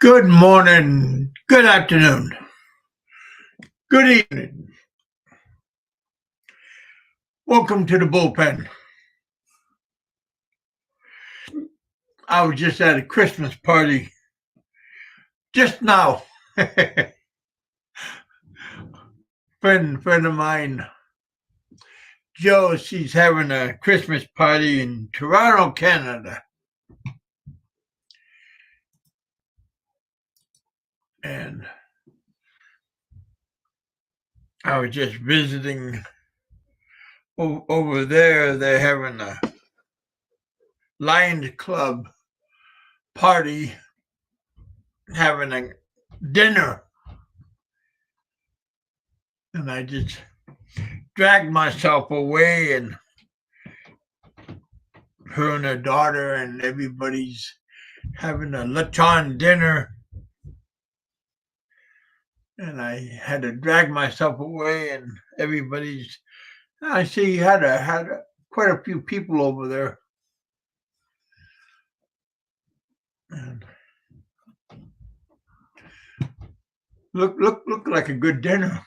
Good morning, good afternoon, good evening. Welcome to the bullpen. I was just at a Christmas party just now. friend of mine, Joe, she's having a Christmas party in Toronto, Canada. And I was just visiting over there. They're having a Lions Club party, having a dinner. And I just dragged myself away, and her and her daughter and everybody's having a luncheon dinner. And I had to drag myself away, and everybody's. I see you had quite a few people over there. And look like a good dinner.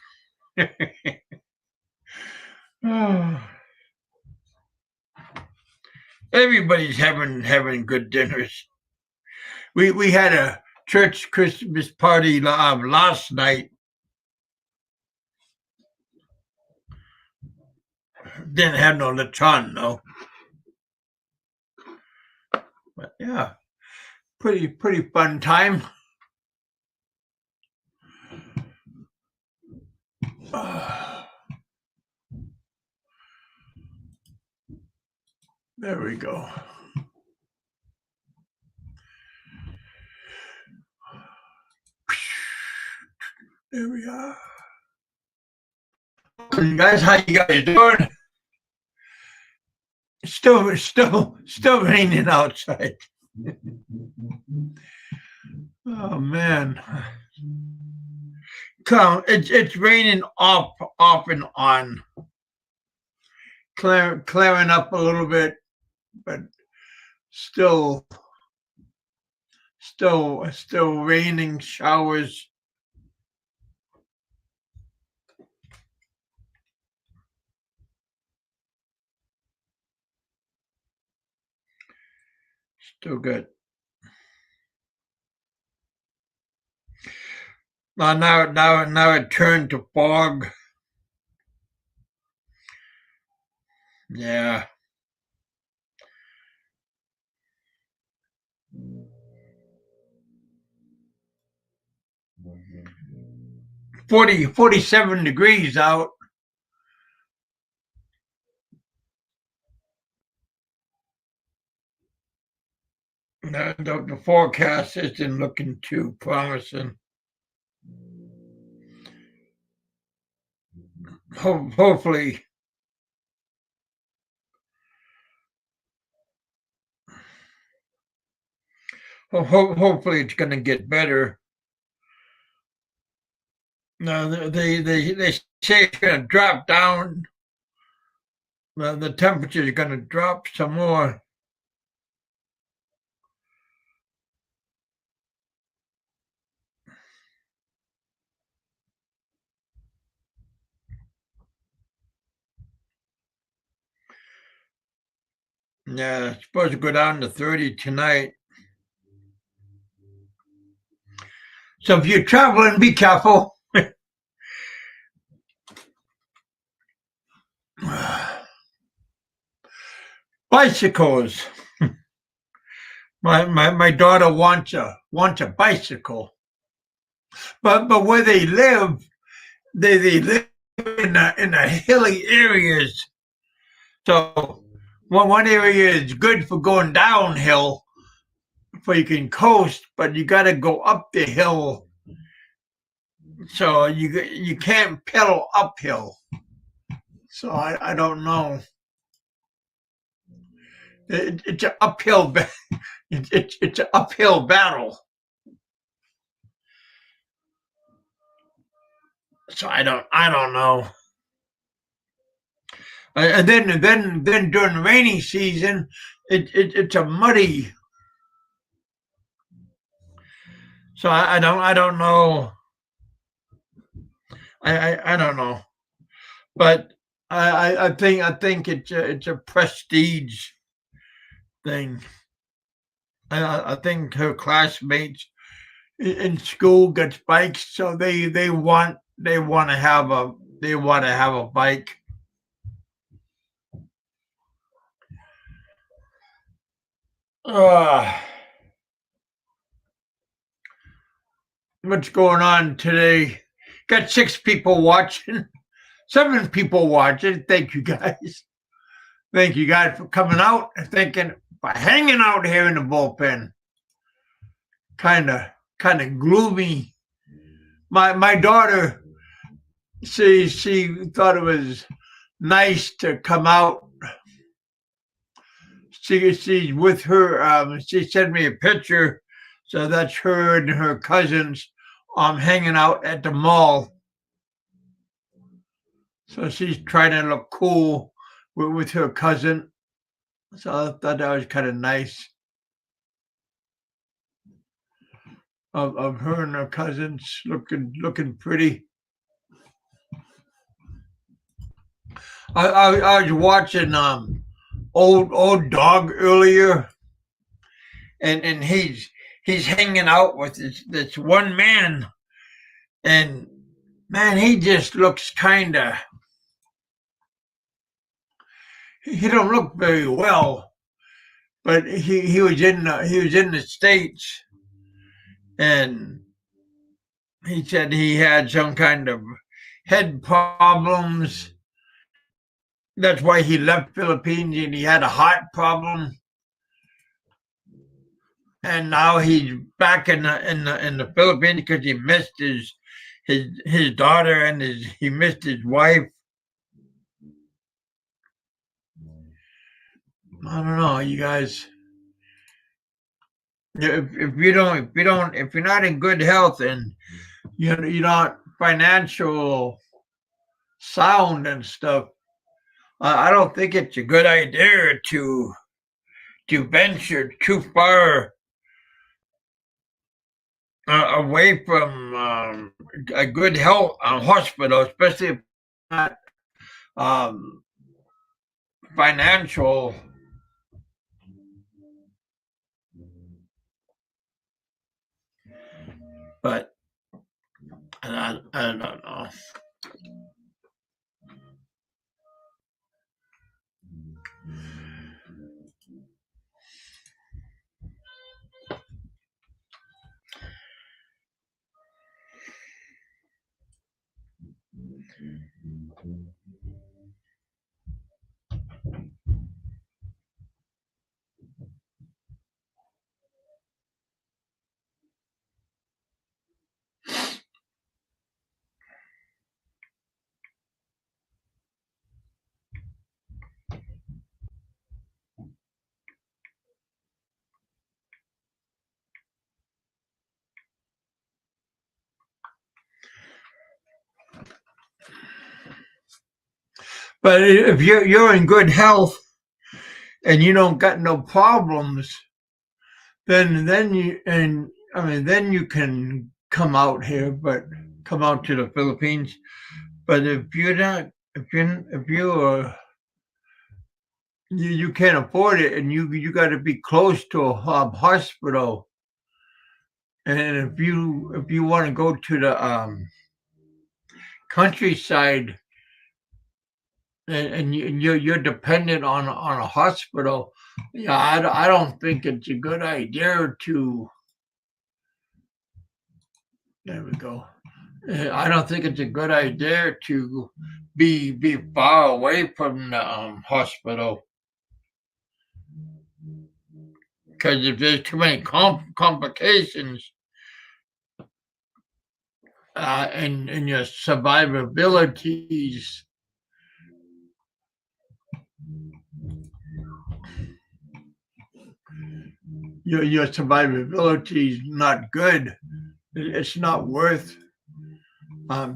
Everybody's having good dinners. We had a church Christmas party last night. Didn't have no lechon, no. But yeah, pretty fun time. There we go. There we are. Hey guys, how you guys doing? Still raining outside. Oh man. It's raining off and on. Clearing up a little bit, but still raining showers. Still good. Now it turned to fog. Yeah. 47 degrees out. The forecast isn't looking too promising. Hopefully it's going to get better. No, they say it's going to drop down. The temperature is going to drop some more. Yeah, it's supposed to go down to 30 tonight. So if you're traveling, be careful. Bicycles. My daughter wants a bicycle, but where they live, they live in the hilly areas. So one area is good for going downhill, so you can coast, but you got to go up the hill. So you can't pedal uphill. So I don't know. It's an uphill. It's an uphill battle. So I don't know. And then during rainy season, it's a muddy. So I don't know. I don't know, but I think it's a prestige thing. I think her classmates in school gets bikes, so they want to have a bike. Uh, what's going on today? Got 6 people watching, 7 people watching. Thank you guys. Thank you guys for coming out and for hanging out here in the bullpen. Kind of gloomy. My daughter, she thought it was nice to come out. She's with her. She sent me a picture, so that's her and her cousins hanging out at the mall. So she's trying to look cool with her cousin. So I thought that was kind of nice of her and her cousins looking pretty. I was watching old dog earlier, and he's hanging out with this one man, and man, he just looks kind of, he don't look very well, but he was in the States, and he said he had some kind of head problems. That's why he left Philippines, and he had a heart problem. And now he's back in the Philippines because he missed his daughter, and he missed his wife. I don't know, you guys. If you're not in good health and you're not financial sound and stuff, I don't think it's a good idea to venture too far away from a good health hospital, especially if not um, financial. But I don't know. But if you're in good health and you don't got no problems, then you can come out here, but come out to the Philippines. But if you're not, if you are you can't afford it, and you got to be close to a hospital. And if you want to go to the countryside, and you're dependent on a hospital, yeah, I don't think it's a good idea to. There we go. I don't think it's a good idea to be far away from the hospital, because if there's too many complications, and your survivabilities, your survivability is not good. It's not worth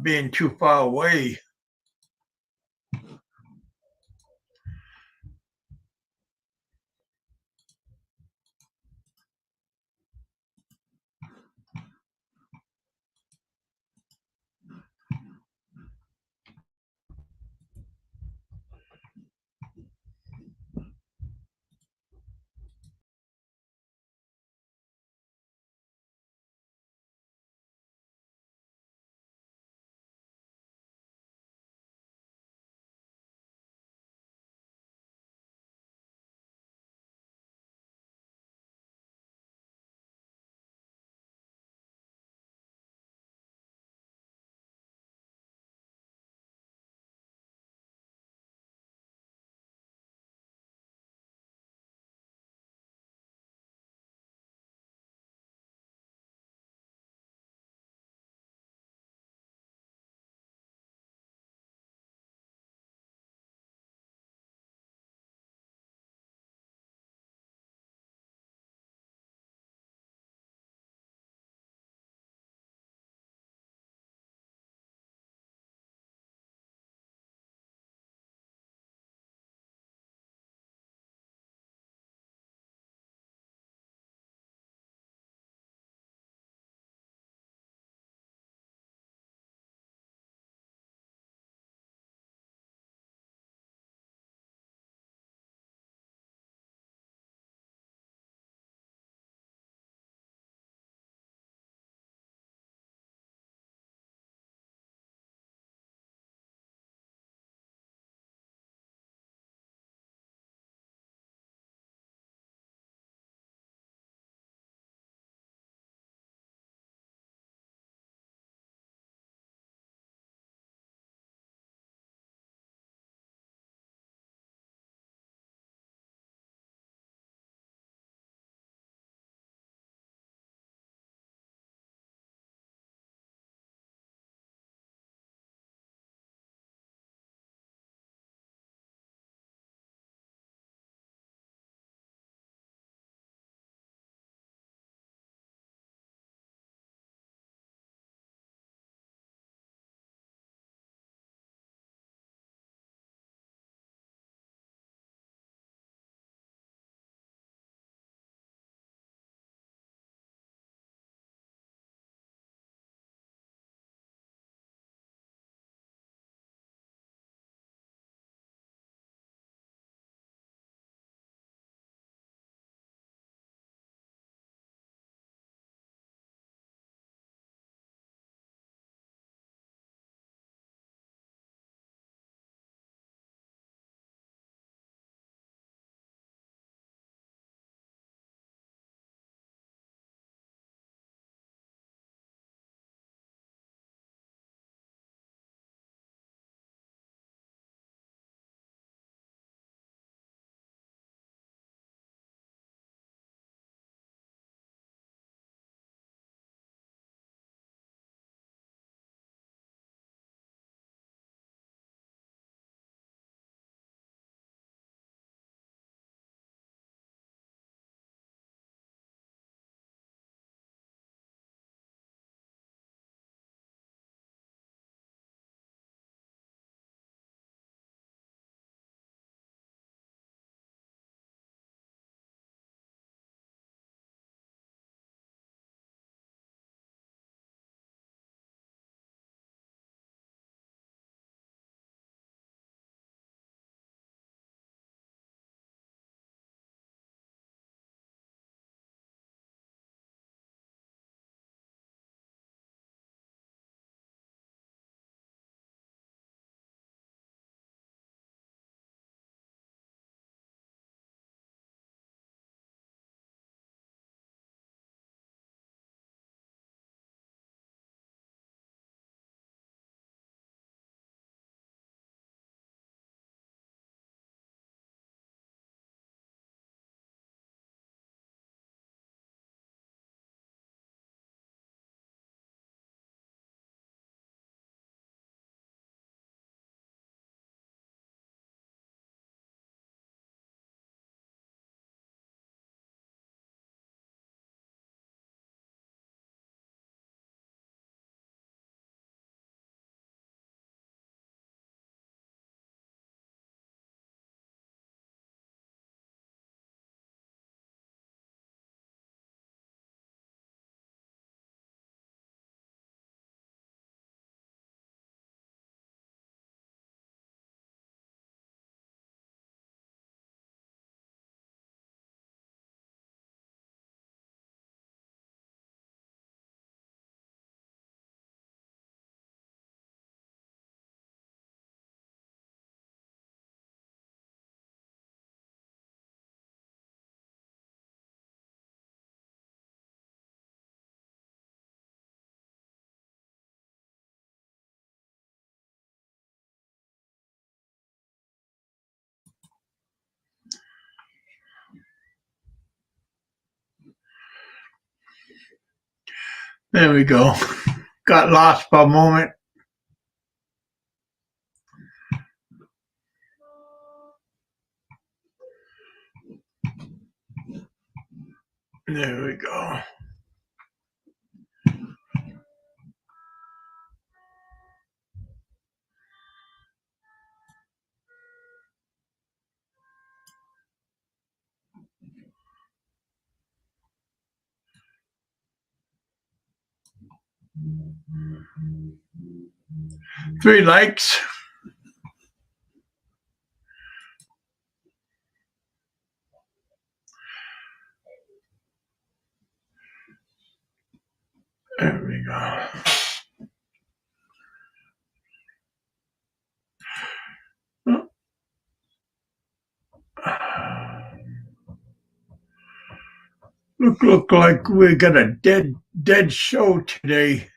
being too far away. There we go. Got lost for a moment. There we go. Three likes. There we go. Look like we got a dead show today.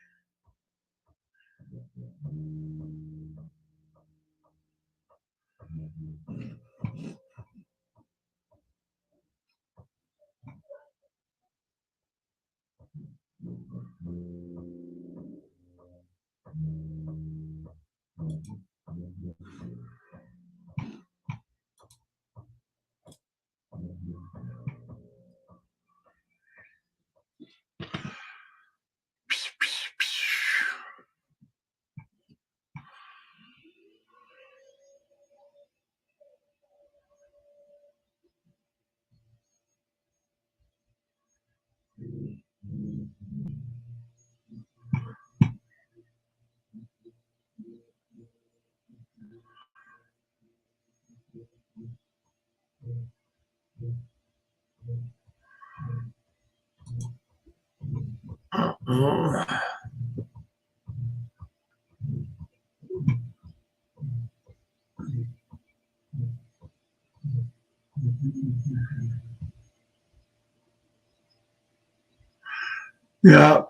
Yeah,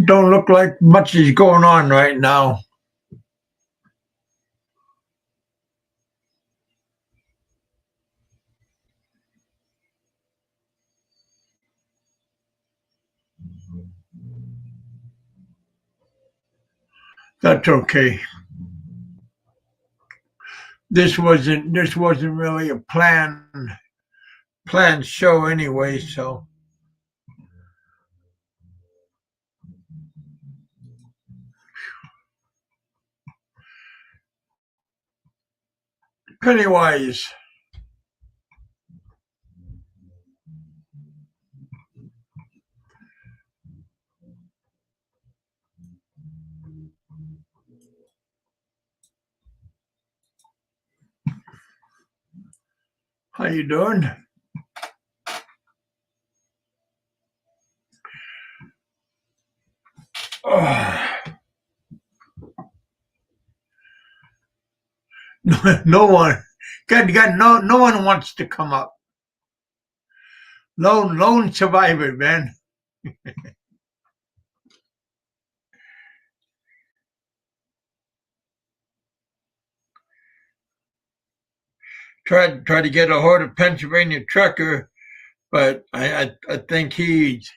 don't look like much is going on right now. That's okay. This wasn't really a planned show anyway, so Pennywise. How you doing? Oh. No one. God, no one wants to come up. Lone survivor, man. Tried to get a hold of Pennsylvania Trucker, but I think he's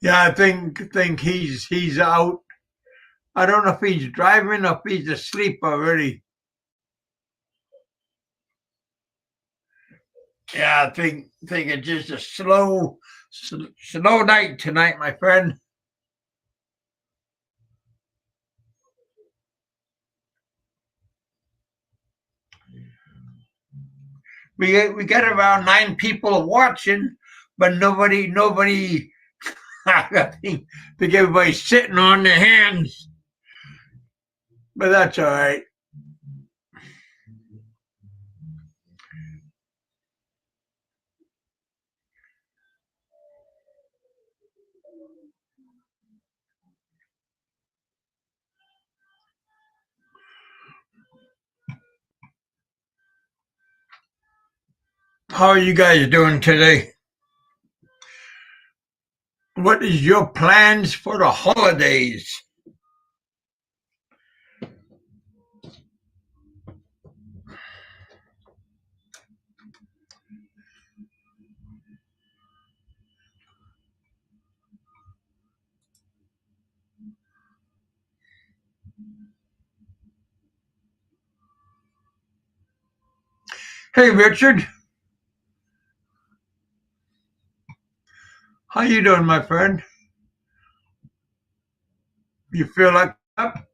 I think he's out. I don't know if he's driving or if he's asleep already. Yeah, I think it's just a slow night tonight, my friend. We got around 9 people watching, but nobody. I think everybody's sitting on their hands, but that's all right. How are you guys doing today? What is your plans for the holidays? Hey, Richard. How you doing, my friend? You feel like up?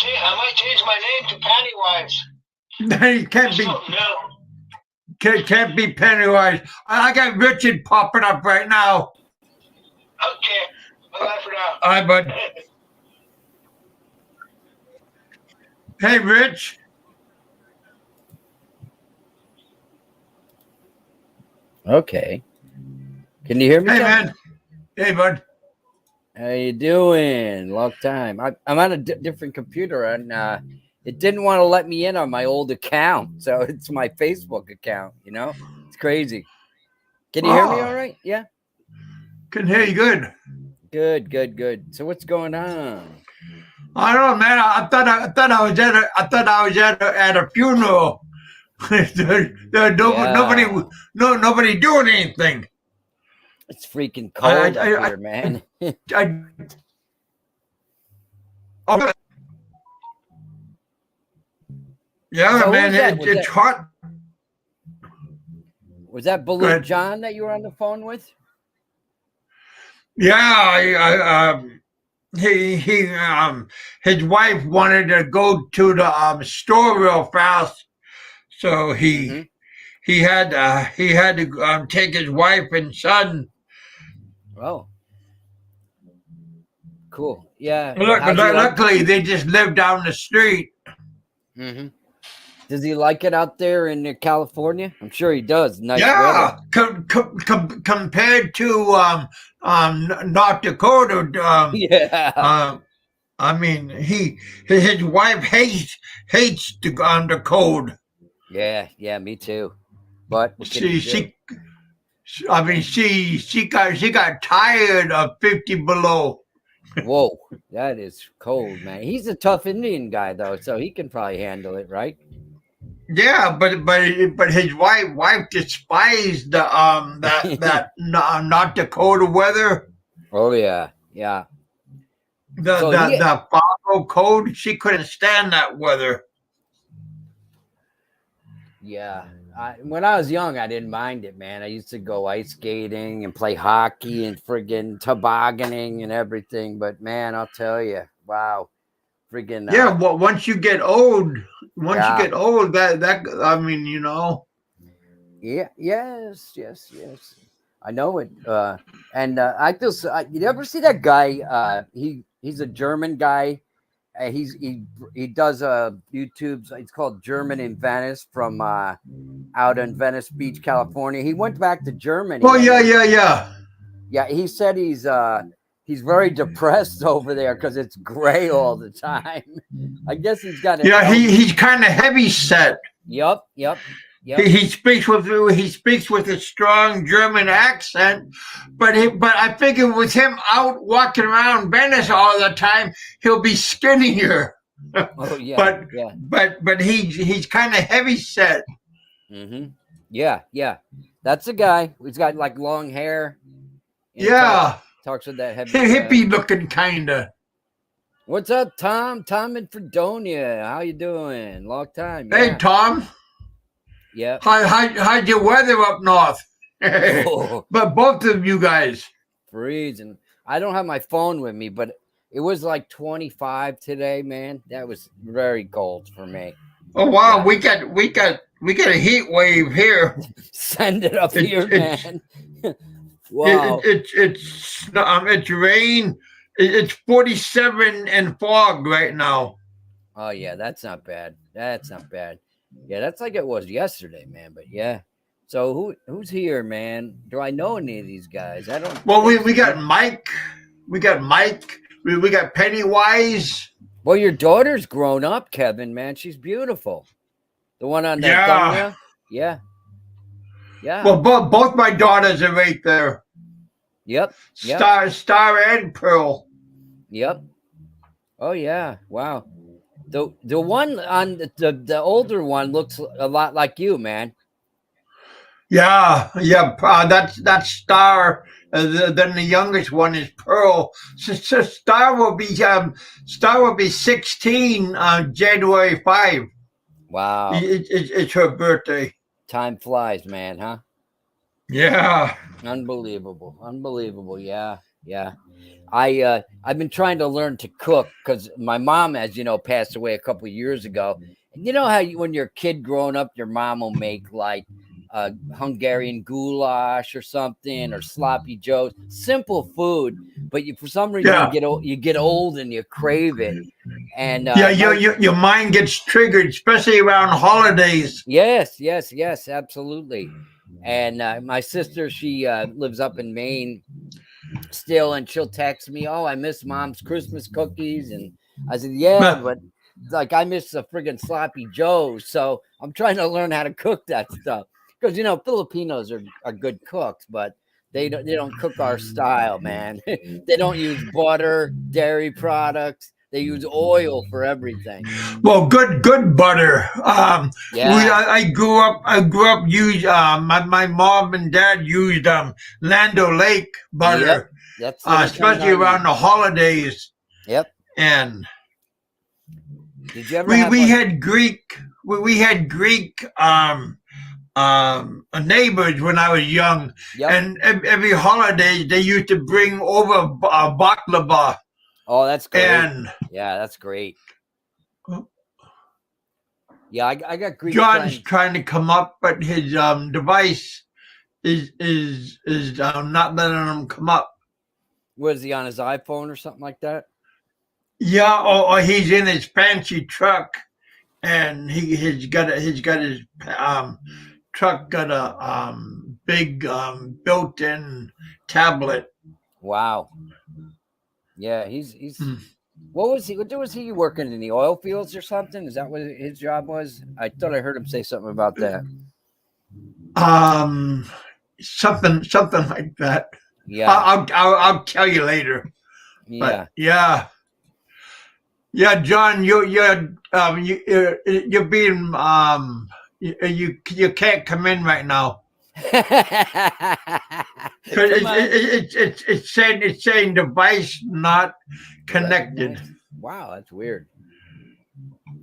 I might change my name to Pennywise. You can't be. Something else. Can't be Pennywise. I got Richard popping up right now. Okay. Bye for now. All right, bud. Hey, Rich. Okay. Can you hear me? Hey, Ken? man. Hey, bud. How you doing? Long time. I'm on a different computer, and it didn't want to let me in on my old account, so it's my Facebook account. You know, it's crazy. Can you hear me all right? Yeah. Can hear you good. Good. So what's going on? I don't know, man. I thought I was at a funeral. Nobody doing anything. It's freaking cold up here, man. Yeah, So man. It's hot. Was that Balloon John that you were on the phone with? Yeah, his wife wanted to go to the store real fast, so he had to take his wife and son. Oh, cool. Yeah. Luckily, they just live down the street. Mm-hmm. Does he like it out there in California? I'm sure he does. Nice weather. Compared to North Dakota. Yeah. I mean, his wife hates the cold. Yeah, me too. But she got tired of 50 below. Whoa, that is cold, man. He's a tough Indian guy though, so he can probably handle it, right? Yeah, but his wife despised that North Dakota weather. Oh yeah. The Fargo cold. She couldn't stand that weather. Yeah. when I was young, I didn't mind it, man. I used to go ice skating and play hockey and friggin' tobogganing and everything. But man, I'll tell you, wow, friggin' Yeah, well, once you get old, yeah. that I mean, Yeah, yes. I know it. And I feel so. You ever see that guy? He's a German guy. He does YouTube's. It's called German in Venice from out in Venice Beach, California. He went back to Germany. Oh yeah. Yeah. He said he's very depressed over there because it's gray all the time. I guess he's got an Yeah, he's kind of heavy set. Yep. He speaks with a strong German accent, but I figure with him out walking around Venice all the time, he'll be skinnier. Oh yeah. But he's kind of heavy set. Mm-hmm. Yeah. That's a guy. He's got like long hair. Yeah. Talks with that heavy hippie looking kinda. What's up, Tom? Tom in Fredonia. How you doing? Long time. Hey, Yeah. Tom. Yeah. How's your weather up north? Oh, But both of you guys. freezing. I don't have my phone with me, but it was like 25 today, man. That was very cold for me. Oh wow, Yeah. we got a heat wave here. Send it up here, man. Wow. Wow. It's rain. It's 47 and fog right now. Oh yeah, that's not bad. That's not bad. Yeah, that's like it was yesterday, man. But yeah. So who's here, man? Do I know any of these guys? I don't. Well, we got Mike. We got Mike. We got Pennywise. Well, your daughter's grown up, Kevin, man. She's beautiful. The one on that thumbnail? Yeah. Well, both my daughters are right there. Yep. Star and Pearl. Yep. Oh yeah. Wow. The one on the older one looks a lot like you, man. Yeah. That's Star. Then the youngest one is Pearl. So Star will be 16 on January 5. Wow. It's her birthday. Time flies, man, huh? Yeah. Unbelievable. Yeah. I've been trying to learn to cook because my mom, as you know, passed away a couple of years ago. And you know how when you're a kid growing up, your mom will make like Hungarian goulash or something, or sloppy joes, simple food, but for some reason you get old and you crave it. And your mind gets triggered, especially around holidays. Yes, absolutely. And my sister, she lives up in Maine still, and she'll text me, "Oh, I miss Mom's Christmas cookies," and I said, "Yeah, but like I miss the friggin' sloppy joes." So I'm trying to learn how to cook that stuff. Because Filipinos are good cooks, but they don't cook our style, man. They don't use butter, dairy products. They use oil for everything. Well, good butter. I grew up my mom and dad used Lando Lake butter. Yep. Especially around the holidays. Yep. And did you ever we had Greek neighbors when I was young, and every holiday they used to bring over baklava. Oh, that's great. And yeah, that's great. Yeah, I got Greek. John's trying to come up, but his device is not letting him come up. Was he on his iPhone or something like that? Yeah, or he's in his fancy truck, and he's got his truck got a big built-in tablet. Wow. Yeah, he's what was he working in the oil fields or something? Is that what his job was? I thought I heard him say something about that. Something like that. Yeah. I'll tell you later. Yeah. But yeah, John, you're being you can't come in right now. It's saying device not connected. Wow, that's weird.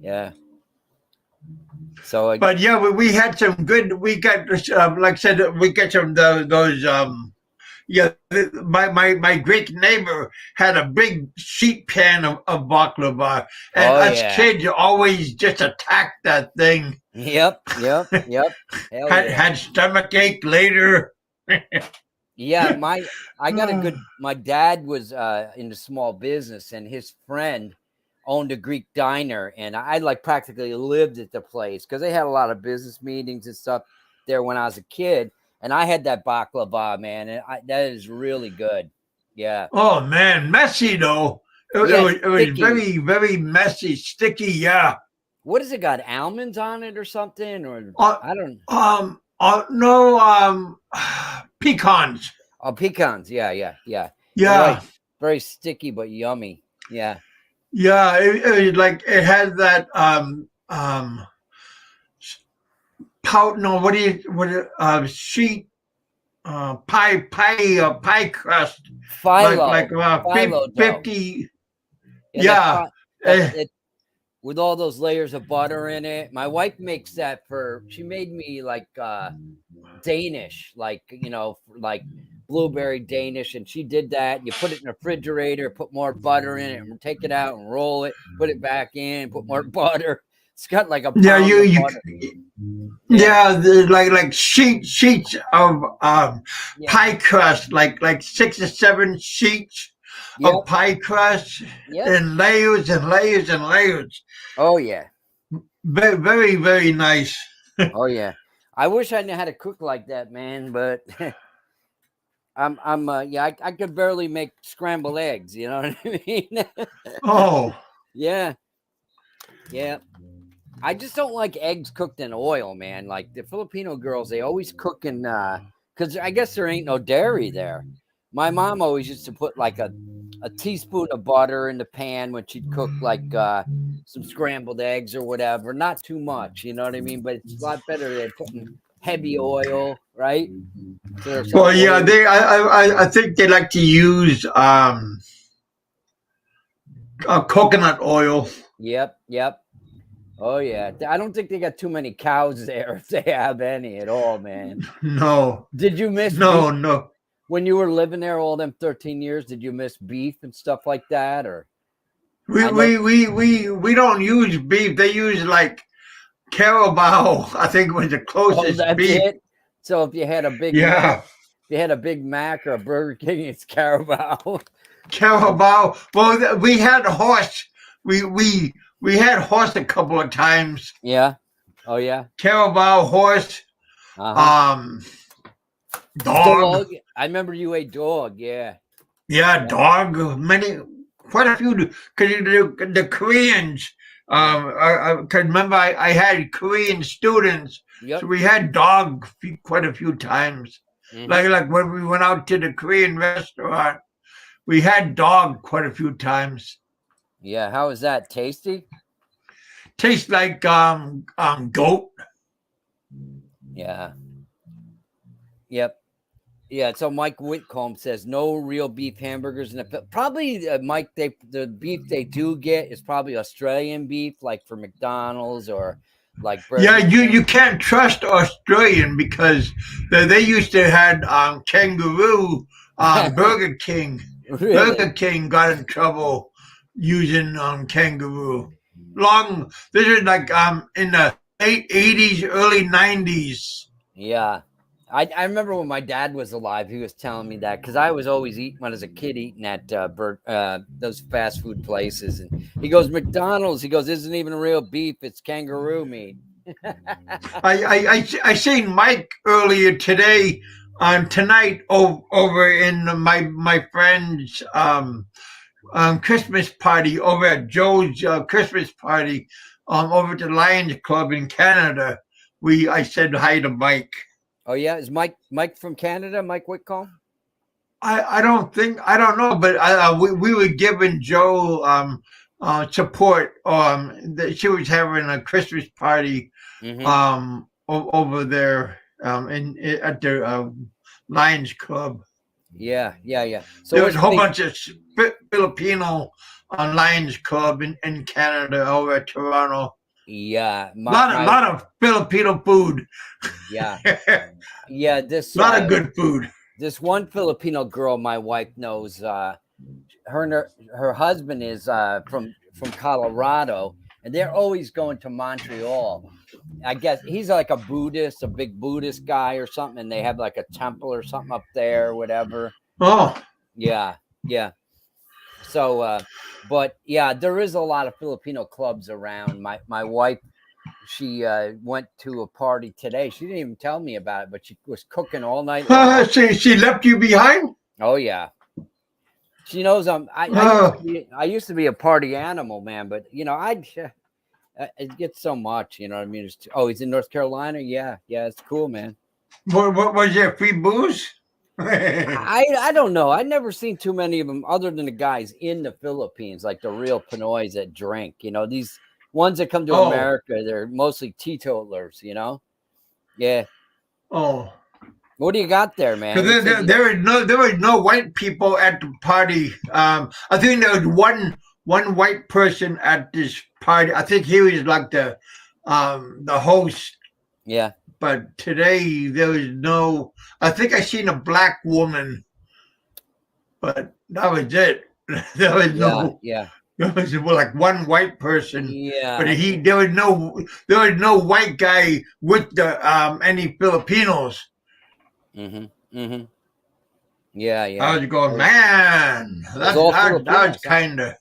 Yeah. So But yeah, we had some good. We got like I said, we got some those. Yeah, my Greek neighbor had a big sheet pan of baklava, and oh us yeah. kids always just attacked that thing. Yep. Hell Had yeah. had stomach ache later. Yeah, I got a good. My dad was in a small business, and his friend owned a Greek diner, and I like practically lived at the place because they had a lot of business meetings and stuff there when I was a kid. And I had that baklava, man, and that is really good. Yeah, Oh man, messy though. yeah, It was sticky. very messy, sticky. Yeah. What has it got? Almonds on it or something? Or Uh, I don't. no. Pecans. Oh, pecans. Yeah. You're right. Yeah. Very sticky but yummy. Yeah. Yeah. It like it has that pout. No, sheet pie crust like Phyllo dough. 50. Yeah, Yeah. it with all those layers of butter in it. My wife makes that she made me like Danish, like like blueberry Danish, and she did that. You put it in the refrigerator, put more butter in it, and take it out and roll it, put it back in, put more butter. It's got like a pound Yeah, of butter. yeah, like sheets of pie crust, like 6 or 7 sheets of pie crust, and layers and layers and layers. Oh yeah. Very, very, very nice. Oh yeah. I wish I knew how to cook like that, man, but I could barely make scrambled eggs, you know what I mean? Oh. Yeah. I just don't like eggs cooked in oil, man. Like the Filipino girls, they always cook in because I guess there ain't no dairy there. My mom always used to put like a teaspoon of butter in the pan when she'd cook like some scrambled eggs or whatever. Not too much, you know what I mean? But it's a lot better than putting heavy oil, right? So well, yeah, I think they like to use coconut oil. Yep. Oh yeah. I don't think they got too many cows there, if they have any at all, man. No. Did you miss No. When you were living there all them 13 years, did you miss beef and stuff like that? Or we don't use beef. They use like carabao, I think was the closest that's beef. it. So if you had a big Mac, if you had a Big Mac or a Burger King, it's carabao. Carabao. Well, we had a horse. We had horse a couple of times. Yeah. Oh yeah. Carabao, horse. Dog. I remember you ate dog. Yeah. Yeah, dog. Quite a few. Because the Koreans. I can remember I had Korean students. Yep. So we had dog quite a few times. Mm-hmm. Like when we went out to the Korean restaurant, we had dog quite a few times. Yeah, how is that? Tasty? Tastes like goat. Yeah. Yep. Yeah. So Mike Whitcomb says no real beef hamburgers in the probably Mike. The beef they do get is probably Australian beef, like for McDonald's or like Burger King. You can't trust Australian because they used to had kangaroo Burger King. Really? Burger King got in trouble using kangaroo. This is like in the late 80s, early 90s. Yeah. I remember when my dad was alive, he was telling me that because I was always eating when I was a kid eating at those fast food places. And he goes, McDonald's, he goes, isn't even real beef, it's kangaroo meat. I seen Mike earlier today tonight over in my friend's Christmas party over at Joe's Christmas party over at the Lions Club in Canada. I said hi to Mike. Oh yeah, is Mike from Canada? Mike Whitcomb? I don't know, but we were giving Joe support. She was having a Christmas party over there at the Lions Club. Yeah. So there was a whole bunch of Filipino Lions Club in Canada over at Toronto. Yeah, Lot of Filipino food. Yeah, yeah. This Lot of good food. This one Filipino girl my wife knows. Her husband is from Colorado, and they're always going to Montreal. I guess he's like a Buddhist, a big Buddhist guy or something, and they have like a temple or something up there, or whatever. Oh, yeah. So, but yeah, there is a lot of Filipino clubs around. My wife, she went to a party today. She didn't even tell me about it, but she was cooking all night long. she left you behind? Oh yeah. She knows I used to be a party animal, man, but it gets so much, you know what I mean? He's in North Carolina. Yeah, it's cool, man. What was there, free booze? I don't know. I've never seen too many of them other than the guys in the Philippines, like the real Pinoys that drink. You know, these ones that come to America, they're mostly teetotalers, you know? Yeah. Oh. What do you got there, man? There were no white people at the party. I think there was one white person at this party. I think he was like the host. Yeah. But today there was no. I think I seen a black woman, but that was it. There was no. Yeah. There was like one white person. Yeah. But there was no white guy with the any Filipinos. Mm-hmm. Yeah. I was going, man. That was kind of.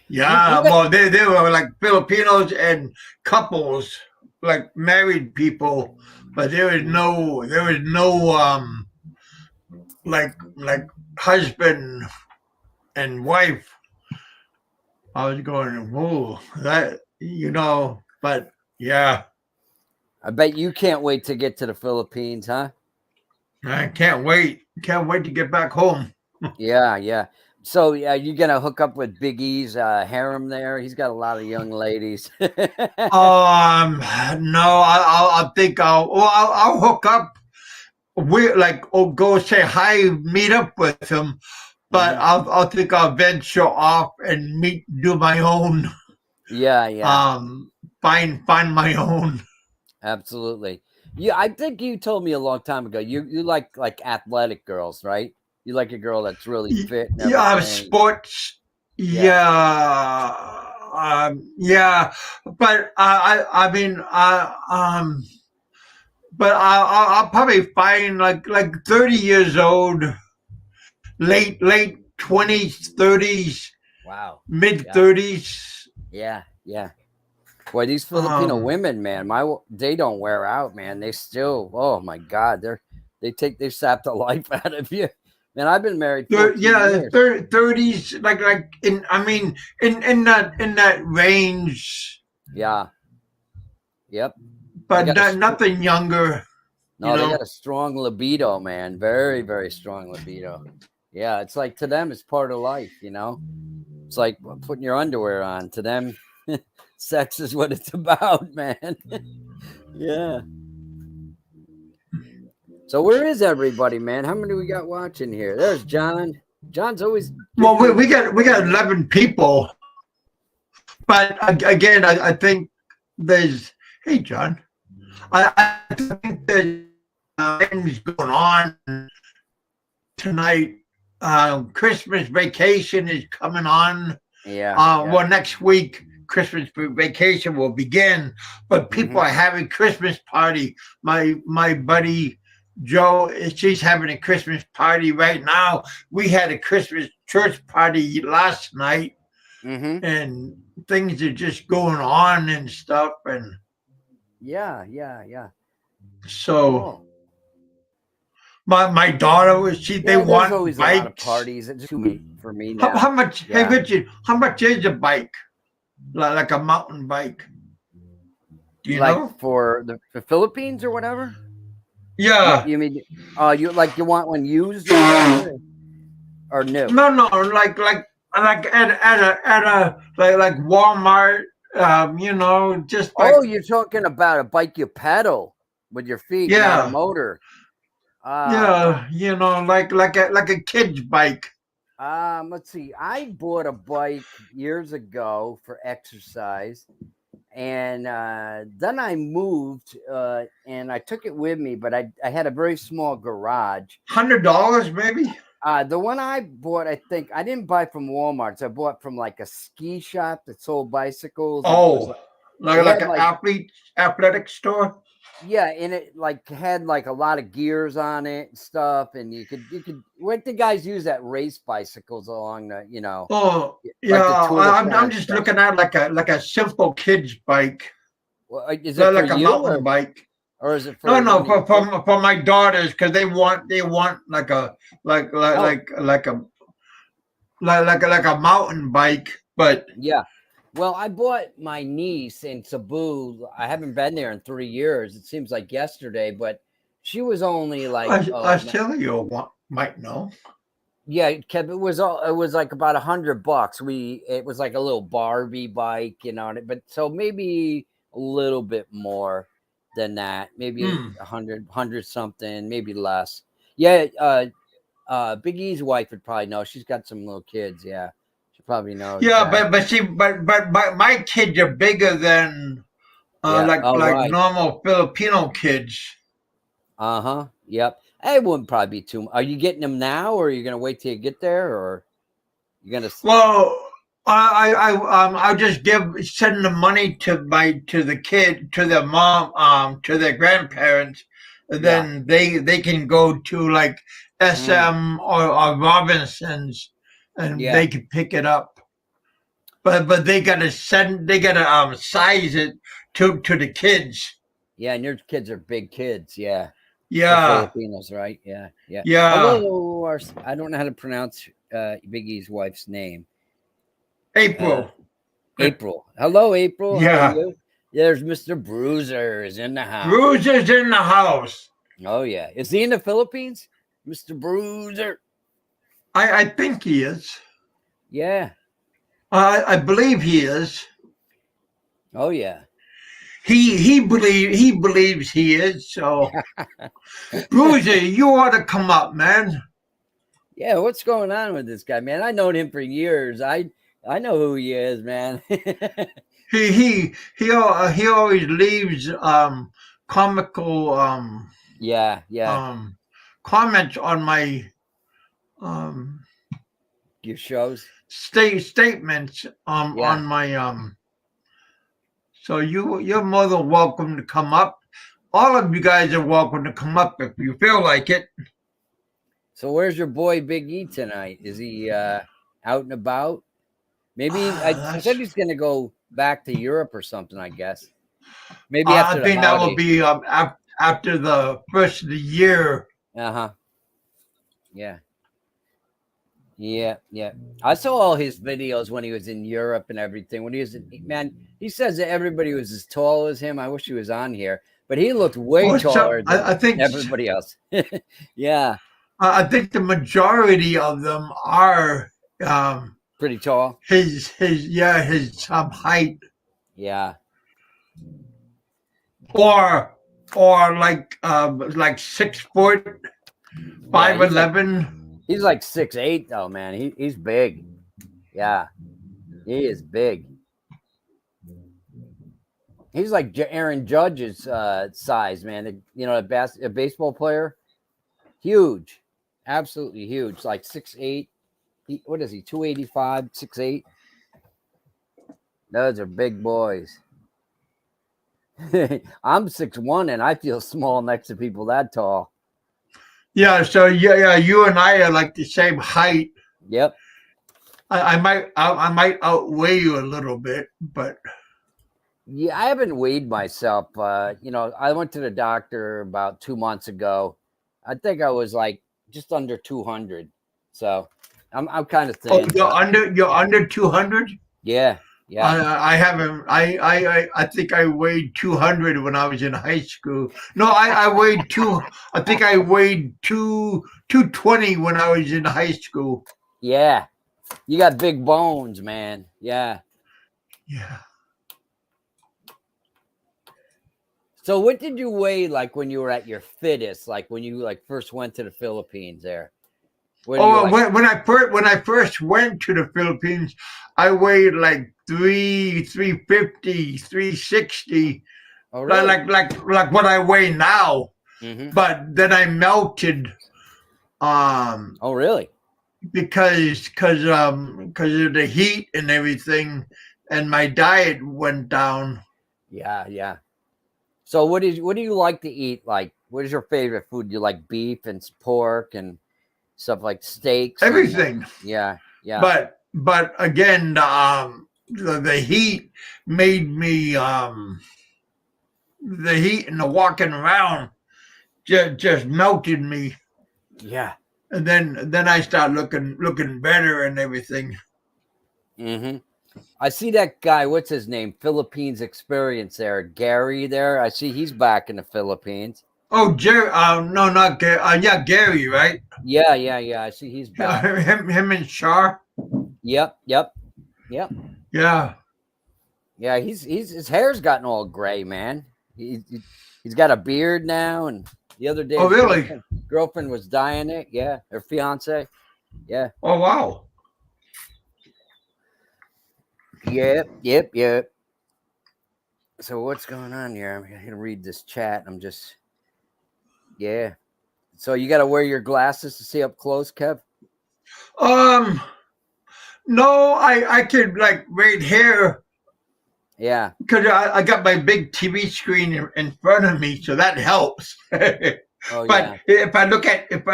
Yeah, well, they were like Filipinos and couples, like married people, but there was no like husband and wife. I was going, whoa, that but yeah. I bet you can't wait to get to the Philippines, huh? I can't wait. Can't wait to get back home. Yeah. So, you gonna hook up with Big E's harem there? He's got a lot of young ladies. No, I think I'll hook up. Go say hi, meet up with him, but I'll think I'll venture off and do my own. Yeah. Find my own. Absolutely. Yeah, I think you told me a long time ago. You like athletic girls, right? You like a girl that's really fit. Yeah, sports. Yeah. But but I'll probably find like 30 years old, late 20s, 30s. Wow. Mid 30s. Yeah. Boy, these Filipino women, man, they don't wear out, man. They still, oh my God, they sap the life out of you. Man, I've been married. 30s, in that range. Yeah. Yep. But nothing younger. No, they got a strong libido, man. Very, very strong libido. Yeah, it's like to them, it's part of life, you know? It's like putting your underwear on. To them, sex is what it's about, man. Yeah. So where is everybody, man? How many we got watching here? There's John. John's always we got 11 people, but again, I think there's John. I think there's things going on tonight. Christmas vacation is coming on. Well, next week Christmas vacation will begin, but people are having Christmas party. My buddy Joe, she's having a Christmas party right now. We had a Christmas church party last night, and things are just going on and stuff. And yeah. So my daughter they want always bikes. A lot of parties. It's too many for me now. How much? Hey Richard, how much is a bike? Like a mountain bike? Do you know? For the Philippines or whatever? Yeah. You mean you want one used or new? No, like at a like Walmart, just like, you're talking about a bike you pedal with your feet, not a motor. Like a kid's bike. Let's see. I bought a bike years ago for exercise, And then I moved, and I took it with me, but I had a very small garage. $100 maybe. The one I bought, I think I didn't buy from Walmart. I bought from like a ski shop that sold bicycles. And it was Oh, like had, an athletic store. yeah, and it like had like a lot of gears on it and stuff, and you could what the guys use that race bicycles along the Oh, like yeah. the Tour de I'm France just stuff. looking at like a simple kid's bike, Well, is it for like a you mountain bike. or is it for No, one of your kids? for my daughters, because they want like a like Oh. like a mountain bike, but Yeah. Well, I bought my niece in Cebu. I haven't been there in 3 years. It seems like yesterday, but she was only like, Australia might know. yeah, Kev, it was like about $100. It was like a little Barbie bike, but so maybe a little bit more than that, maybe 100 something, maybe less. Yeah, Big E's wife would probably know. She's got some little kids. Yeah, she probably knows. Yeah, but my kids are bigger than Yeah. All like right. normal Filipino kids. Uh-huh. Yep. It wouldn't probably be too. Are you getting them now, or are you gonna wait till you get there, or you're gonna? Well, I'll just send the money to the kid, to their mom, to their grandparents, and then they can go to like SM or Robinsons, and they can pick it up. But they gotta size it to the kids. Yeah, and your kids are big kids. Yeah. Yeah. Filipinos, right? Yeah. Yeah. Yeah. Hello, I don't know how to pronounce Biggie's wife's name. April. April. Hello, April. Yeah. How are you? There's Mr. Bruiser is in the house. Bruiser's in the house. Oh yeah. Is he in the Philippines? Mr. Bruiser. I think he is. Yeah. I believe he is. Oh yeah. He believes he is. So, Bruiser, you ought to come up, man. Yeah, what's going on with this guy, man? I've known him for years. I know who he is, man. he always leaves comical comments on my your shows statements on my so you're more than welcome to come up. All of you guys are welcome to come up if you feel like it. So where's your boy Big E tonight? Is he out and about? Maybe I said he's going to go back to Europe or something, I guess. Maybe after I think that will be after the first of the year. Uh-huh. Yeah. Yeah, yeah. I saw all his videos when he was in Europe and everything. When he was man, he says that everybody was as tall as him. I wish he was on here, but he looked way taller than I think everybody else. Yeah. I think the majority of them are pretty tall. His height. Yeah. Or like 6 foot, 5'11". He's like 6'8" though, man. He's big. Yeah, he is big. He's like Aaron Judge's size, man. A baseball player, huge, absolutely huge. Like 6'8". What is he? 285, 6'8". Those are big boys. I'm 6'1" and I feel small next to people that tall. Yeah, so yeah, you and I are like the same height. Yep. I might outweigh you a little bit, but yeah, I haven't weighed myself. I went to the doctor about 2 months ago. I think I was like just under 200. So I'm kind of thin. Oh, you're under 200? Yeah. Yeah. I haven't. I think I weighed 200 when I was in high school. No, I weighed I think I weighed 220 when I was in high school. Yeah, you got big bones, man. Yeah. Yeah. So, what did you weigh like when you were at your fittest? Like when you first went to the Philippines there? What do you Oh, like? when I first went to the Philippines, I weighed like 350, 360, Oh, really? like what I weigh now. Mm-hmm. But then I melted, um, Oh, really? because of the heat and everything, and my diet went down. Yeah, yeah. So what do you like to eat? Like, what is your favorite food? You like beef and pork and stuff like steaks and Everything. yeah, yeah, But again, the heat made me the heat and the walking around just melted me, yeah. and then I start looking better and everything. Mm-hmm. I see that guy. What's his name? Philippines Experience there, Gary. There, I see he's back in the Philippines. Oh, Jerry, no, not Gary. Yeah, Gary, right? Yeah, yeah, yeah. I see he's back. Him and Char. Yep, yep, yep. Yeah. Yeah, he's his hair's gotten all gray, man. He's got a beard now, and the other day Oh, his really? girlfriend was dyeing it. Yeah, her fiance. Yeah. Oh, wow. Yep, yep, yep. So what's going on here? I'm gonna read this chat. Yeah. So you got to wear your glasses to see up close, Kev. Um, no, I could like right here Yeah. because I got my big TV screen in front of me, so that helps. Oh But yeah. if I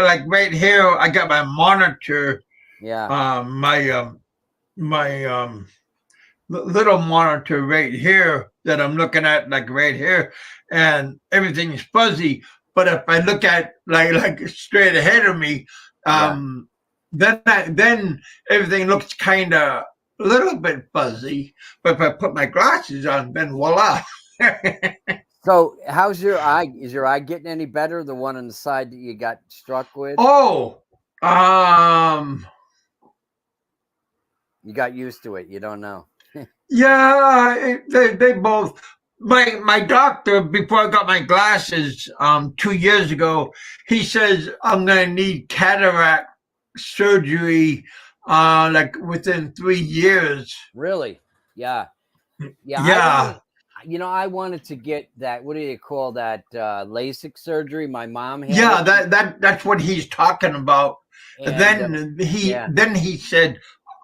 like right here, I got my monitor, Yeah. my little monitor right here that I'm looking at, like right here, and everything's fuzzy. But if I look at like straight ahead of me, Yeah. then everything looks kind of a little bit fuzzy. But if I put my glasses on, then voila. So how's your eye? Is your eye getting any better? The one on the side that you got struck with? Oh, You got used to it. You don't know. yeah, they both. My doctor, before I got my glasses 2 years ago, he says I'm gonna need cataract surgery like within 3 years. Really? Yeah. Yeah. Yeah, I wanted to get that. What do you call that? LASIK surgery. My mom had yeah, it. that's what he's talking about. And yeah. Then he said,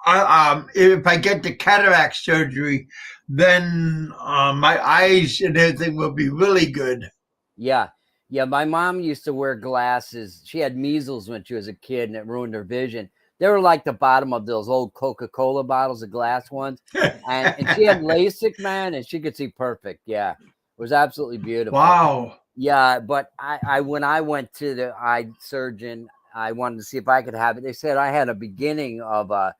if I get the cataract surgery, then my eyes and everything will be really good. Yeah. Yeah. My mom used to wear glasses. She had measles when she was a kid and it ruined her vision. They were like the bottom of those old Coca-Cola bottles, the glass ones. And she had LASIK, man, and she could see perfect. Yeah. It was absolutely beautiful. Wow. Yeah. But I when I went to the eye surgeon, I wanted to see if I could have it. They said I had a beginning of a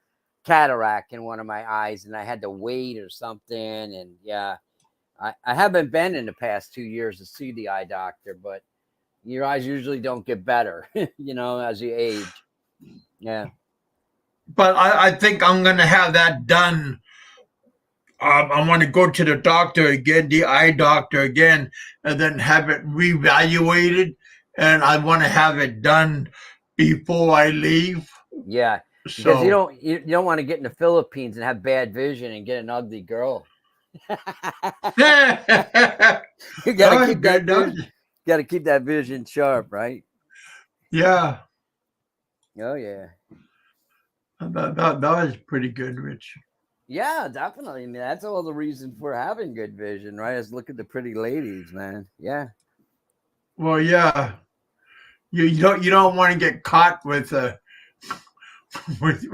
cataract in one of my eyes and I had to wait or something. And yeah. I haven't been in the past 2 years to see the eye doctor, but your eyes usually don't get better, as you age. Yeah. But I think I'm going to have that done. I want to go to the doctor again, the eye doctor again, and then have it reevaluated. And I want to have it done before I leave. Yeah. Because So, you don't want to get in the Philippines and have bad vision and get an ugly girl. You gotta keep that vision. Gotta keep that vision sharp, right? Yeah, Oh yeah. that was pretty good, Rich. Yeah, definitely. I mean, that's all the reason for having good vision, right? Is look at the pretty ladies, man. Yeah. Well, yeah, you don't want to get caught with a with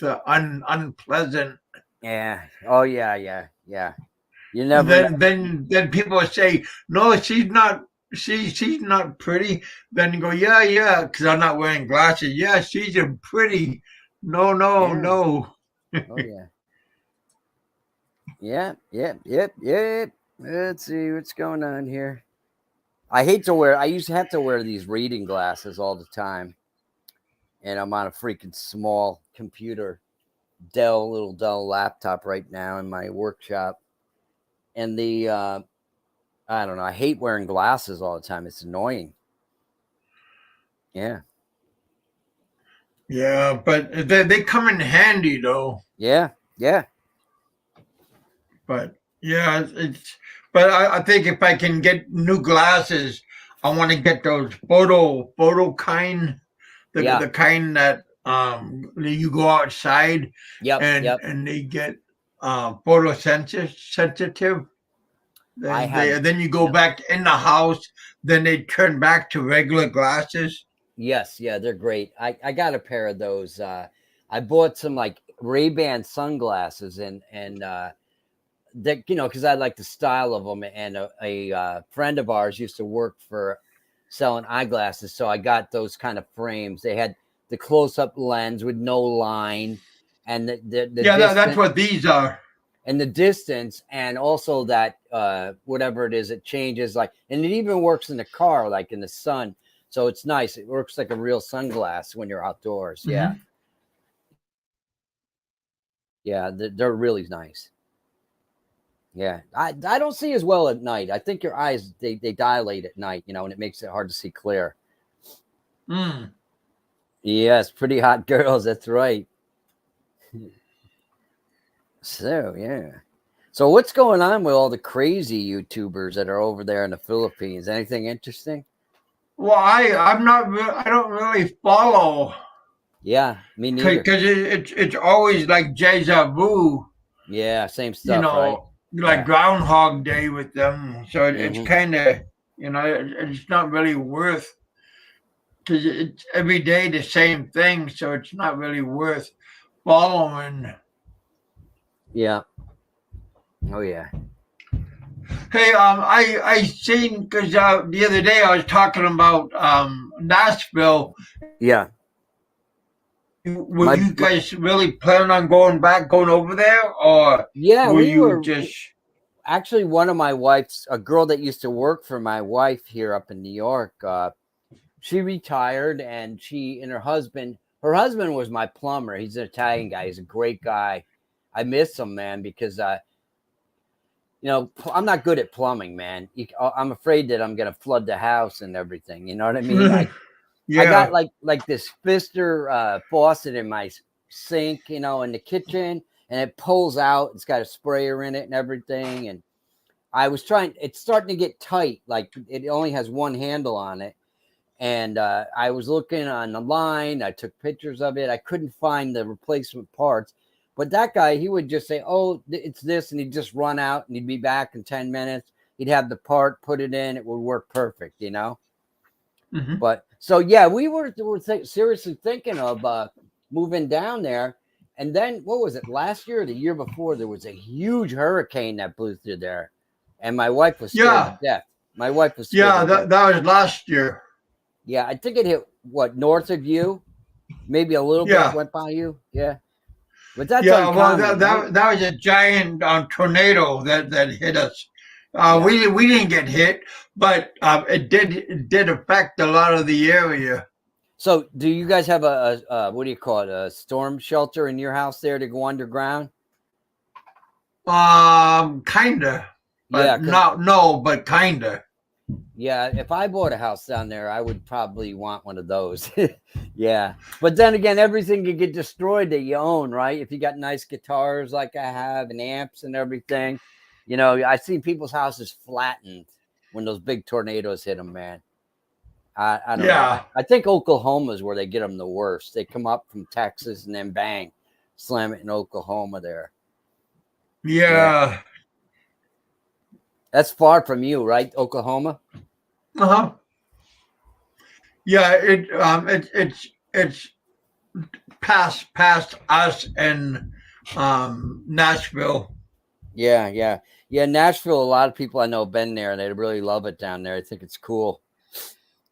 a unpleasant. Yeah. Oh yeah, yeah, yeah. You And never know. then people say, no, she's not pretty. Then you go, yeah, because I'm not wearing glasses. Yeah, she's a pretty. No, no, Yeah. no. Oh yeah. Yep. Let's see what's going on here. I used to have to wear these reading glasses all the time. And I'm on a freaking small computer, little Dell laptop right now in my workshop. And I don't know, I hate wearing glasses all the time. It's annoying. Yeah. Yeah, but they come in handy though. Yeah, yeah, But yeah, it's. But I think if I can get new glasses, I want to get those photo kind, yeah. the kind that you go outside Yep, and yep. they get sensitive. I have. Then you go Yep. back in the house. Then they turn back to regular glasses. Yes, yeah, they're great. I got a pair of those. I bought some like Ray-Ban sunglasses and that because I like the style of them. And a friend of ours used to work for selling eyeglasses, so I got those kind of frames. They had the close-up lens with no line, and the Yeah, that's distance what these are. and the distance, and also that whatever it is, it changes like, and it even works in the car, like in the sun. So it's nice. It works like a real sunglass when you're outdoors. Yeah, Mm-hmm. yeah, they're really nice. Yeah, I don't see as well at night. I think your eyes they dilate at night, and it makes it hard to see clear. Mm. Yes, pretty hot girls. That's right. So yeah. So what's going on with all the crazy YouTubers that are over there in the Philippines? Anything interesting? Well, I don't really follow Yeah, me neither. because it's always like deja vu, Yeah, same stuff, right? like Yeah. Groundhog Day with them. So it's Hmm. kind of it's not really worth because it's every day the same thing. So it's not really worth following. Yeah. Oh yeah. Hey, I seen because the other day I was talking about Nashville. Yeah. Were My, you my guys really planning on going over there, or yeah, were we you were just? actually one of my wife's a girl that used to work for my wife here up in New York. She retired and she and her husband was my plumber. He's an Italian guy. He's a great guy. I miss him, man, because I'm not good at plumbing, man. I'm afraid that I'm gonna flood the house and everything. You know what I mean? I got Yeah. like this Pfister faucet in my sink, in the kitchen, and it pulls out. It's got a sprayer in it and everything. And it's starting to get tight. Like it only has one handle on it. And I was looking on the line. I took pictures of it. I couldn't find the replacement parts. But that guy, he would just say, "Oh, it's this," and he'd just run out, and he'd be back in 10 minutes. He'd have the part, put it in, it would work perfect. Mm-hmm. But so yeah, we were seriously thinking of moving down there. And then what was it? Last year or the year before, there was a huge hurricane that blew through there, and my wife was scared to Yeah. death. My wife was scared to Yeah. death. That was last year. Yeah, I think it hit what, north of you, maybe a little bit Yeah. went by you. Yeah, but that's Yeah. Well, uncommon, right? that was a giant tornado that hit us. Yeah. We didn't get hit, but it did affect a lot of the area. So, do you guys have a what do you call it? A storm shelter in your house there to go underground? Kinda, Yeah, but no, but kinda. yeah. If I bought a house down there, I would probably want one of those. Yeah, but then again, everything can get destroyed that you own, right? If you got nice guitars like I have and amps and everything, I've seen people's houses flattened when those big tornadoes hit them, man. I don't know. Yeah. I think Oklahoma is where they get them the worst. They come up from Texas and then bang, slam it in Oklahoma there. Yeah. Yeah. That's far from you, right? Oklahoma? Uh-huh. Yeah, it's past us and Nashville. Yeah, yeah. Yeah, Nashville, a lot of people I know have been there and they really love it down there. I think it's cool.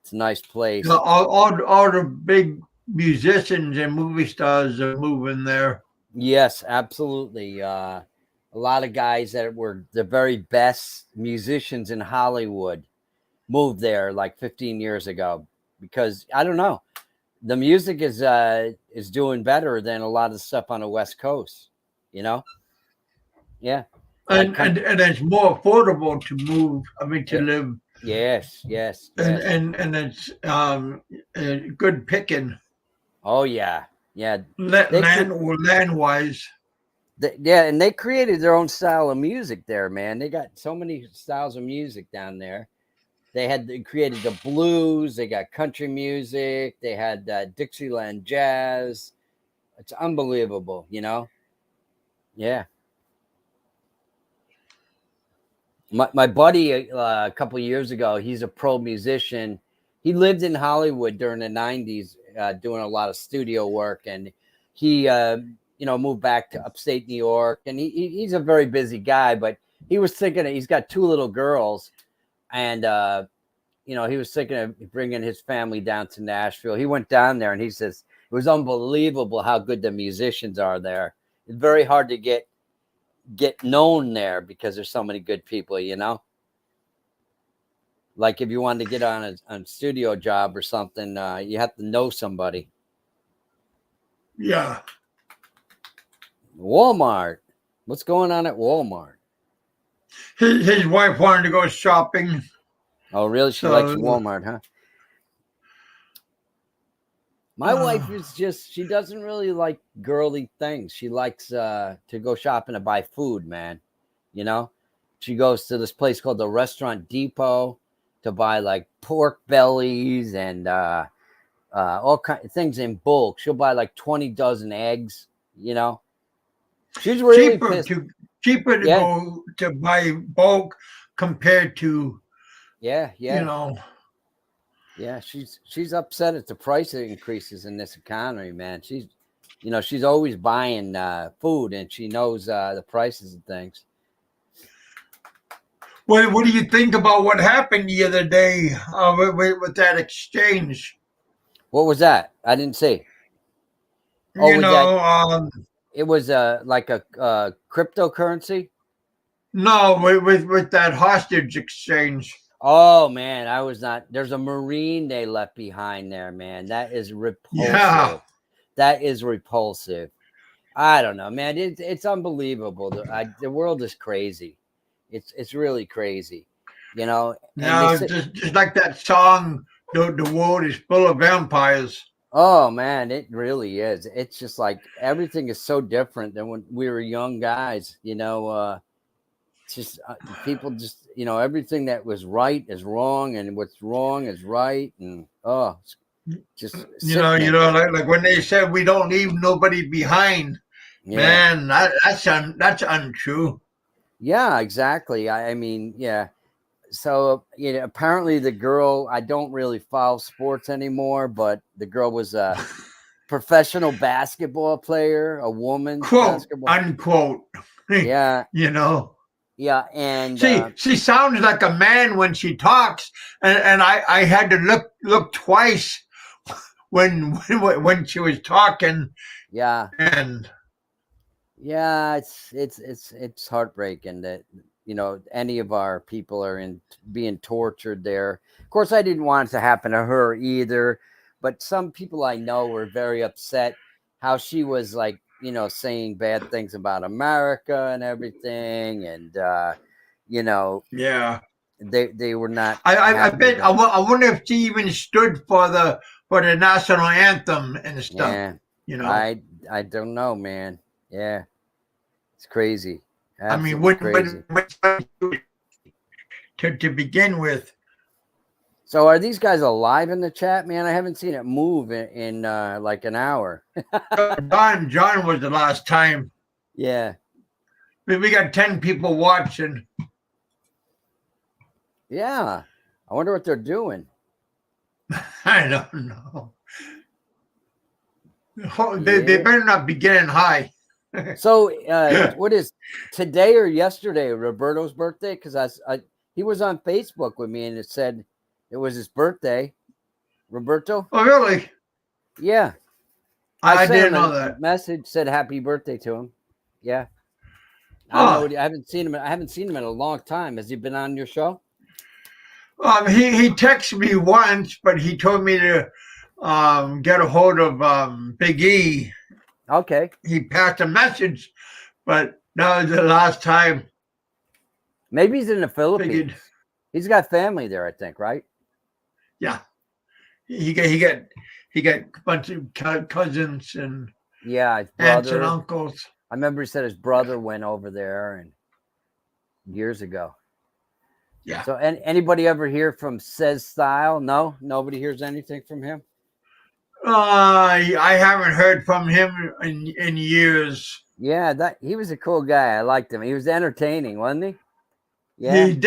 It's a nice place. All the big musicians and movie stars are moving there. Yes, absolutely. A lot of guys that were the very best musicians in Hollywood moved there like 15 years ago because I don't know, the music is doing better than a lot of stuff on the West Coast. Yeah, like And it's more affordable to move. I mean, to yeah, live, yes, yes, and yes. and it's good picking. Oh yeah, yeah. Land wise. Yeah, and they created their own style of music there, man. They got so many styles of music down there. They created the blues. They got country music. They had Dixieland jazz. It's unbelievable, you know. Yeah. My buddy a couple of years ago, he's a pro musician. He lived in Hollywood during the 90s, doing a lot of studio work, and he moved back to upstate New York, and he's a very busy guy, but he was thinking he's got two little girls, and he was thinking of bringing his family down to Nashville. He went down there, and he says it was unbelievable how good the musicians are there. It's very hard to get known there because there's so many good people, you know. Like if you wanted to get on a studio job or something, you have to know somebody. Yeah. Walmart. What's going on at Walmart? His wife wanted to go shopping. Oh, really? She likes Walmart, huh? My wife is she doesn't really like girly things. She likes to go shopping to buy food, man. You know, she goes to this place called the Restaurant Depot to buy like pork bellies and all kinds of things in bulk. She'll buy like 20 dozen eggs, you know. She's really cheaper to go to buy bulk compared to you know. Yeah, she's upset at the price increases in this economy, man. She's always buying food, and she knows the prices and things. Well, what do you think about what happened the other day with that exchange? What was that? I didn't see. It was like a cryptocurrency. No, with that hostage exchange. Oh man, I was not. There's a Marine they left behind there, man. That is repulsive. Yeah. That is repulsive. I don't know, man. It's unbelievable. The world is crazy. It's really crazy, you know. No, just like that song, the world is full of vampires. Oh man, it really is. It's just like everything is so different than when we were young guys, you know. Just people just everything that was right is wrong and what's wrong is right, and just like when they said we don't leave nobody behind. Man, that's untrue. Yeah, exactly. I mean, yeah. So apparently the girl, I don't really follow sports anymore, but the girl was a professional basketball player, a woman, quote unquote. Yeah. Yeah, and she sounds like a man when she talks, and I had to look twice when she was talking. Yeah, and it's heartbreaking that any of our people are being tortured there. Of course, I didn't want it to happen to her either, but some people I know were very upset how she was like, saying bad things about America and everything, and yeah, they were not. I bet. I wonder if she even stood for the national anthem and stuff. Yeah, I don't know, man. Yeah, it's crazy. Absolutely crazy. To begin with. So are these guys alive in the chat, man? I haven't seen it move in like an hour. John was the last time. Yeah. We got 10 people watching. Yeah. I wonder what they're doing. I don't know. They better not be getting high. So what is today or yesterday Roberto's birthday? Because he was on Facebook with me and it said it was his birthday. Roberto? Oh, really? Yeah. I didn't know that. Message said happy birthday to him. Yeah. I haven't seen him. I haven't seen him in a long time. Has he been on your show? He texted me once, but he told me to get a hold of Big E. Okay. He passed a message, but that was the last time. Maybe he's in the Philippines. He's got family there, I think, right? Yeah. He got he got a bunch of cousins and Yeah, his aunts and brother. uncles. I remember he said his brother went over there and years ago. Yeah. So, anybody ever hear from Says Style? No, nobody hears anything from him. I haven't heard from him in years. Yeah, he was a cool guy. I liked him. He was entertaining, wasn't he? Yeah, He was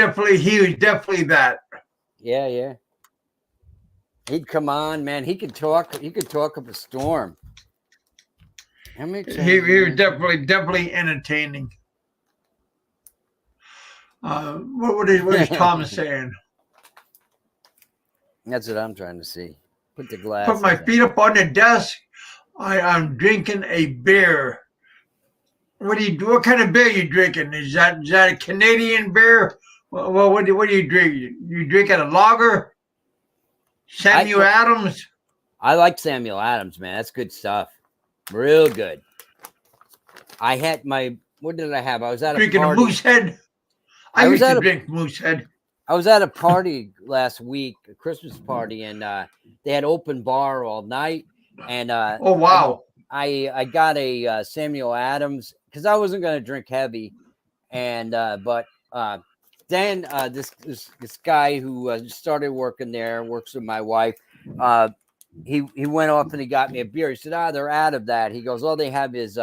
definitely that. yeah. He'd come on, man. He could talk. He could talk up a storm. How many times? He was definitely entertaining. What is Tom saying? That's what I'm trying to see. Put the glass. Put my feet up on the desk. I'm drinking a beer. What kind of beer are you drinking? Is that a Canadian beer? Well, what do you drink? You drinking a lager? Samuel Adams? I like Samuel Adams, man. That's good stuff. Real good. I had what did I have? I was at drinking a party. A Moosehead. I used to drink Moosehead. I was at a party last week, a Christmas party, and they had open bar all night. And oh wow! I got a Samuel Adams because I wasn't going to drink heavy, and but then this guy who started working there, works with my wife. He went off and he got me a beer. He said, they're out of that. He goes, all they have is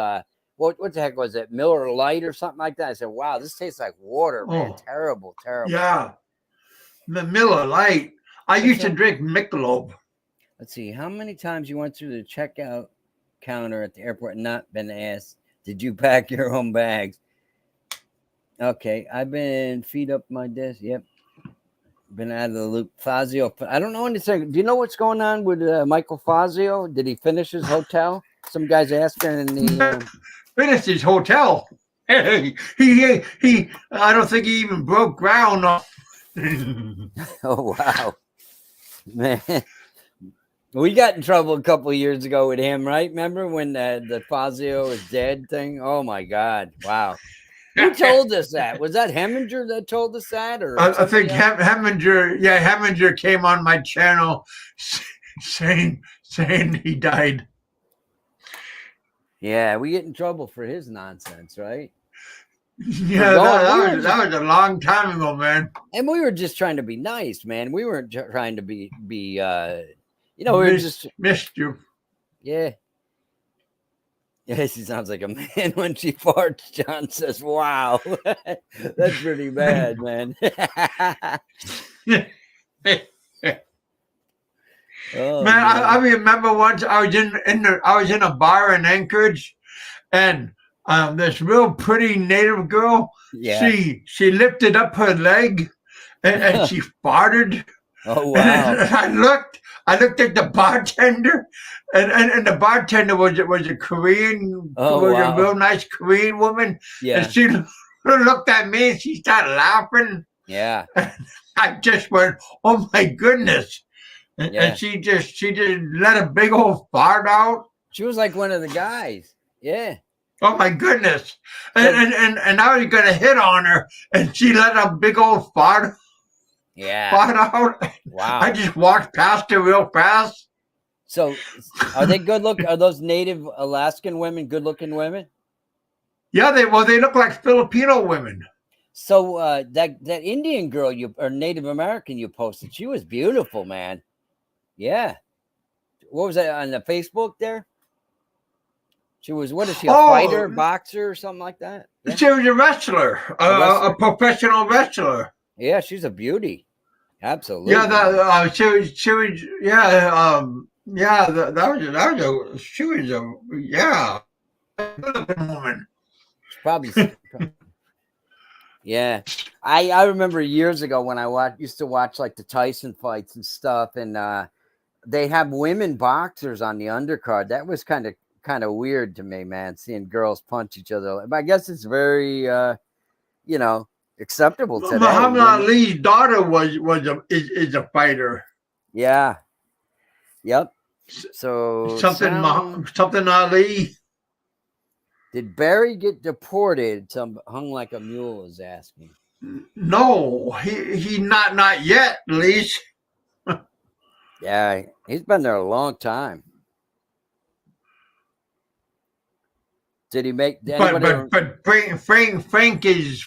what the heck was it? Miller Lite or something like that. I said, wow, this tastes like water, man. Terrible. Yeah. The Miller Lite. I used to drink Michelob. Let's see. How many times you went through the checkout counter at the airport and not been asked, did you pack your own bags? Okay. I've been feet up my desk. Yep. Been out of the loop. Fazio. I don't know anything. Do you know what's going on with Michael Fazio? Did he finish his hotel? Some guys asking in the... Finished his hotel. He I don't think he even broke ground. Oh, wow. Man. We got in trouble a couple of years ago with him, right? Remember when the Fazio is dead thing? Oh, my God. Wow. Who told us that? Was that Heminger that told us that? Or I think Heminger came on my channel saying he died. Yeah, we get in trouble for his nonsense, right? Yeah, that was a long time ago, man. And we were just trying to be nice, man. We weren't trying to be we were just missed you. Yeah. Yeah, she sounds like a man when she farts. John says, wow. That's pretty bad, man. Oh, man, I remember once I was in a bar in Anchorage, and this real pretty native girl, she lifted up her leg and she farted. Oh wow! And I looked at the bartender, and the bartender was a Korean, a real nice Korean woman. Yeah. And she looked at me and she started laughing. Yeah. And I just went, oh my goodness. And she just let a big old fart out. She was like one of the guys. Yeah. Oh my goodness. And I was gonna hit on her and she let a big old fart out. Wow. I just walked past her real fast. So are they good look? Are those native Alaskan women good looking women? Yeah, they look like Filipino women. So that Indian girl or Native American you posted, she was beautiful, man. Yeah. What was that on the Facebook there? She was, what is she, a fighter, boxer, or something like that? Yeah. She was a wrestler, a professional wrestler. Yeah, she's a beauty. Absolutely. Yeah, she was. She was a good woman. She's probably. Yeah, I remember years ago when I used to watch like the Tyson fights and stuff, and they have women boxers on the undercard. That was kind of weird to me, man, seeing girls punch each other. But I guess it's very, acceptable today. Muhammad Ali's daughter is a fighter. Yeah. Yep. So something Ali. Did Barry get deported? Hung like a mule is asking. No, he not yet, at least. Yeah, he's been there a long time. Did he make But anybody? but but Frank is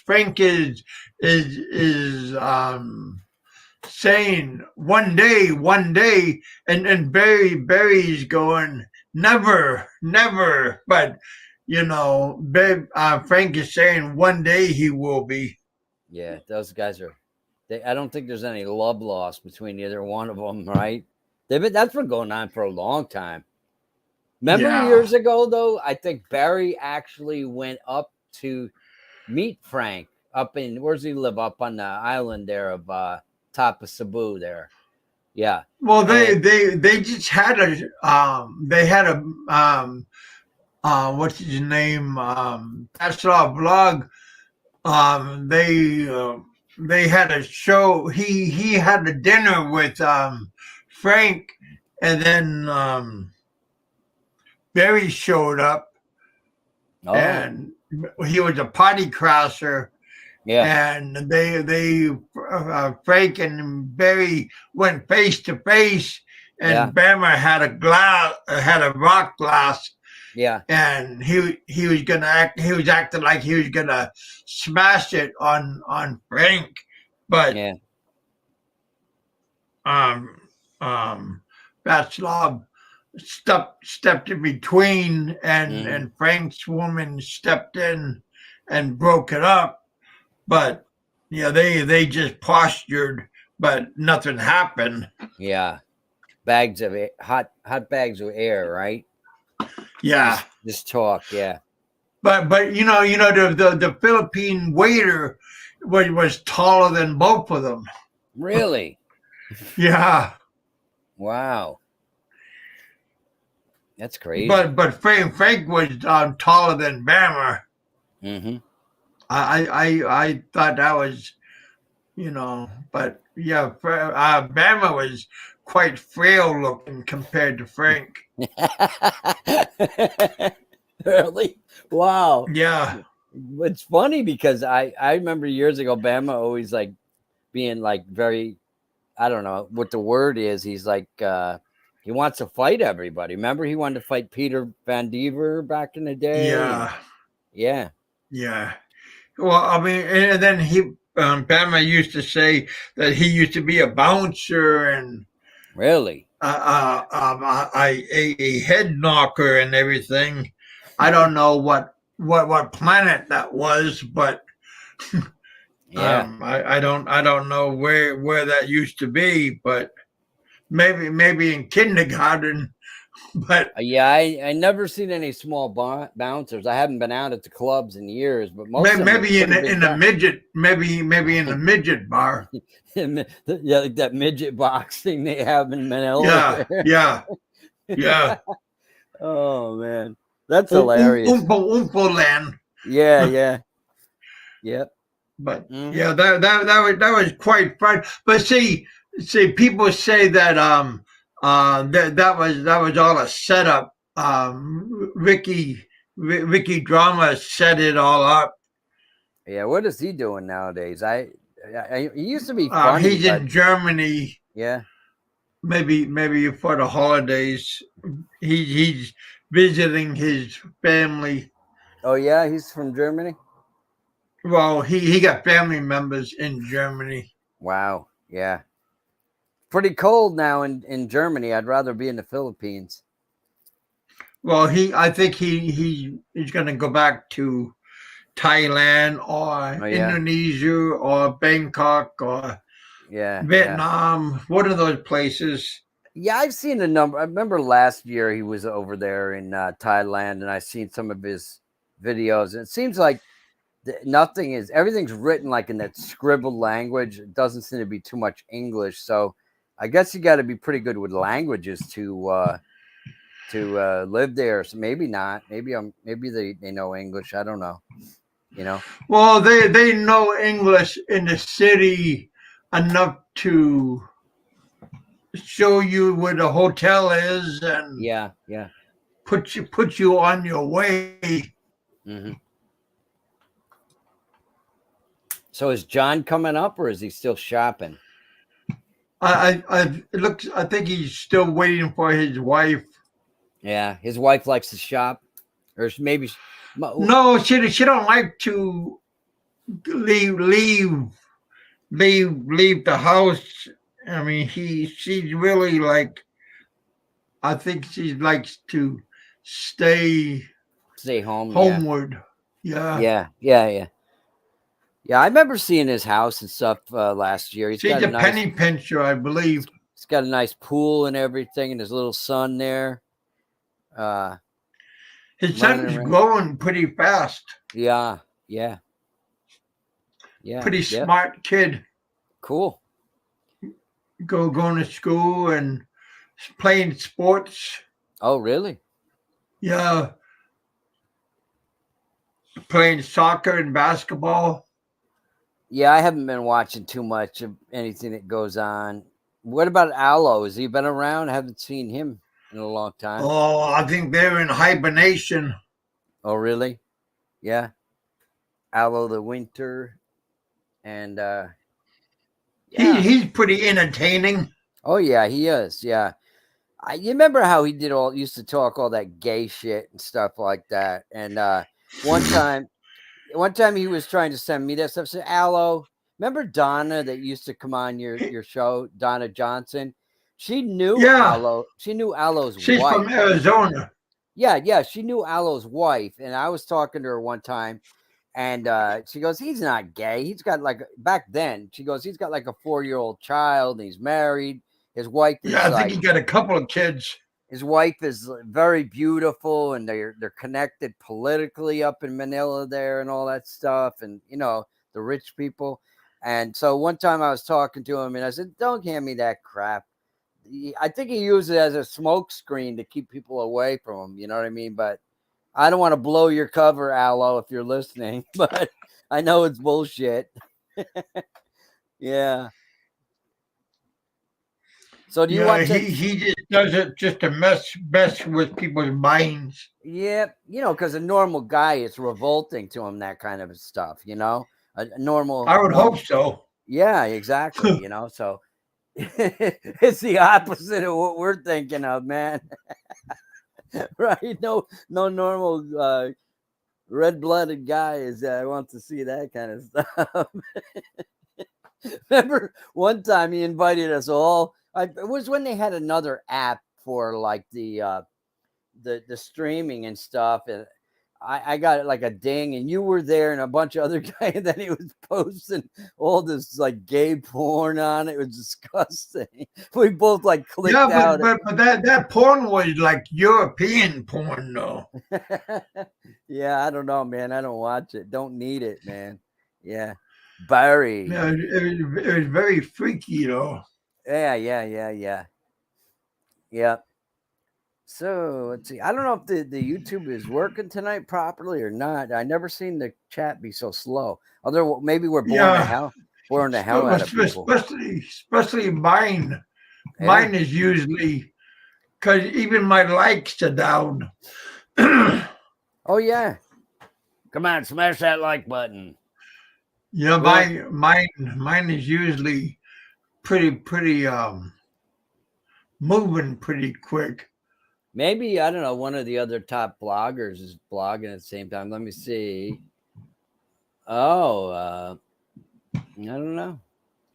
saying one day, and Barry's going never. But Frank is saying one day he will be. Yeah, those guys are. I don't think there's any love lost between either one of them, right? That's been going on for a long time. Remember Yeah. years ago, though, I think Barry actually went up to meet Frank up in, where's he live? Up on the island there of top of Cebu there. Yeah. Well, And they just had what's his name, that's our blog. They had a show. He had a dinner with Frank, and then Barry showed up, oh, and he was a potty crosser. yeah, And they Frank and Barry went face to face, yeah, and Bammer had a rock glass, yeah, and he was gonna act. He was acting like he was gonna smash it on Frank, but yeah. um Václav stepped in between, Mm, and Frank's woman stepped in and broke it up. But yeah, they just postured, but nothing happened. yeah. Bags of hot bags of air, right? Yeah, Just talk, yeah. but the Philippine waiter was taller than both of them. Really? Yeah, Wow. That's crazy. but Frank was taller than Bammer. Mm-hmm. I thought that was but yeah, Bammer was quite frail looking compared to Frank. Really? Wow. Yeah, It's funny because I remember years ago Bama always like being like very, I don't know what the word is. He's like he wants to fight everybody. Remember he wanted to fight Peter Van Dever back in the day, and yeah, yeah. yeah. Well, I mean, and then Bama used to say that he used to be a bouncer and Really? a head knocker and everything. I don't know what planet that was, but Yeah. I don't know where that used to be, but maybe in kindergarten. But Yeah, I never seen any small bouncers. I haven't been out at the clubs in years, but most of them are maybe pretty big in a guys. midget, maybe in a midget bar. Yeah, like that midget boxing they have in Manila. Yeah, yeah, yeah. Oh man, that's hilarious. Oompa land. Yeah, yeah, yep. But Hmm. yeah, that was quite fun. But people say that that was all a setup. Ricky Drama set it all up. Yeah, what is he doing nowadays? He used to be funny, He's but in Germany, yeah. maybe for the holidays. He's visiting his family. Oh yeah, he's from Germany. Well, he got family members in Germany. Wow. Yeah. Pretty cold now in Germany. I'd rather be in the Philippines. Well, I think he's going to go back to Thailand or Oh yeah. Indonesia or Bangkok or Yeah. Yeah. Vietnam, one of those places. Yeah, I've seen a number. I remember last year he was over there in Thailand, and I seen some of his videos. And it seems like everything's written like in that scribbled language. It doesn't seem to be too much English. So I guess you got to be pretty good with languages to live there. So maybe not. Maybe they know English. I don't know. You know. Well, they know English in the city enough to show you where the hotel is and Yeah. Yeah. put you on your way. Hmm. So is John coming up, or is he still shopping? It looks. I think he's still waiting for his wife. Yeah, his wife likes to shop, or maybe No, she don't like to leave the house. I mean, she's really like. I think she likes to stay home. homeward. Yeah. Yeah. I remember seeing his house and stuff last year. She's a penny pincher, I believe. He's got a nice pool and everything, and his little son there. His son's growing pretty fast. Yeah. Pretty smart kid. Cool. Going to school and playing sports. Oh, really? Yeah. Playing soccer and basketball. Yeah, I haven't been watching too much of anything that goes on. What about Aloe? Has he been around? I haven't seen him in a long time. Oh, I think they're in hibernation. Oh, really? Yeah. Aloe the winter. And he's pretty entertaining. Oh, yeah, he is. Yeah. You remember how he used to talk all that gay shit and stuff like that. And one time he was trying to send me that stuff. Said, Aloe, remember Donna that used to come on your show, Donna Johnson? She knew Aloe. She knew Aloe's wife. She's from Arizona. Yeah. She knew Aloe's wife. And I was talking to her one time. And she goes, he's not gay. He's got back then, she goes, he's got like a 4-year-old child. And he's married. His wife is I think he got a couple of kids. His wife is very beautiful, and they're connected politically up in Manila there and all that stuff, and the rich people. And so one time I was talking to him, and I said, "Don't hand me that crap." I think he used it as a smoke screen to keep people away from him. You know what I mean? But I don't want to blow your cover, Aloe, if you're listening. But I know it's bullshit. Yeah. So do you watch it? He just does it just to mess with people's minds. Yeah, because a normal guy, it's revolting to him, that kind of stuff, a normal. I would hope so. Yeah, exactly. So it's the opposite of what we're thinking of, man. Right? No normal red-blooded guy wants to see that kind of stuff. Remember one time he invited us all. It was when they had another app for like the streaming and stuff, and I got like a ding, and you were there, and a bunch of other guys, and then he was posting all this like gay porn on it. It was disgusting. We both like clicked out. But that porn was like European porn, though. Yeah, I don't know, man. I don't watch it. Don't need it, man. Yeah, Barry. Yeah, it was very freaky, though. Yeah. So let's see. I don't know if the YouTube is working tonight properly or not. I never seen the chat be so slow. Although maybe we're boring the hell out of people. Especially mine. Yeah. Mine is usually because even my likes are down. Oh yeah. Come on, smash that like button. Yeah, mine is usually pretty moving pretty quick. Maybe, I don't know, one of the other top bloggers is blogging at the same time. Let me see. I don't know.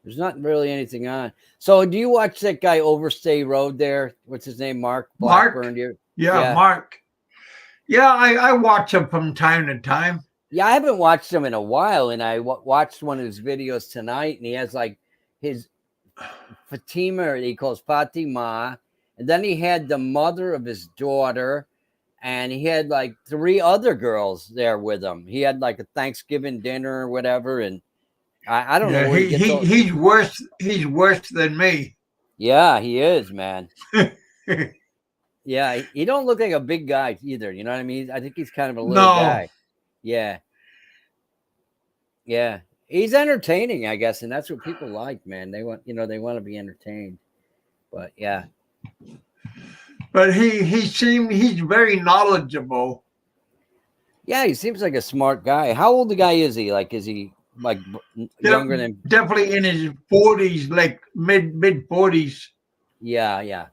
There's not really anything on. So do you watch that guy Overstay Road there? What's his name? Mark Blackburn? Yeah, Mark. Yeah, I watch him from time to time. Yeah, I haven't watched him in a while, and I watched one of his videos tonight, and he has like his Fatima, or he calls Fatima, and then he had the mother of his daughter, and he had like 3 other girls there with him. He had like a Thanksgiving dinner or whatever, and I don't know. He's worse. He's worse than me. Yeah, he is, man. Yeah, he don't look like a big guy either. You know what I mean? I think he's kind of a little guy. Yeah. He's entertaining, I guess, and that's what people like, man. They want to be entertained. But yeah. But he's very knowledgeable. Yeah, he seems like a smart guy. How old a guy is he? Like, is he like younger than. Definitely in his 40s, like mid 40s. Yeah, yeah,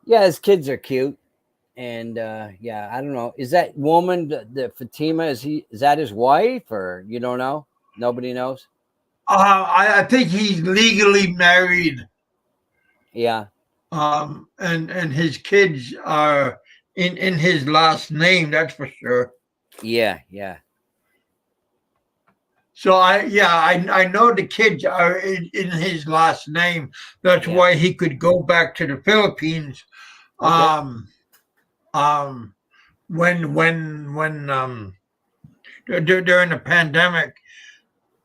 yeah. His kids are cute, and yeah, I don't know. Is that woman, the Fatima? Is that his wife, or you don't know? Nobody knows. I think he's legally married. Yeah, And his kids are in his last name. That's for sure. yeah, yeah. So I know the kids are in his last name. That's Yeah. why he could go back to the Philippines. Okay. Um, um, when during the pandemic,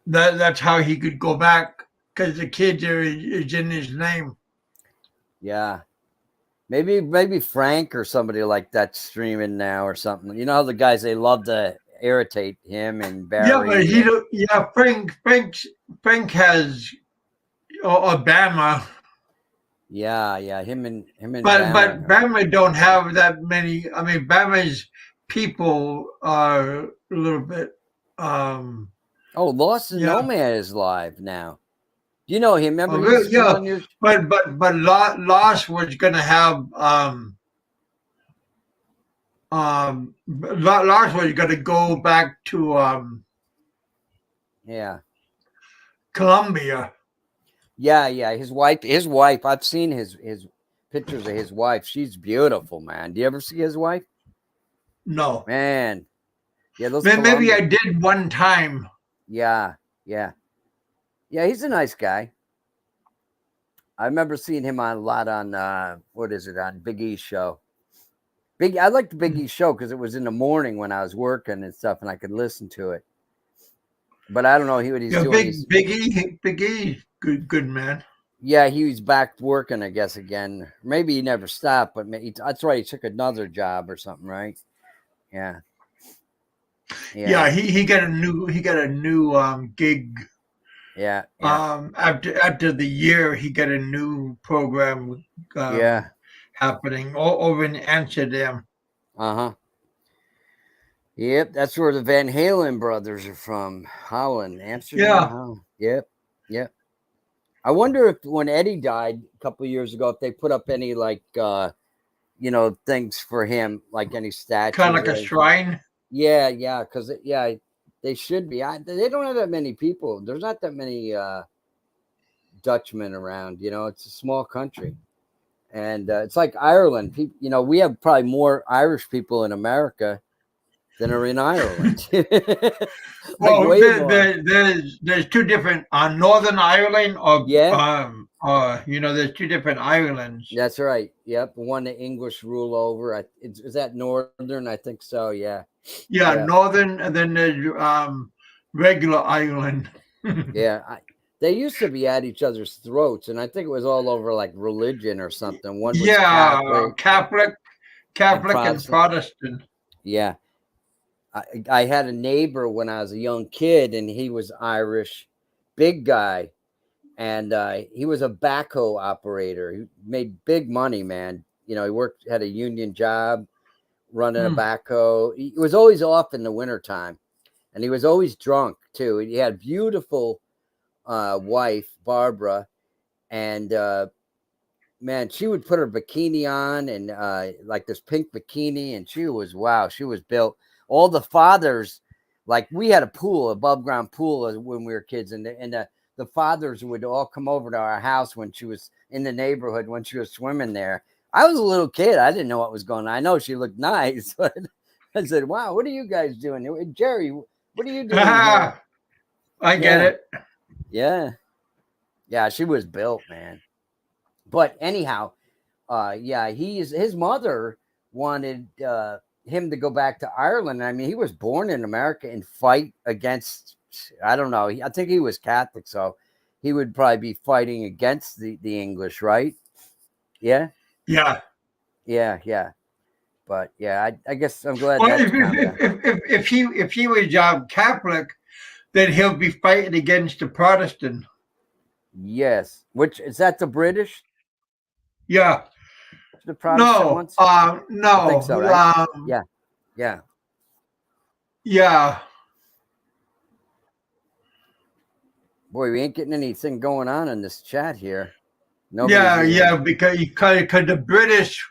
that's how he could go back because the kids is in his name. Yeah. Maybe Frank or somebody like that streaming now or something. You know how the guys, they love to irritate him and Yeah, but Barry. he don't. Yeah, Frank has Obama. Yeah, yeah. Him and But Bama. Bama don't have that many. I mean, Bama's people are a little bit. Oh, Lost and Yeah, Nomad is live now. Do you know him? Remember he really, used to come yeah. on your. But Lost was gonna have Lost was gonna go back to Yeah. Colombia. Yeah, yeah. His wife. I've seen his pictures of his wife. She's beautiful, man. Do you ever see his wife? No, Man. Yeah, those maybe I Colombian. did one time. Yeah, yeah. Yeah, he's a nice guy. I remember seeing him on a lot on what is it, on Big E's show. I liked Big E's show because it was in the morning when I was working and stuff, and I could listen to it. But I don't know what he's Yeah, doing. Big E, good man. Yeah, he was back working, I guess, again. Maybe he never stopped, but that's right. He took another job or something, right? Yeah, yeah, Yeah, he got a new gig. yeah, yeah, After the year, he got a new program yeah. happening over in Amsterdam. Uh-huh. Yep, that's where the Van Halen brothers are from. Holland, Amsterdam, Yeah, Holland. Yep, yep. I wonder if when Eddie died a couple of years ago, if they put up any like things for him, like any kind statues of or like a anything. shrine. Yeah, yeah, because yeah, they should be. They don't have that many people. There's not that many Dutchmen around. It's a small country, and it's like Ireland. People, we have probably more Irish people in America than are in Ireland. Like Well, way more. there's two different Northern Ireland Yeah, there's two different islands. that's right. Yep, one the English rule over. Is that Northern? I think so. Yeah, Yeah, yeah, Northern, and then there's regular Ireland. yeah. They used to be at each other's throats, and I think it was all over like religion or something. One was Yeah, Catholic and Catholic and Protestant. Protestant. Yeah. I had a neighbor when I was a young kid, and he was Irish, big guy, and he was a backhoe operator. He made big money, man. He had a union job running a Hmm. backhoe. He was always off in the wintertime, and he was always drunk too. He had a beautiful wife, Barbara, and man, she would put her bikini on and like this pink bikini, and she was built. All the fathers, like we had a pool, above ground pool when we were kids, and the fathers would all come over to our house when she was in the neighborhood when she was swimming there. I was a little kid. I didn't know what was going on. I know she looked nice, but I said, "Wow, what are you guys doing here? Jerry, what are you doing here?" I get Yeah, it. yeah, yeah. She was built, man. But anyhow, yeah, his mother wanted him to go back to Ireland. I mean, he was born in America and fight against. I don't know. I think he was Catholic, so he would probably be fighting against the English, right? Yeah, Yeah. yeah, yeah. But yeah, I guess I'm glad Well, that's calmed down. if he was Catholic, then he'll be fighting against the Protestant. Yes, which is that the British, Yeah. the Protestant ones? I think No. so, right? Yeah, yeah. Yeah. Boy, we ain't getting anything going on in this chat here. Nobody's Yeah, because the British,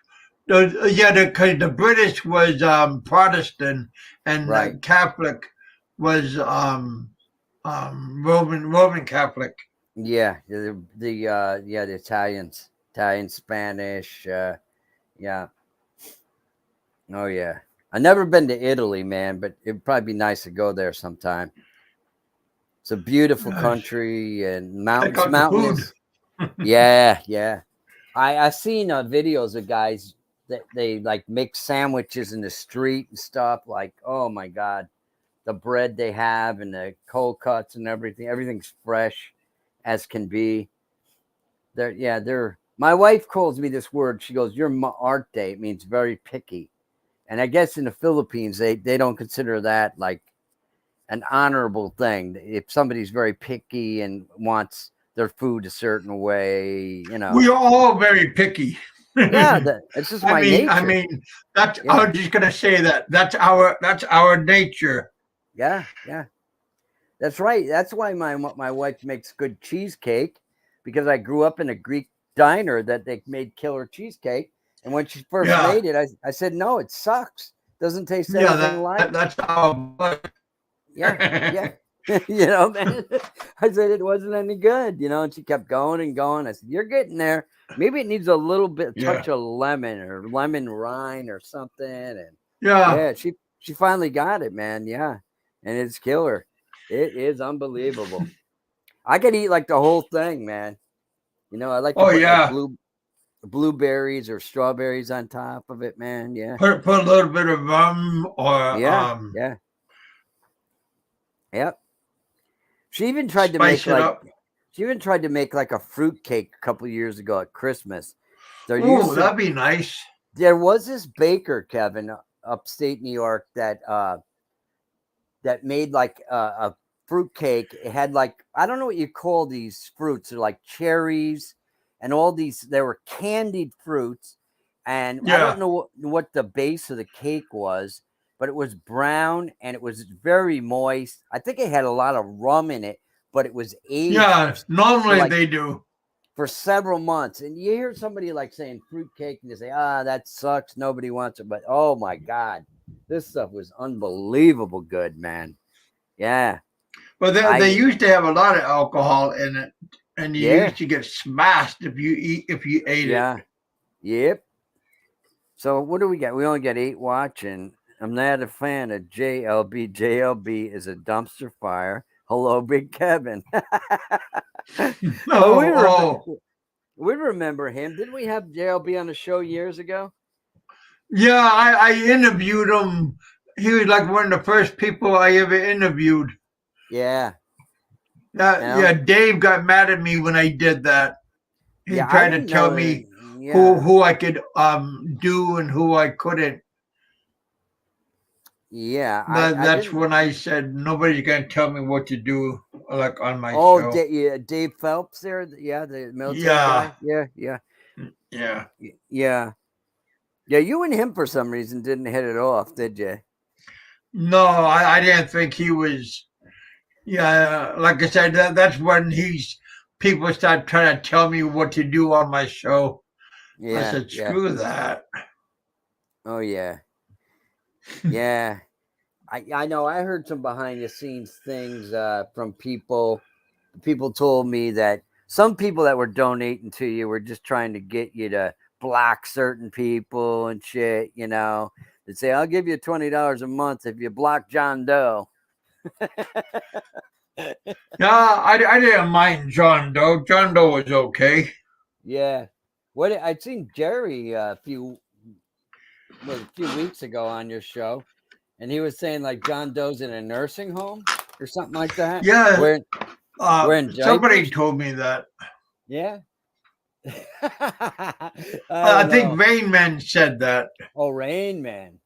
because the British was Protestant and Right. the Catholic was Roman Catholic. Yeah, the Italians, Spanish, yeah. Oh yeah. I've never been to Italy, man, but it'd probably be nice to go there sometime. It's a beautiful country and mountainous. Yeah. I seen videos of guys that they like make sandwiches in the street and stuff. Like, oh my God, the bread they have and the cold cuts and everything's fresh as can be. They're. My wife calls me this word. She goes, "You're arte." It means very picky, and I guess in the Philippines they don't consider that like an honorable thing. If somebody's very picky and wants their food a certain way, we are all very picky. Yeah, it's just my nature. I mean, that's. I was just gonna say that's our nature. Yeah, that's right. That's why my wife makes good cheesecake, because I grew up in a Greek diner that they made killer cheesecake, and when she first made it, I said, "No, it sucks. Doesn't taste anything like." That's our. Yeah. Man. I said it wasn't any good, and she kept going and going. I said, "You're getting there. Maybe it needs a little bit touch of lemon or lemon rind or something." And she finally got it, man. Yeah, and it's killer. It is unbelievable. I could eat like the whole thing, man. I like to put like blueberries or strawberries on top of it, man. Yeah. Put a little bit of rum or Yep. She even tried to make like a fruit cake a couple years ago at Christmas. Oh, that'd be nice. There was this baker, Kevin, upstate New York that made like a fruit cake. It had like, I don't know what you call these fruits. They're like cherries and all these. They were candied fruits, and I don't know what the base of the cake was, but it was brown and it was very moist. I think it had a lot of rum in it, but it was aged. Yeah, normally they do. For several months. And you hear somebody like saying fruit cake and you say, that sucks. Nobody wants it. But oh my God, this stuff was unbelievable good, man. Yeah. Well, they used to have a lot of alcohol in it, and you used to get smashed if you ate it. Yep. So what do we got? We only got 8 watching. I'm not a fan of JLB. JLB is a dumpster fire. Hello, Big Kevin. We remember him. Didn't we have JLB on the show years ago? Yeah, I interviewed him. He was like one of the first people I ever interviewed. Yeah. Dave got mad at me when I did that. He tried to tell me who I could do and who I couldn't. Yeah, that's when I said nobody's gonna tell me what to do, like on my show. Oh, Dave Phelps there, the military guy. Yeah. You and him for some reason didn't hit it off, did you? No, I didn't think he was. Yeah, like I said, that's when people start trying to tell me what to do on my show. I said, screw that. Oh yeah. Yeah, I know. I heard some behind the scenes things from people. People told me that some people that were donating to you were just trying to get you to block certain people and shit. They'd say, "I'll give you $20 a month if you block John Doe." I didn't mind John Doe. John Doe was okay. Yeah. I'd seen Jerry a few weeks ago on your show, and he was saying like John Doe's in a nursing home or something like that. Yeah. Wearing somebody told me that. Yeah. I think Rain Man said that. Oh, Rain Man.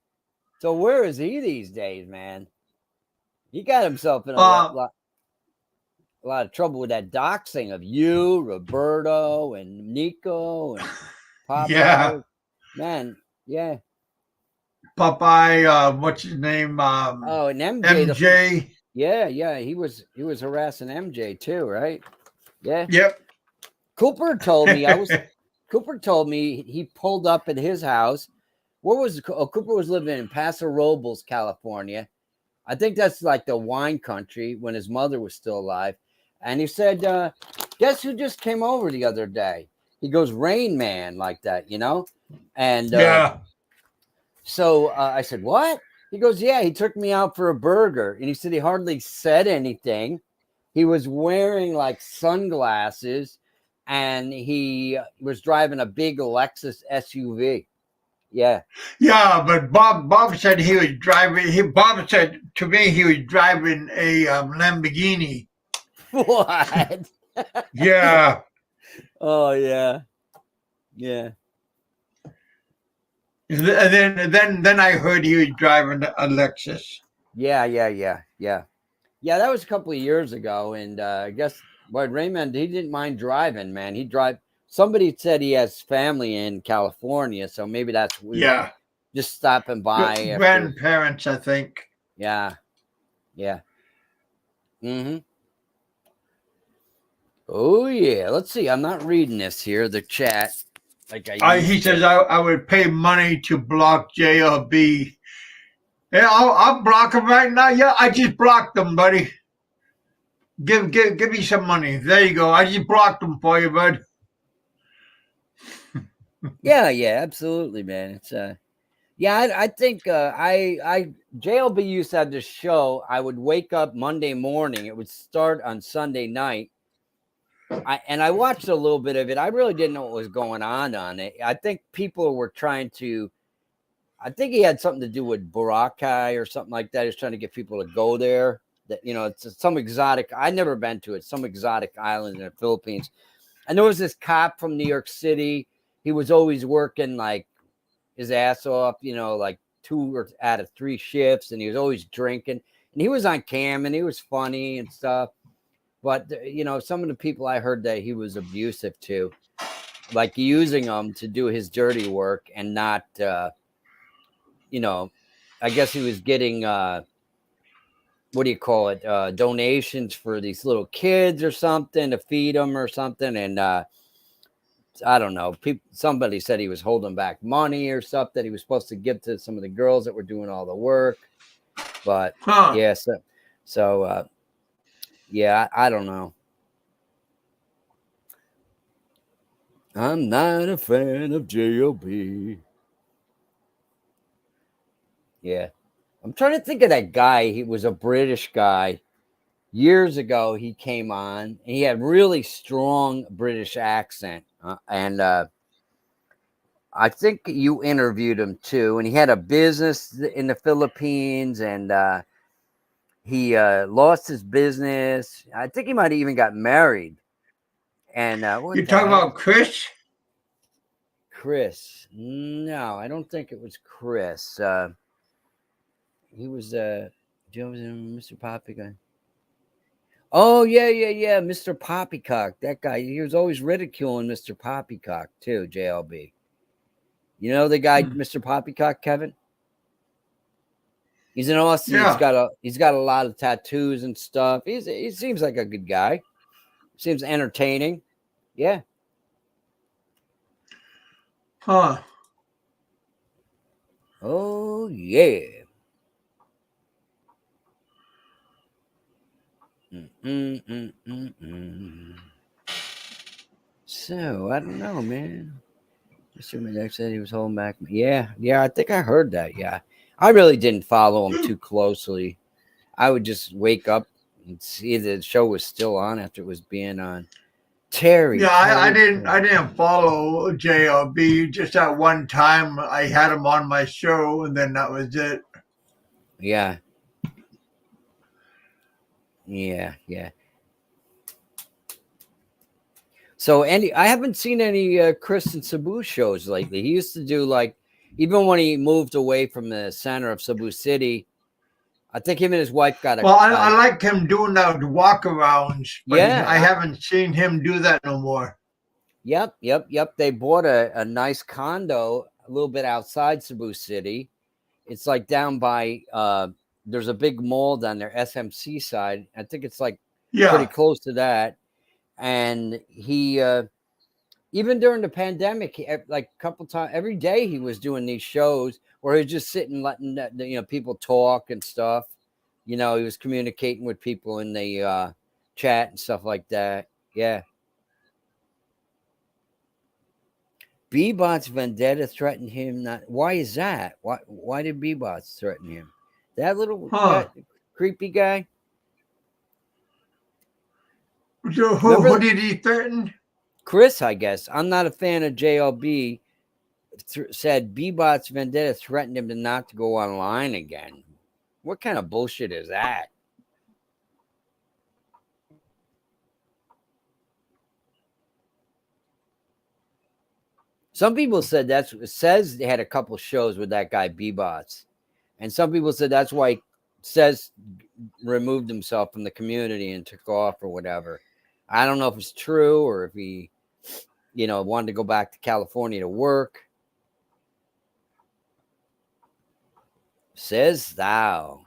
So where is he these days, man? He got himself in a lot of trouble with that doxing of you, Roberto, and Nico, and Popeye. Yeah. Man, yeah. Popeye, what's his name? And MJ. Yeah, yeah. He was harassing MJ too, right? Yeah. Yep. Cooper told me he pulled up at his house. Where was Cooper was living in Paso Robles, California. I think that's like the wine country when his mother was still alive. And he said, guess who just came over the other day? He goes, Rain Man, like that, you know? And Yeah. so I said, what? He goes, yeah, he took me out for a burger. And he said he hardly said anything. He was wearing like sunglasses and he was driving a big Lexus SUV. Yeah. Yeah, but Bob said he was driving. Bob said to me he was driving a Lamborghini. What? Yeah. Oh, yeah. Yeah. And then I heard he was driving a Lexus. Yeah. Yeah, that was a couple of years ago. And I guess Raymond, he didn't mind driving, man. He drive. Somebody said he has family in California, so maybe that's Yeah. just stopping by. Grandparents, I think. Yeah. Mm-hmm. Oh yeah. Let's see. I'm not reading this here. The chat. Like He says I would pay money to block JLB. Yeah, I'll block him right now. Yeah, I just blocked him, buddy. Give me some money. There you go. I just blocked him for you, bud. Yeah, absolutely, man. It's yeah, I think I JLB used to have this show. I would wake up Monday morning. It would start on Sunday night. I watched a little bit of it. I really didn't know what was going on it. I think people were trying to. I think he had something to do with Boracay or something like that. He's trying to get people to go there. That it's some exotic. I've never been to it. Some exotic island in the Philippines. And there was this cop from New York City. He was always working like his ass off, like 2 out of 3 shifts, and he was always drinking. And he was on cam, and he was funny and stuff. But some of the people I heard that he was abusive to, like using them to do his dirty work, and not, I guess he was getting what do you call it? Donations for these little kids or something to feed them or something, and I don't know. Somebody said he was holding back money or stuff that he was supposed to give to some of the girls that were doing all the work. But yeah, so yeah, I don't know. I'm not a fan of JLB. Yeah, I'm trying to think of that guy. He was a British guy. Years ago, he came on. And he had really strong British accent, and I think you interviewed him too. And he had a business in the Philippines, and he lost his business. I think he might have even got married. And you talking about Chris? Chris? No, I don't think it was Chris. He was Mr. Poppycock. Oh yeah, Mr. Poppycock. That guy. He was always ridiculing Mr. Poppycock too. JLB. You know the guy, Mr. Poppycock, Kevin. He's in Austin. Yeah. He's got a lot of tattoos and stuff. He seems like a good guy. Seems entertaining. Yeah. Huh. Oh yeah. So I don't know, man. Mr. Medex said he was holding back. Yeah, I think I heard that. Yeah, I really didn't follow him too closely. I would just wake up and see the show was still on after it was being on. Terry. Yeah, I didn't follow JLB. Just at one time, I had him on my show, and then that was it. Yeah. So I haven't seen any Chris and Cebu shows lately. He used to do even when he moved away from the center of Cebu City, I think him and his wife got a. Well, I like him doing the walkarounds. But yeah, I haven't seen him do that no more. Yep. They bought a nice condo a little bit outside Cebu City. It's like down by there's a big mall down there, SMC side. I think it's like Yeah. pretty close to that. And he, even during the pandemic, like a couple times, every day he was doing these shows where he was just sitting, letting people talk and stuff. He was communicating with people in the chat and stuff like that. Yeah. Bebot's vendetta threatened him. Why is that? Why did Bebot's threaten him? That little creepy guy. So who did he threaten? Chris, I guess. I'm not a fan of JLB. Said Bebot's vendetta threatened him to not to go online again. What kind of bullshit is that? Some people said says they had a couple shows with that guy Bebots, and some people said that's why says removed himself from the community and took off or whatever. I don't know if it's true or if he, wanted to go back to California to work. Says thou.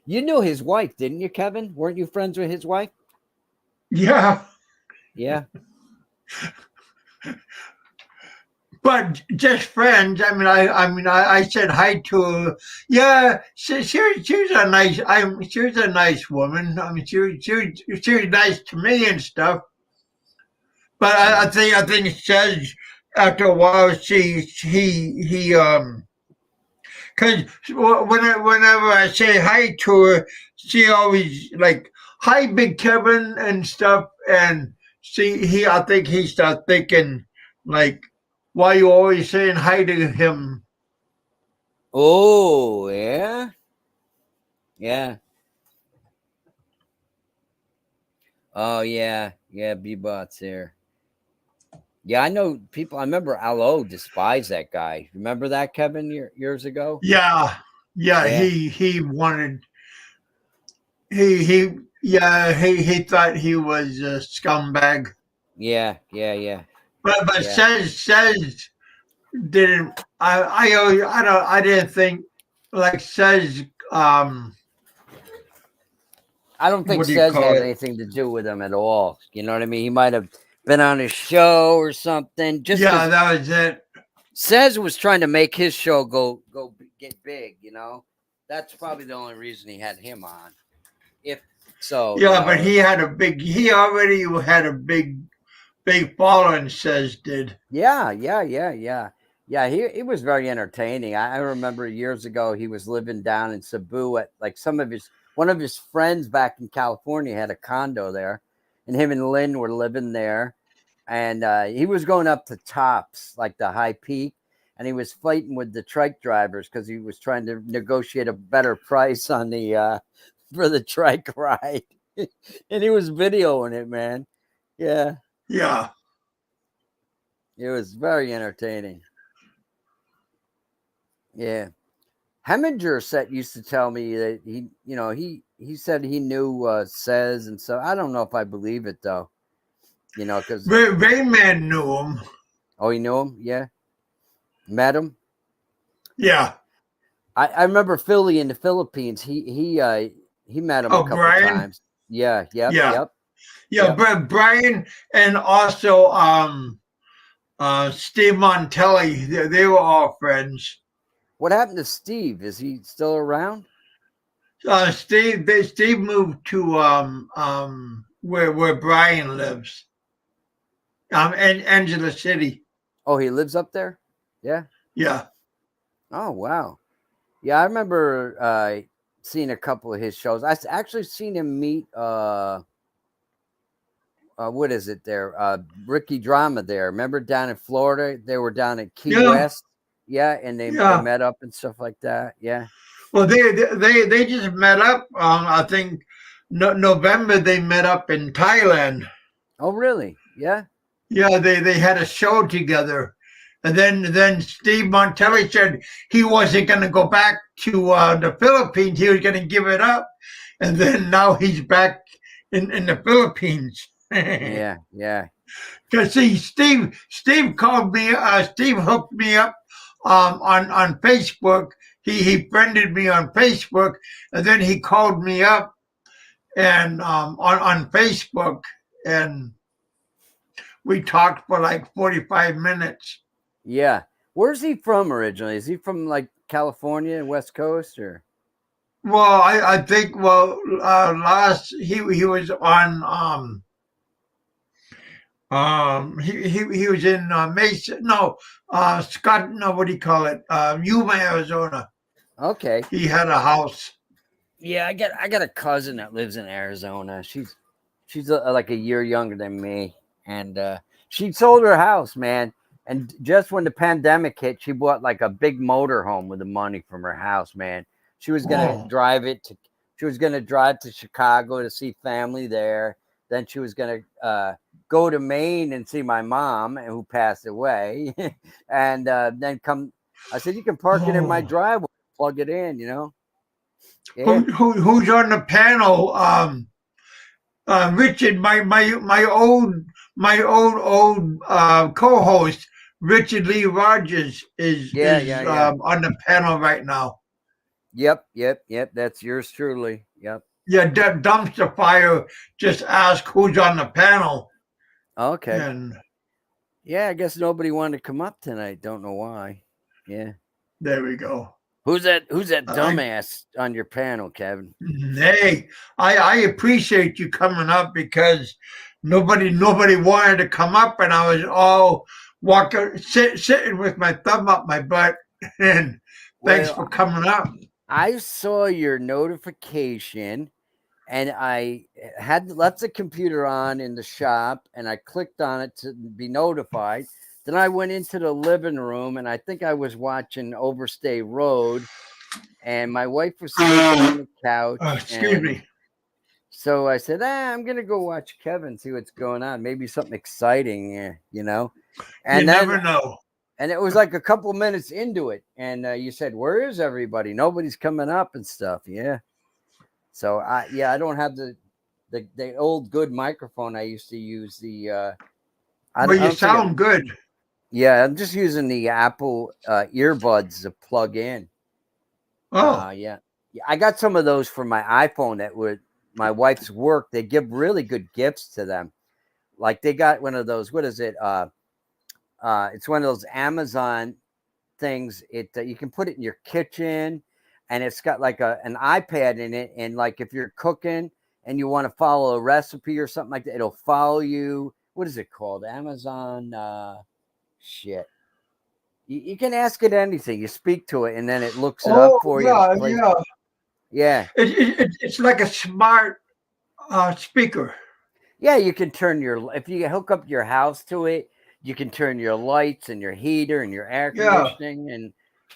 You knew his wife, didn't you, Kevin? Weren't you friends with his wife? Yeah. Yeah. But just friends. I said hi to her. Yeah, she was a nice. She was a nice woman. She was nice to me and stuff. But I think it says after a while because whenever I say hi to her, she always like hi Big Kevin and stuff, and I think he started thinking like, why you always saying hi to him? Oh, yeah? Yeah. Oh, yeah. Yeah, Bebot's here. Yeah, I know people. I remember Alo despised that guy. Remember that, Kevin, years ago? Yeah. He wanted. He thought he was a scumbag. Yeah. But Yeah. says didn't. I didn't think like says. I don't think What do you Says call had it? anything to do with him at all. You know what I mean? He might have been on his show or something. Just Yeah, that was it. Says was trying to make his show go get big. That's probably the only reason he had him on. If so, Yeah, but he already had a big following. Says did. Yeah. He was very entertaining. I remember years ago he was living down in Cebu at like one of his friends back in California had a condo there, and him and Lynn were living there, and he was going up to Tops, like the High Peak, and he was fighting with the trike drivers because he was trying to negotiate a better price on the for the trike ride, and he was videoing it, man. Yeah. It was very entertaining. Yeah. Heminger used to tell me that he said he knew Says, and so I don't know if I believe it though. Because Rayman knew him. Oh, he knew him. Yeah, met him. Yeah. I remember Philly in the Philippines. He met him a couple times. Yeah. Yep. Brian and also Steve Montelli. They were all friends. What happened to Steve? Is he still around? Steve moved to where Brian lives. In Angela City. Oh, he lives up there? Yeah. Yeah. Oh, wow. Yeah, I remember seeing a couple of his shows. I actually seen him meet what is it there? Ricky Drama there. Remember down in Florida? They were down at Key West. Yeah, and they met up and stuff like that. Yeah. Well, they just met up. I think November they met up in Thailand. Oh, really? Yeah. Yeah, they had a show together, and then Steve Montelli said he wasn't going to go back to the Philippines. He was going to give it up, and then now he's back in the Philippines. Yeah. Because see, Steve called me. Steve hooked me up on Facebook he friended me on Facebook, and then he called me up and on Facebook, and we talked for like 45 minutes. Yeah. Where's he from originally? Is he from like California, West Coast, or? Well, I think last he was on he was in Mesa, no, Scott, no, what do you call it, Yuma, Arizona. Okay. He had a house. Yeah, I got a cousin that lives in Arizona. She's like a year younger than me, and she sold her house, man. And just when the pandemic hit, she bought like a big motor home with the money from her house, man. She was gonna Oh. drive it to. She was gonna drive to Chicago to see family there. Then she was gonna go to Maine and see my mom, who passed away, and then come. I said, you can park it in my Oh. driveway, plug it in, you know. Yeah. Who's on the panel? Richard, my old co-host, Richard Lee Rodgers is Yeah. on the panel right now. Yep. That's yours truly. Yep. Yeah, Dumpster Fire just asked who's on the panel. Okay. And Yeah, I guess nobody wanted to come up tonight. Don't know why. Yeah. there we go. Who's that dumbass on your panel, Kevin? Hey, I appreciate you coming up because nobody wanted to come up, and I was all sitting with my thumb up my butt. And thanks for coming up. I saw your notification, and I had left the computer on in the shop, and I clicked on it to be notified. Then I went into the living room, and I think I was watching Overstay Road, and my wife was sleeping on the couch. Excuse me. So I said, I'm going to go watch Kevin, see what's going on. Maybe something exciting, you know. And you never know. And it was like a couple minutes into it. And you said, where is everybody? Nobody's coming up and stuff. Yeah. So, I don't have the old good microphone I used to use. Well, you sound good. Yeah, I'm just using the Apple earbuds to plug in. Oh. Yeah. I got some of those for my iPhone that would my wife's work. They give really good gifts to them. Like they got one of those, what is it? It's one of those Amazon things. You can put it in your kitchen, and it's got like an iPad in it. And like if you're cooking and you want to follow a recipe or something like that, it'll follow you. What is it called? Amazon shit. You can ask it anything. You speak to it, and then it looks it up for you. Yeah. It's like a smart speaker. Yeah, you can turn if you hook up your house to it, you can turn your lights and your heater and your air conditioning and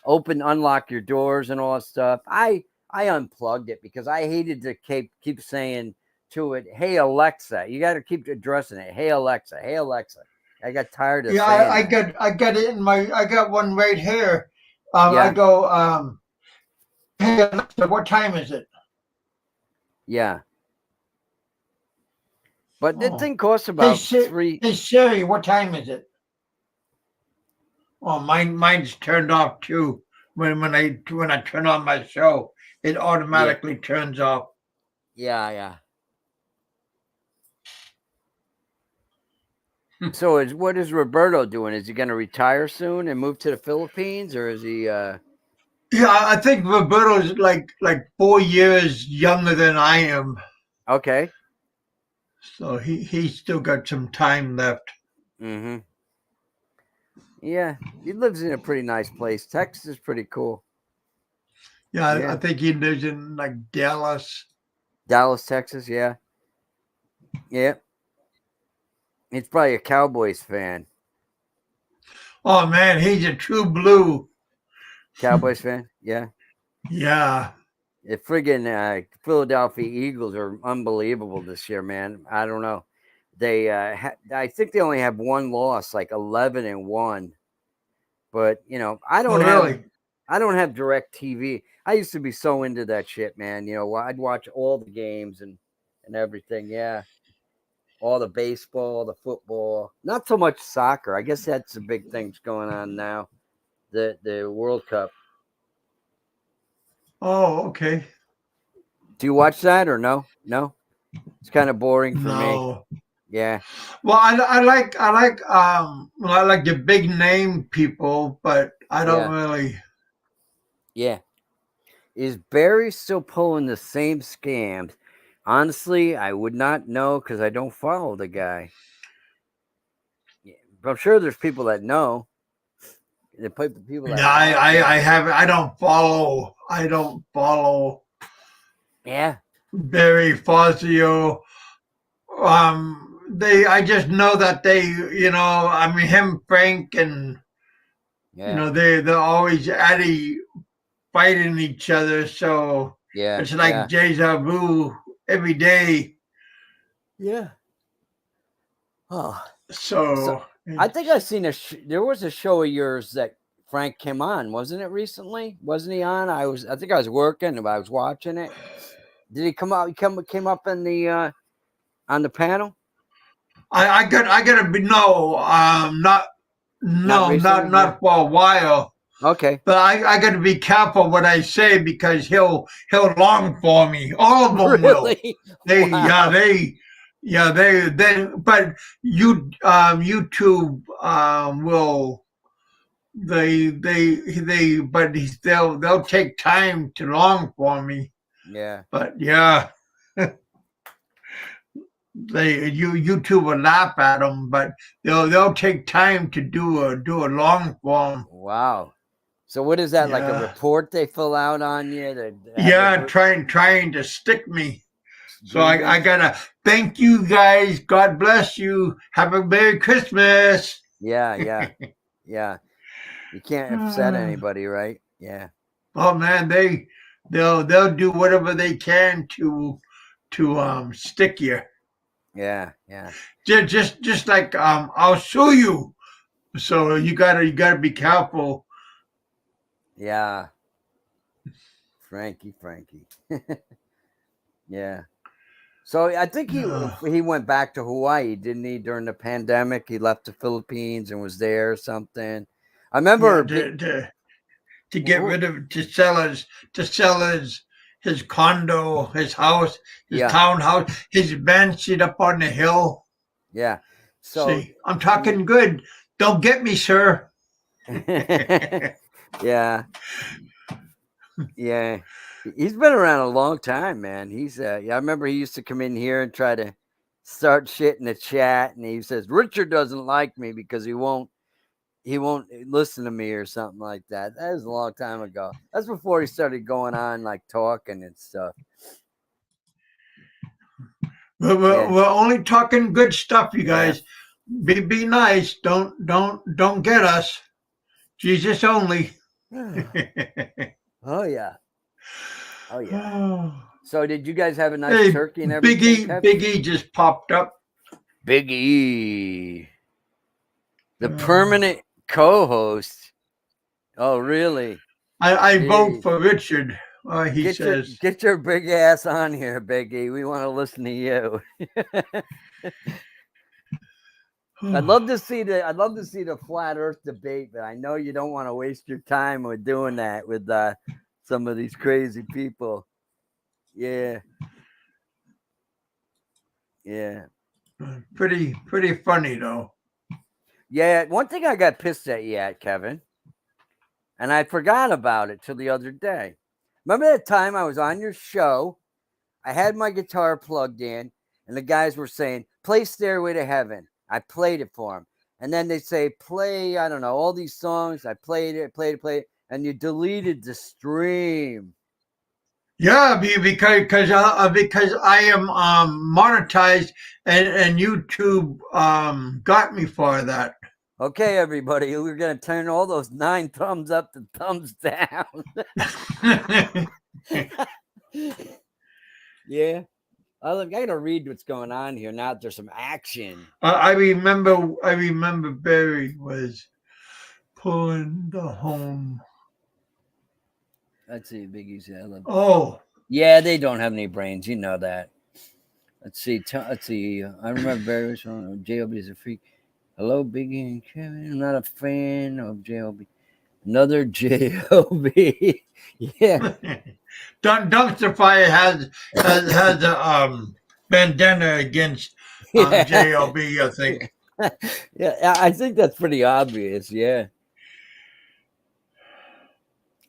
unlock your doors and all that stuff. I unplugged it because I hated to keep saying to it, "Hey Alexa." You got to keep addressing it. "Hey Alexa, hey Alexa." I got tired of saying I got it in I got one right here. I go, "Hey Alexa, what time is it?" Yeah. But the thing costs about $3. Hey Siri, what time is it? Oh, mine's turned off too. When I turn on my show, it automatically turns off. Yeah. So what is Roberto doing? Is he going to retire soon and move to the Philippines, or is he? Yeah, I think Roberto's like 4 years younger than I am. Okay. So he's still got some time left. Mm-hmm. Yeah, he lives in a pretty nice place. Texas is pretty cool. Yeah, I think he lives in like Dallas. Dallas, Texas, yeah. He's probably a Cowboys fan. Oh man, he's a true blue. Cowboys fan, yeah. Yeah. The friggin' Philadelphia Eagles are unbelievable this year, man. I don't know. They, I think they only have one loss, like 11-1. But you know, I don't have direct TV. I used to be so into that shit, man. You know, I'd watch all the games and everything. Yeah, all the baseball, the football. Not so much soccer. I guess that's the big things going on now. The World Cup. Oh, okay. Do you watch that or no? No, it's kind of boring for me. No. Yeah, Well, I like the big name people, but I don't yeah, really. yeah. Is Barry still pulling the same scams? Honestly, I would not know because I don't follow the guy. Yeah, but I'm sure there's people that know. The people that Yeah, watch him. I have. I don't follow. I don't follow Yeah, Barry Fazio. I just know that they, I mean, him, Frank, and yeah, they're always fighting each other. So yeah, it's like yeah, deja vu every day. yeah. Oh, so So I think I seen there was a show of yours that Frank came on, wasn't it recently? Wasn't he on? I think I was working and I was watching it. Did he come out? He came up in the on the panel? I gotta be no, not Not no, recently, no. not for a while. Okay. But I got to be careful what I say because he'll long for me. All of them will. Really? They Wow. they. But YouTube will but they'll take time to long for me. Yeah. But yeah, YouTube will laugh at them, but they'll take time to do a long form. Wow. So what is that, like a Yeah. report they fill out on you to have Yeah, the trying to stick me. So I grievance? gotta thank you guys. God bless you. Have a Merry Christmas. Yeah, yeah, yeah. You can't upset anybody, right? Yeah. Oh man, they'll do whatever they can to stick you. Yeah, yeah. Just like I'll sue you. So you gotta be careful. Yeah. Frankie. Yeah. So I think he went back to Hawaii, didn't he? During the pandemic, he left the Philippines and was there or something. I Yeah, remember. to get rid of his condo, his house, his Yeah, townhouse, his mansion up on the hill. yeah. So, See, I'm talking good. Don't get me, sir. yeah, yeah. He's been around a long time, man. Yeah. I remember he used to come in here and try to start shit in the chat, and he says Richard doesn't like me because he won't listen to me or something like that. That was a long time ago. That's before he started going on like talking and stuff. Yeah, We're only talking good stuff, you yeah. guys. Be nice. Don't get us. Jesus only. Oh yeah. Oh yeah. So did you guys have a nice Hey, turkey and everything, Kev? Big E just popped up. Big E, the permanent co-host. Oh really? I vote Jeez. for Richard. He says. Get your big ass on here, Big E. We want to listen to you. I'd love to see the flat Earth debate, but I know you don't want to waste your time with doing that with some of these crazy people. Yeah, yeah, Pretty funny though. yeah. One thing I got pissed at you at, Kevin, and I forgot about it till the other day. Remember that time I was on your show? I had my guitar plugged in, and the guys were saying, "Play Stairway to Heaven." I played it for them, and then they say, "Play, I don't know, all these songs." I played it, and you deleted the stream. Yeah, because I am monetized and YouTube got me for that. Okay, everybody, we're gonna turn all those 9 thumbs up to thumbs down. Yeah, I gotta read what's going on here now. There's some action. I remember Barry was pulling the home. Let's see, Biggie's. Oh, Yeah, they don't have any brains. You know that. Let's see. Let's see. I remember Barry was on JLB is a freak. Hello, Biggie and Kevin. I'm not a fan of JLB. Another JLB. Yeah. Dumpster Fire has a bandana against Yeah. JLB, I think. Yeah, I think that's pretty obvious. Yeah.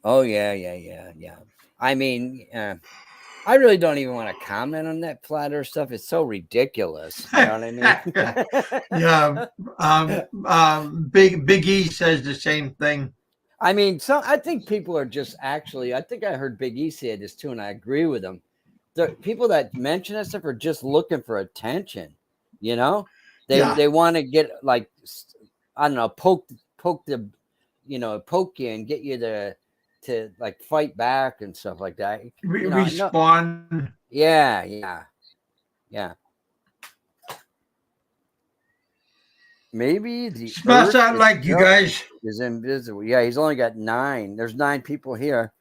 Oh yeah. I mean, I really don't even want to comment on that flat Earth stuff. It's so ridiculous. You know what I mean? Yeah. Big E says the same thing. I mean, I think people are just actually. I think I heard Big E say this too, and I agree with him. The people that mention that stuff are just looking for attention. You know, they want to get like, I don't know, poke the, poke you and get you to like fight back and stuff like that. Respond. Yeah. Maybe the Smells Earth out like you guys. is invisible. Yeah, he's only got 9. There's 9 people here.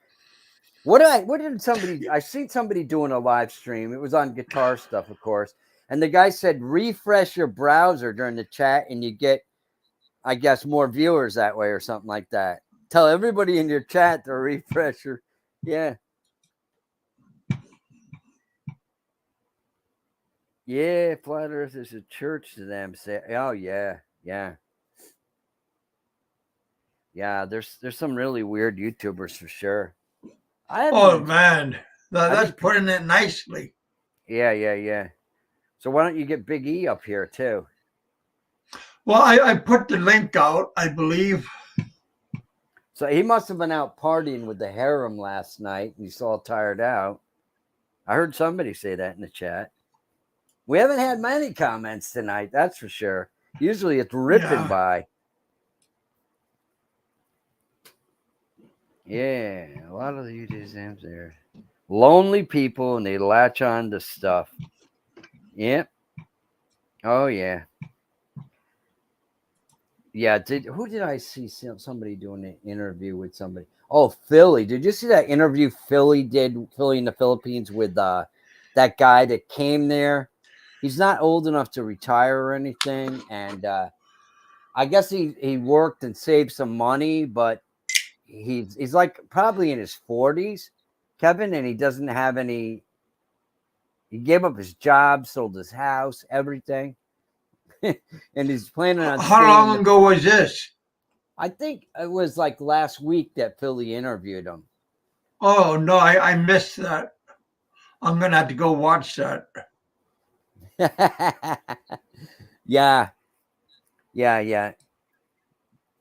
I seen somebody doing a live stream. It was on guitar stuff, of course. And the guy said, refresh your browser during the chat and you get, I guess, more viewers that way or something like that. Tell everybody in your chat to refresh your, yeah. Yeah, flat Earth is a church to them. Say, oh yeah. Yeah, there's some really weird YouTubers for sure. Man, that's putting it nicely. Yeah. So why don't you get Big E up here too? Well, I put the link out, I believe. So he must have been out partying with the harem last night, and he's all tired out. I heard somebody say that in the chat. We haven't had many comments tonight, that's for sure. Usually it's ripping by. Yeah, a lot of the YouTubers there. Lonely people, and they latch on to stuff. Yep. Oh, yeah. Yeah, who did I see somebody doing an interview with somebody? Oh, Philly. Did you see that interview Philly in the Philippines with that guy that came there? He's not old enough to retire or anything, and I guess he worked and saved some money, but he's like probably in his 40s, Kevin, and he doesn't have any. He gave up his job, sold his house, everything, and he's planning on. How long ago was this? I think it was like last week that Philly interviewed him. Oh no, I missed that. I'm gonna have to go watch that. Yeah.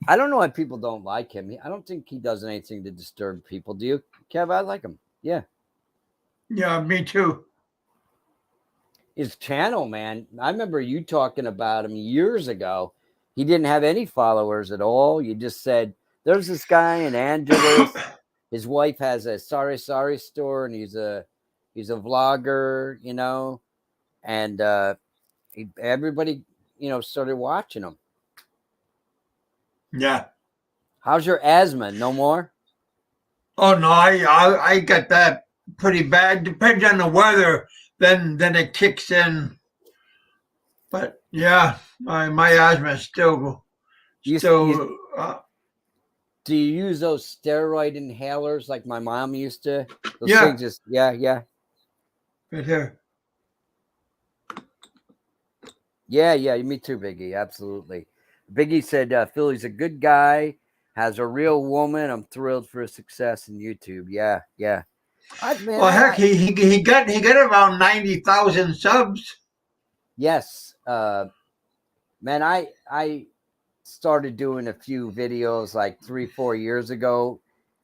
I don't know why people don't like him. I don't think he does anything to disturb people. Do you, Kev? I like him. Yeah. Yeah, me too. His channel, man. I remember you talking about him years ago. He didn't have any followers at all. You just said, there's this guy in Angeles. His wife has a Sorry store, and he's a vlogger, and everybody, started watching him. Yeah. How's your asthma? No more? Oh no, I got that pretty bad. Depends on the weather, then it kicks in. But yeah, my asthma is still. Do you use those steroid inhalers like my mom used to? Those things just, yeah. Right here. Yeah, me too, Biggie. Absolutely. Biggie said, Philly's a good guy, has a real woman. I'm thrilled for his success in YouTube. Yeah. He got around 90,000 subs. Yes. Man, I started doing a few videos like 3-4 years ago.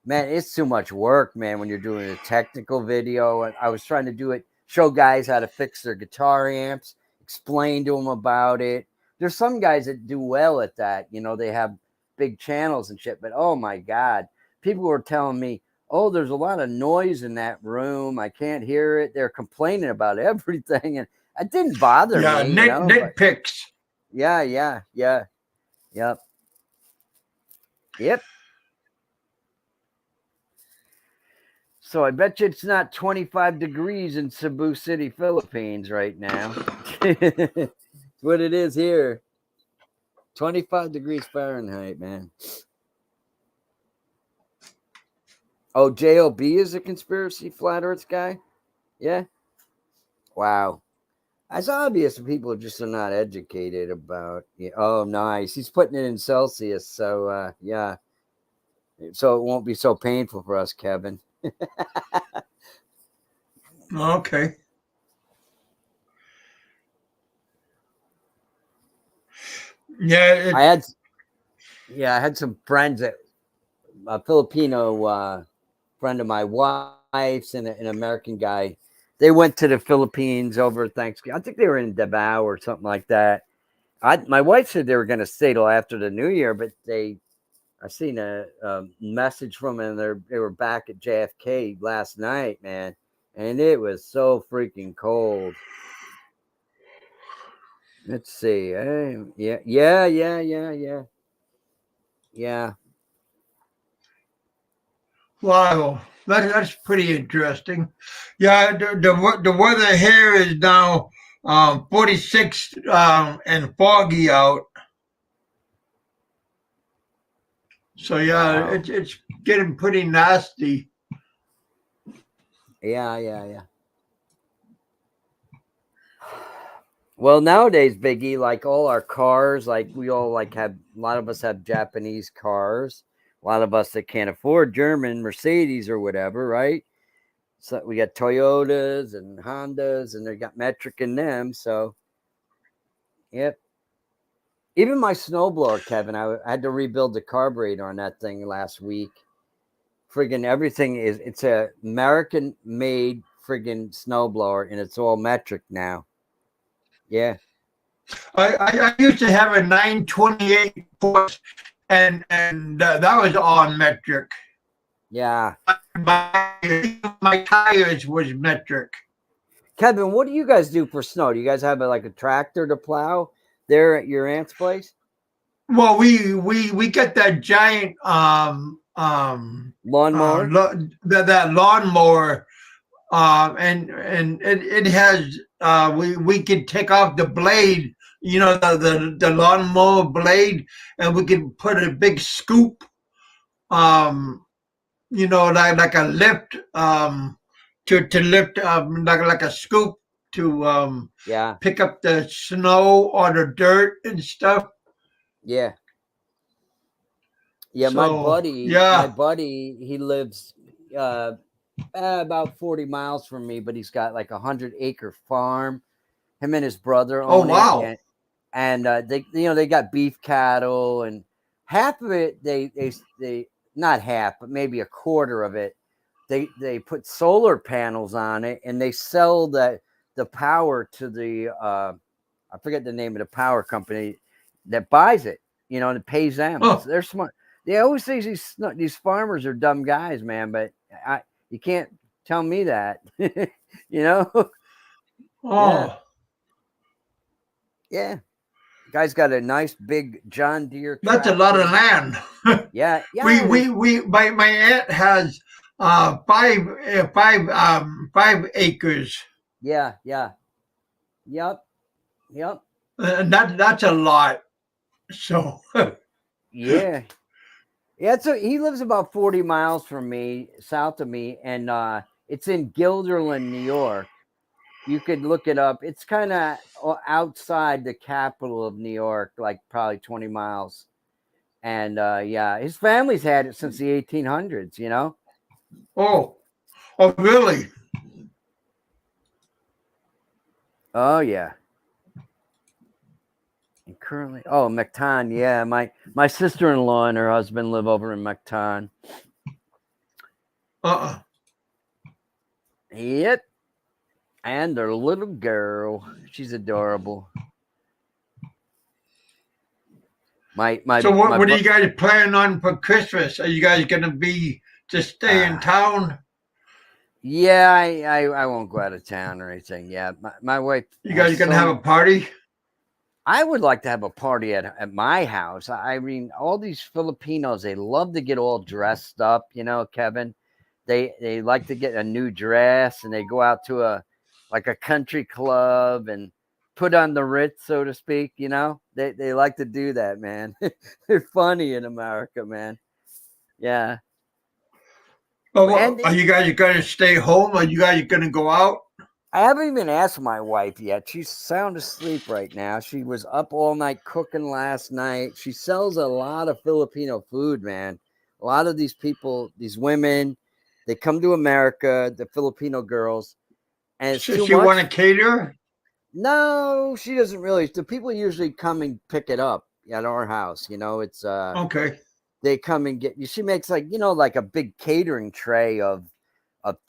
Man, it's too much work, man, when you're doing a technical video. And I was trying to do it, show guys how to fix their guitar amps, explain to them about it. There's some guys that do well at that. They have big channels and shit, but oh my God, people were telling me, oh, there's a lot of noise in that room. I can't hear it. They're complaining about everything. And it didn't bother me. Nitpicks. Yeah. Yep. So I bet you it's not 25 degrees in Cebu City, Philippines right now. It's what it is here. 25 degrees Fahrenheit, man. Oh, JLB is a conspiracy flat Earth guy. Yeah. Wow. It's obvious that people just are not educated about. Yeah. Oh, nice. He's putting it in Celsius, so yeah. So it won't be so painful for us, Kevin. Okay. Yeah. I had, I had some friends that a Filipino friend of my wife's and an American guy. They went to the Philippines over Thanksgiving. I think they were in Davao or something like that. My wife said they were going to stay till after the New Year, but I seen a message from them. They were back at JFK last night, man, and it was so freaking cold. Let's see. Yeah. Wow. That's pretty interesting. Yeah. The weather here is now 46 and foggy out. So yeah, Wow. it's getting pretty nasty. Yeah. Well, nowadays, Biggie, like all our cars, like we all like have a lot of us have Japanese cars. A lot of us that can't afford German Mercedes or whatever, right? So we got Toyotas and Hondas, and they got metric in them. So, yep. Even my snowblower, Kevin, I had to rebuild the carburetor on that thing last week. Friggin' everything it's a American made friggin' snowblower, and it's all metric now. Yeah. I used to have a 928 Porsche, and that was all metric. Yeah. My tires was metric. Kevin, what do you guys do for snow? Do you guys have like a tractor to plow there at your aunt's place? Well, we get that giant Lawnmower? that lawnmower, and it has we can take off the blade, the lawnmower blade, and we can put a big scoop, like a lift, to lift, like a scoop to Yeah. pick up the snow or the dirt and stuff. Yeah. Yeah, So my yeah. buddy, he lives about 40 miles from me, but he's got like 100-acre farm. Him and his brother Oh own it, wow. and they got beef cattle, and half of it they not half, but maybe a quarter of it they put solar panels on it, and they sell the power to the I forget the name of the power company that buys it, and it pays them. Oh, So they're smart. They always say these farmers are dumb guys, man, but you can't tell me that. you know? Yeah. oh, Yeah. Guy's got a nice big John Deere that's a lot tractor. of land. Yeah. My aunt has five acres, Yeah. Yep. and that's a lot. So Yeah. Yeah, so he lives about 40 miles from me, south of me, and it's in Guilderland, New York. You could look it up. It's kind of outside the capital of New York, like probably 20 miles. And yeah, his family's had it since the 1800s, oh, oh really? Oh, yeah. And currently, oh, Mactan, yeah. My sister-in-law and her husband live over in Mactan. Yep. And their little girl. She's adorable. So what are you guys planning on for Christmas? Are you guys gonna be to stay in town? Yeah, I won't go out of town or anything. Yeah, my wife. You guys gonna have a party? I would like to have a party at my house. I mean, all these Filipinos, they love to get all dressed up, Kevin. They like to get a new dress, and they go out to a country club and put on the Ritz, so to speak. They like to do that, man. They're funny in America, man. Yeah. Oh, And are you guys going to stay home? Are you guys going to go out? I haven't even asked my wife yet. She's sound asleep right now. She was up all night cooking last night. She sells a lot of Filipino food, man. A lot of these people, these women, they come to America, the Filipino girls, and it's So too she much. want to cater? No, she doesn't really. The people usually come and pick it up at our house. It's Okay. they come and get. She makes like a big catering tray of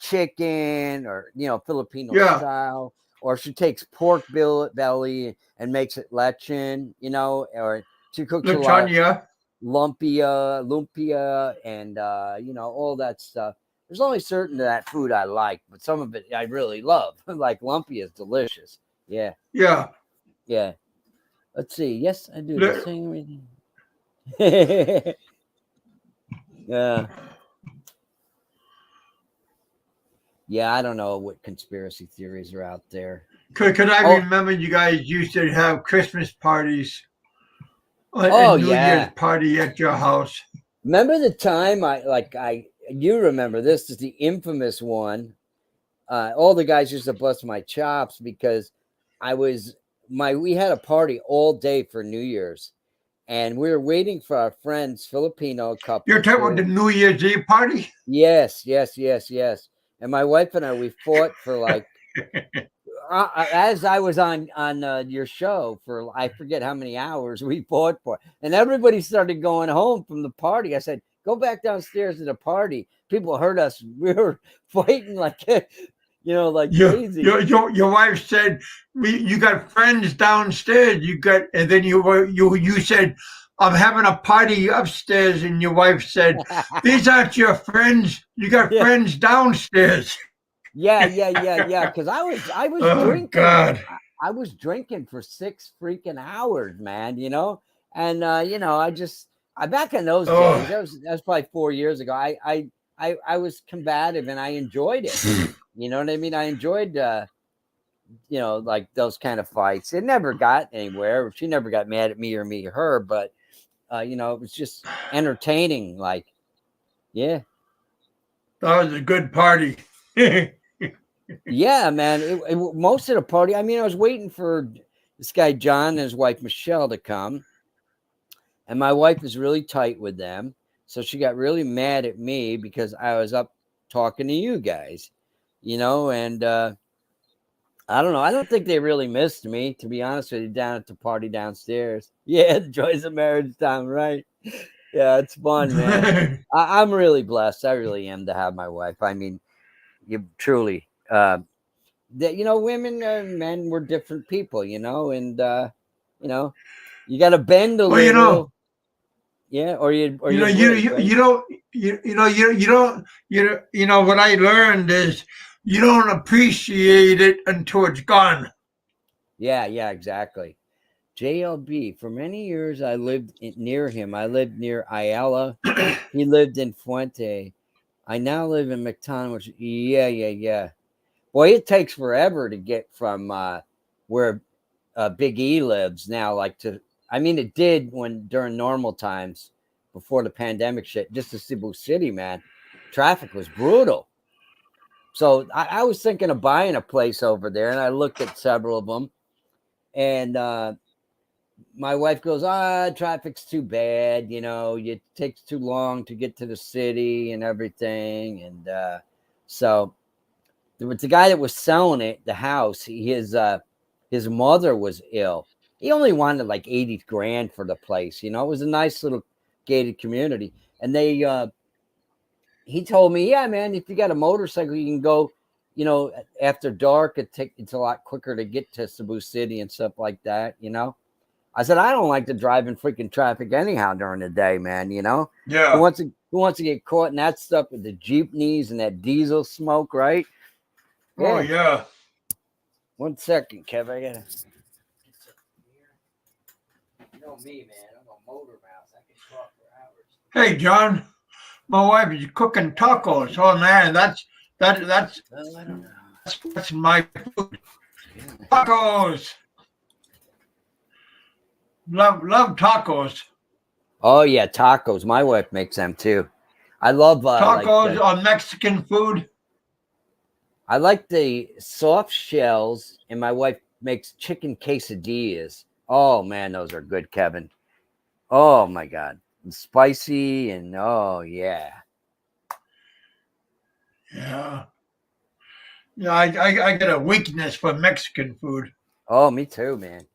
chicken or Filipino Yeah. style, or she takes pork belly and makes it lechon, or she cooks a lot of Lasagna. lumpia, and all that stuff. There's only certain of that food I like, but some of it I really love. Like lumpia is delicious. Yeah, Yeah. yeah. Let's see. Yes, I do the Le- same. Yeah. Yeah, I don't know what conspiracy theories are out there. Could I Oh, remember you guys used to have Christmas parties oh and New Year's yeah. party at your house? Remember the time you remember this is the infamous one. All the guys used to bust my chops because we had a party all day for New Year's, and we were waiting for our friends, Filipino couple. You're talking about the New Year's Eve party? Yes. And my wife and I, we fought for like as I was on your show for I forget how many hours we fought for, and everybody started going home from the party. I said, "Go back downstairs to the party." People heard us. We were fighting like like crazy. Your wife said you got friends downstairs. And then you said, I'm having a party upstairs, and your wife said, these aren't your friends. You got friends downstairs. Yeah. Because I was Oh drinking. God. I was drinking for 6 freaking hours, man. And I back in those days. That was probably 4 years ago. I was combative and I enjoyed it. You know what I mean? I enjoyed like those kind of fights. It never got anywhere. She never got mad at me or me or her, but it was just entertaining. Like, yeah. That was a good party. Yeah, man. Most of the party, I mean, I was waiting for this guy John and his wife Michelle to come, and my wife is really tight with them, so she got really mad at me because I was up talking to you guys, and I don't know. I don't think they really missed me, to be honest with you, down at the party downstairs. Yeah, the joys of marriage time, right? Yeah, it's fun, man. I'm really blessed. I really am to have my wife. I mean, you truly. That women and men were different people, and you got to bend a little, yeah, or you you know what I learned is you don't appreciate it until it's gone. Yeah, exactly. JLB, for many years I lived near him. I lived near Ayala. He lived in Fuente. I now live in McTon, which yeah. Boy, it takes forever to get from where Big E lives now. It did during normal times before the pandemic shit. Just to Cebu City, man, traffic was brutal. So I was thinking of buying a place over there, and I looked at several of them. And my wife goes, traffic's too bad. It takes too long to get to the city and everything. And so. The guy that was selling it, the house, his mother was ill. He only wanted like 80 grand for the place. It was a nice little gated community. And he told me, yeah, man, if you got a motorcycle, you can go, after dark, it's a lot quicker to get to Cebu City and stuff like that. I said, I don't like to drive in freaking traffic anyhow during the day, man. Yeah. Who wants to get caught in that stuff with the jeepneys and that diesel smoke, right? Yeah. Oh, yeah. 1 second, Kev. I gotta. You know me, man. I'm a motor mouse. I can talk for hours. Hey, John. My wife is cooking tacos. Oh man, that's Well, I don't know. that's my food. Tacos. Love tacos. Oh yeah, tacos. My wife makes them too. I love Tacos or Mexican food? I like the soft shells, and my wife makes chicken quesadillas. Oh man, those are good, Kevin. Oh my God, and spicy and oh yeah. Yeah. Yeah, I got a weakness for Mexican food. Oh, me too, man.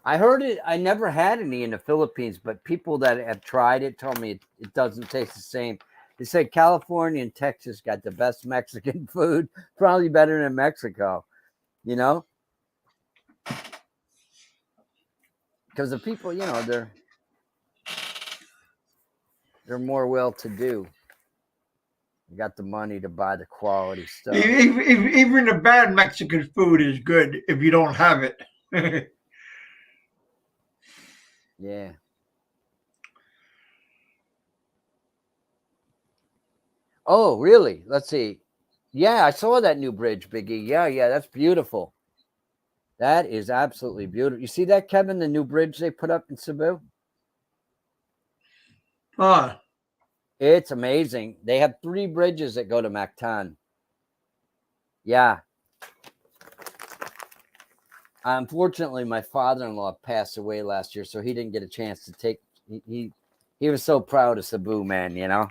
I heard it. I never had any in the Philippines, but people that have tried it told me it doesn't taste the same. They said California and Texas got the best Mexican food, probably better than Mexico, you know? Because the people, you know, they're more well-to-do. You got the money to buy the quality stuff. Even the bad Mexican food is good if you don't have it. Yeah. Oh, really? Let's see. Yeah, I saw that new bridge, Biggie. Yeah, that's beautiful. That is absolutely beautiful. You see that, Kevin, the new bridge they put up in Cebu? Ah, It's amazing. They have 3 bridges that go to Mactan. Yeah. Unfortunately, my father-in-law passed away last year, so he didn't get a chance to take. He was so proud of Cebu, man. You know,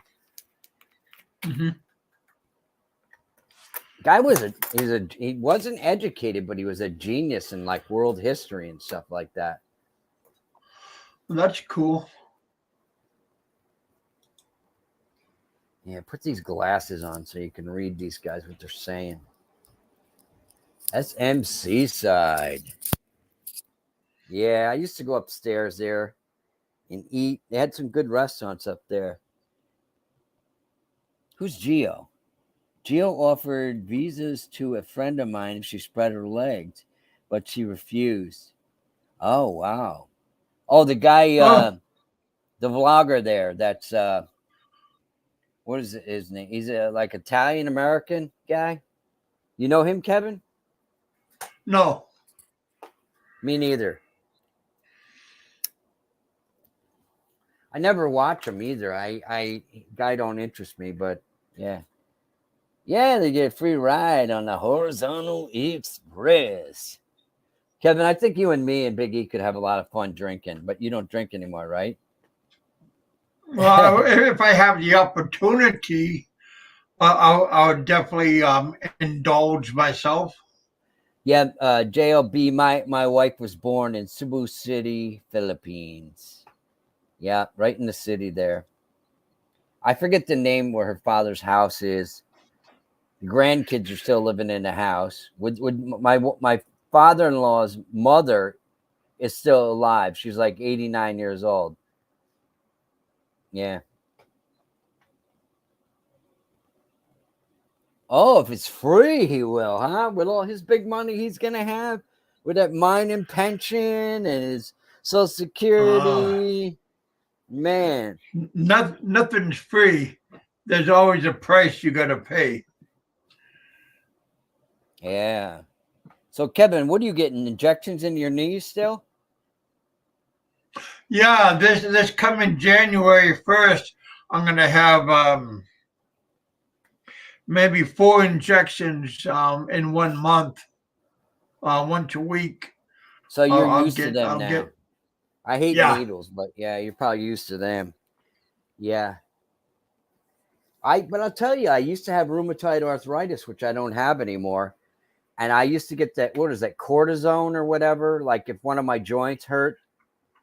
guy he wasn't educated, but he was a genius in like world history and stuff like that. that's cool. Yeah, put these glasses on so you can read these guys what they're saying. SM Seaside. Yeah, I used to go upstairs there and eat. They had some good restaurants up there. Who's Gio? Gio offered visas to a friend of mine if she spread her legs, but she refused. Oh, wow. Oh, the guy, the vlogger there, that's, what is his name? He's a like Italian-American guy. You know him, Kevin? No. Me neither. I never watch him either. Guy don't interest me, but yeah. Yeah, they get a free ride on the Horizontal Express. Kevin, I think you and me and Big E could have a lot of fun drinking, but you don't drink anymore, right? Well, if I have the opportunity, I'll definitely indulge myself. Yeah, JLB, my wife was born in Cebu City, Philippines. Yeah, right in the city there. I forget the name where her father's house is. The grandkids are still living in the house. With my father-in-law's mother is still alive. She's like 89 years old. Yeah. Oh, if it's free, he will, huh? With all his big money he's gonna have, with that mining pension and his Social Security, man. Nothing's free. There's always a price you got to pay. Yeah. So, Kevin, what are you getting? Injections in your knees still? Yeah, this coming January 1st, I'm gonna have maybe 4 injections in 1 month, once a week. So you're used to them I'll now. get. I hate Yeah. needles, but yeah, you're probably used to them. Yeah. But I'll tell you, I used to have rheumatoid arthritis, which I don't have anymore. And I used to get that, what is that, cortisone or whatever? Like if one of my joints hurt,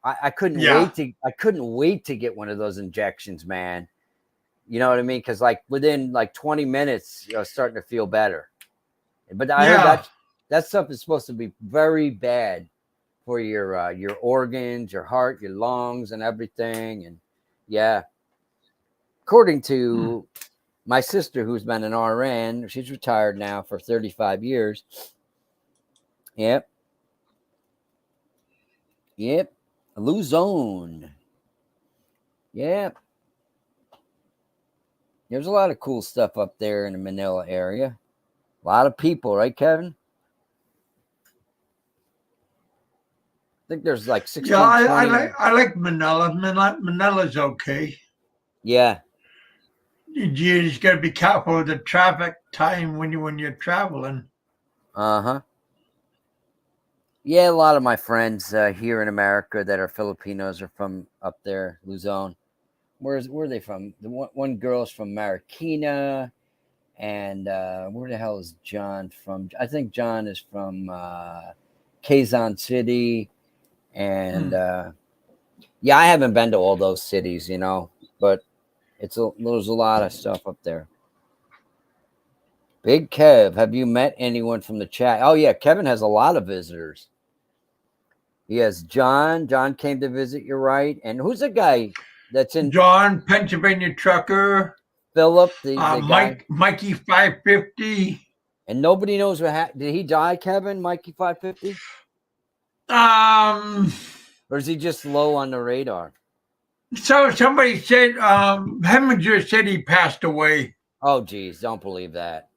I couldn't wait to get one of those injections, man. You know what I mean? Because like within like 20 minutes, I was starting to feel better. But I heard that stuff is supposed to be very bad for your organs, your heart, your lungs, and everything. And yeah, according to my sister, who's been an RN, she's retired now for 35 years. Yep. Luzone. Yep. There's a lot of cool stuff up there in the Manila area. A lot of people, right, Kevin? I think there's like 16, Yeah, 20. I like Manila. Manila's okay. Yeah. you just got to be careful of the traffic time when you're traveling. Uh-huh. Yeah, a lot of my friends here in America that are Filipinos are from up there, Luzon. Where are they from? The one girl's from Marikina, and where the hell is John from? I think John is from Quezon City, and yeah, I haven't been to all those cities, but there's a lot of stuff up there. Big Kev, have you met anyone from the chat? Oh yeah, Kevin has a lot of visitors. He has John. John came to visit. You're right. And who's the guy that's in John, Pennsylvania trucker. Philip? The guy. Mikey 550. And nobody knows what happened. Did he die, Kevin? Mikey 550? Or is he just low on the radar? So somebody said Heminger said he passed away. Oh, geez, don't believe that.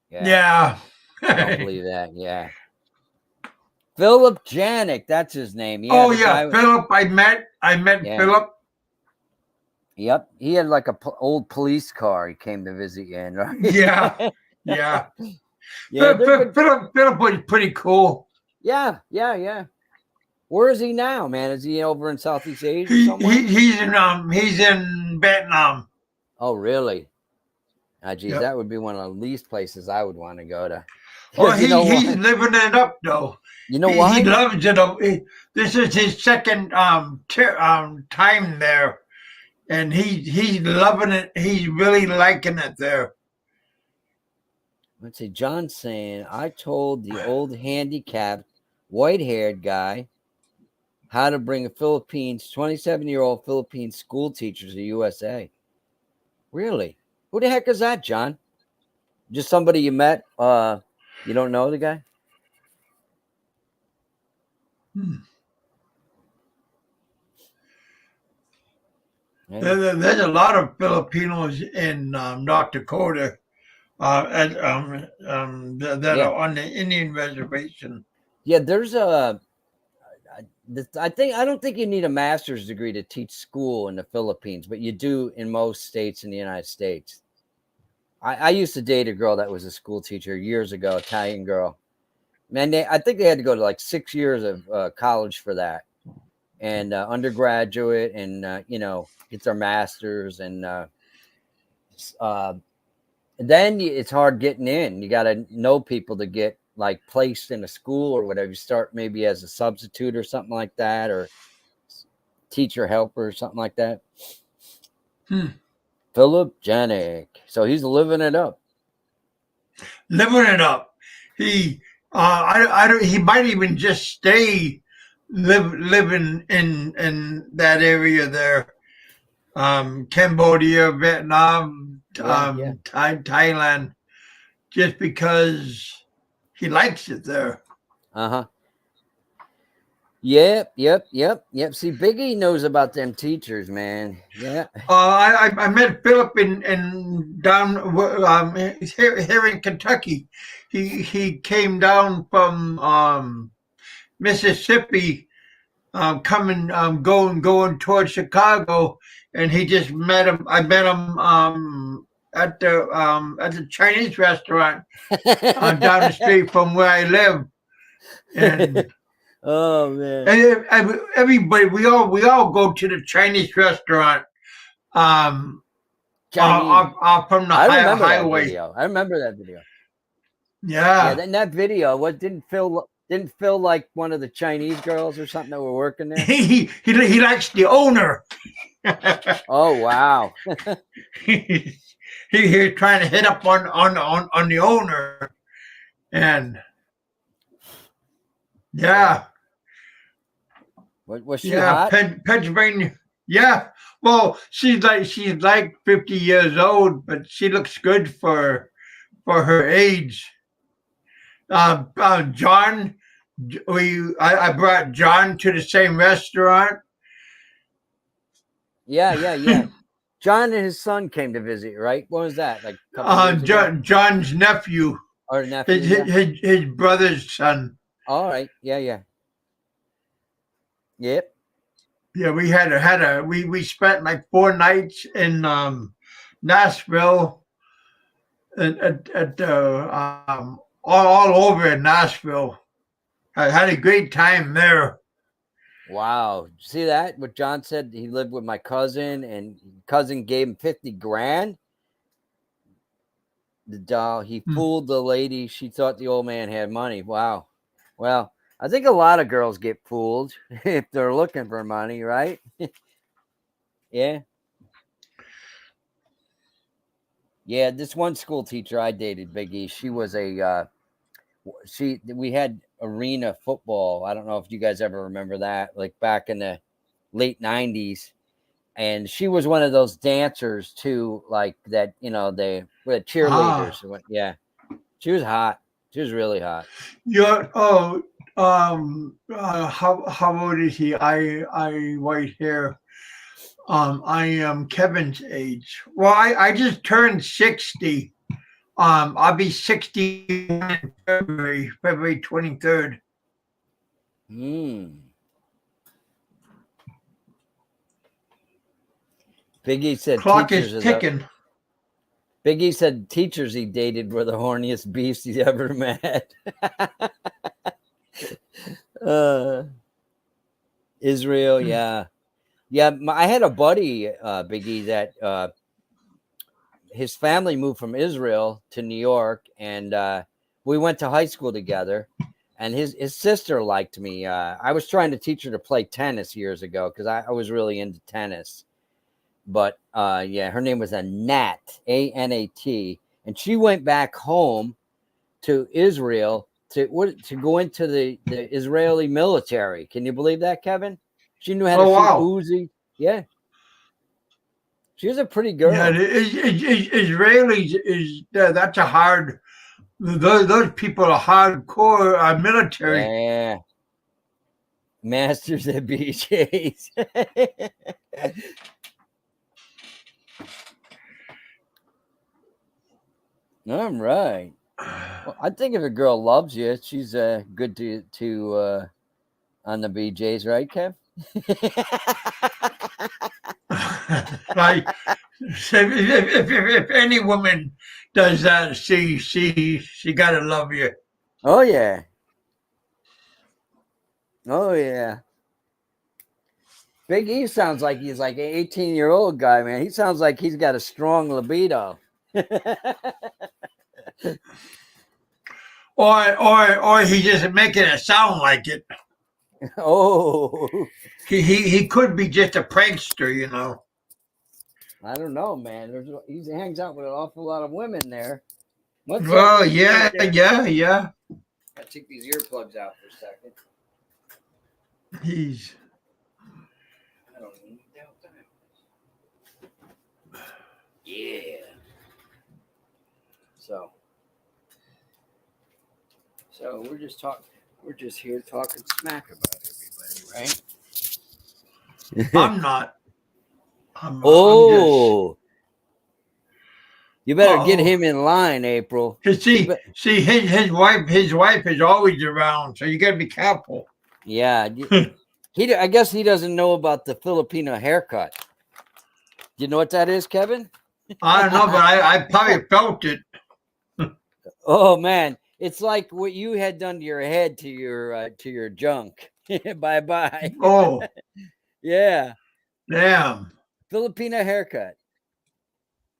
Yeah. Don't believe that. Yeah. Philip Janik, that's his name. Yeah, Philip. I met Philip. Yep, he had like a old police car. He came to visit you in, right? Yeah. Philip was pretty cool. Yeah. Where is he now, man? Is he over in Southeast Asia somewhere? He's in Vietnam. Oh, really? Geez, that would be one of the least places I would want to go to. Well, he's living it up, though. You know why? He loves it. This is his second time there, and he's loving it. He's really liking it there. Let's see. John's saying, I told the old handicapped, white-haired guy how to bring a 27-year-old Philippine school teacher to the USA. Really? Who the heck is that, John? Just somebody you met? You don't know the guy? There's a lot of Filipinos in North Dakota that are on the Indian reservation. Yeah, there's I don't think you need a master's degree to teach school in the Philippines, but you do in most states in the United States. I used to date a girl that was a school teacher years ago, Italian girl. Man, I think they had to go to like 6 years of college for that, and undergraduate, and get their masters, and then it's hard getting in. You got to know people to get like placed in a school or whatever. You start maybe as a substitute or something like that, or teacher helper or something like that. Philip Janik. So he's living it up. Living it up. He he might even just stay living in that area there. Cambodia, Vietnam, Thailand, just because he likes it there. Yep. See, Biggie knows about them teachers, man. Yeah. I met Philip in down here in Kentucky. He came down from Mississippi, going towards Chicago, and he just met him. I met him at the Chinese restaurant down the street from where I live, and. Oh man! And everybody, we all go to the Chinese restaurant. From the highway. I remember that video. Yeah. In that video, what didn't feel like one of the Chinese girls or something that were working there? He likes the owner. Oh wow! He's trying to hit up on the owner, and yeah. Was she hot? Pennsylvania. Yeah. Well, she's like 50 years old, but she looks good for her age. John, I brought John to the same restaurant. Yeah. John and his son came to visit, right? What was that? Like John's nephew. Or nephew. His brother's son. All right. Yeah. Yep. Yeah, we spent like 4 nights in Nashville, all over in Nashville. I had a great time there. Wow. See that? What John said, he lived with my cousin and cousin gave him 50 grand. The doll, he fooled the lady. She thought the old man had money. Wow. Well, I think a lot of girls get fooled if they're looking for money, right? Yeah. Yeah, this one school teacher I dated, Biggie, she was we had arena football. I don't know if you guys ever remember that, like back in the late 90s. And she was one of those dancers too, like that, they were cheerleaders. Yeah. She was hot. She was really hot. How old is he? I white hair. I am Kevin's age. Well, I just turned 60. I'll be 60 in February 23rd. Biggie said clock is ticking. Biggie said teachers he dated were the horniest beasts he's ever met. Israel, yeah. Yeah, I had a buddy, Biggie, that his family moved from Israel to New York, and we went to high school together. And his sister liked me. I was trying to teach her to play tennis years ago because I was really into tennis. But her name was Anat, A-N-A-T, and she went back home to Israel to go into the Israeli military. Can you believe that, Kevin? She knew how to shoot Uzi. Yeah. She was a pretty girl. Yeah, Israelis that's a hard. Those people are hardcore military. Yeah. Masters at BJ's. All right. Well, I think if a girl loves you, she's good to on the BJ's, right, Kev? Right. If any woman does that, she gotta love you. Oh yeah. Oh yeah. Big E sounds like he's like an 18-year-old guy, man. He sounds like he's got a strong libido. or he's just making it sound like it. Oh, he could be just a prankster, I don't know, man. He hangs out with an awful lot of women there. Well, yeah. I take these earplugs out for a second. I don't need that time. Yeah. So we're just talking. We're just here talking smack about everybody, right? I'm not. You better get him in line, April. See, his wife is always around, so you got to be careful. Yeah, I guess he doesn't know about the Filipino haircut. Do you know what that is, Kevin? I don't know, but I probably felt it. Oh man, it's like what you had done to your head to your junk. Bye. Oh, yeah. Damn. Filipino haircut.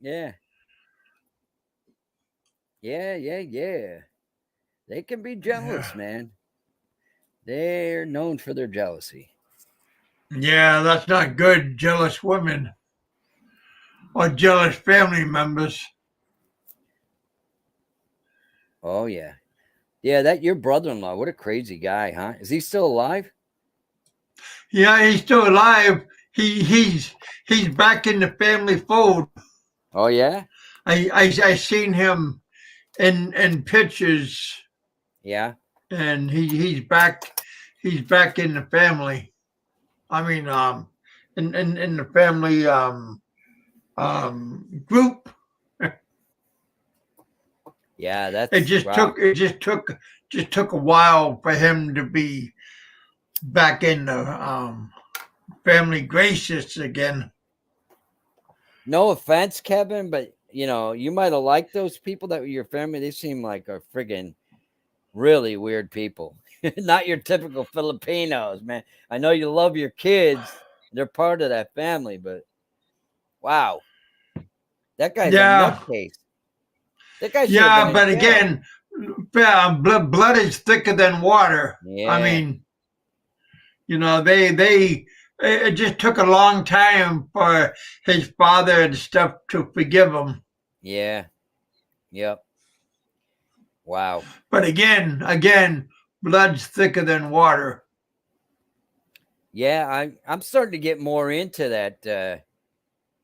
Yeah. Yeah. They can be jealous, man. They're known for their jealousy. Yeah, that's not good. Jealous women or jealous family members. Oh yeah. Yeah, that your brother-in-law. What a crazy guy, huh? Is he still alive? Yeah, he's still alive. He's back in the family fold. Oh yeah? I seen him in pictures. Yeah. And he's back in the family. I mean in the family group. Yeah, that's it just took a while for him to be back in the family gracious again. No offense, Kevin, but you know, you might have liked those people that were your family. They seem like a friggin' really weird people. Not your typical Filipinos, man. I know you love your kids. They're part of that family, but wow. That guy's a Yeah, nutcase. That guy should have been yeah, in but jail. again, blood is thicker than water. I Yeah, mean, they it just took a long time for his father and stuff to forgive him. yeah, yep. Wow. But again, blood's thicker than water. Yeah, I'm starting to get more into that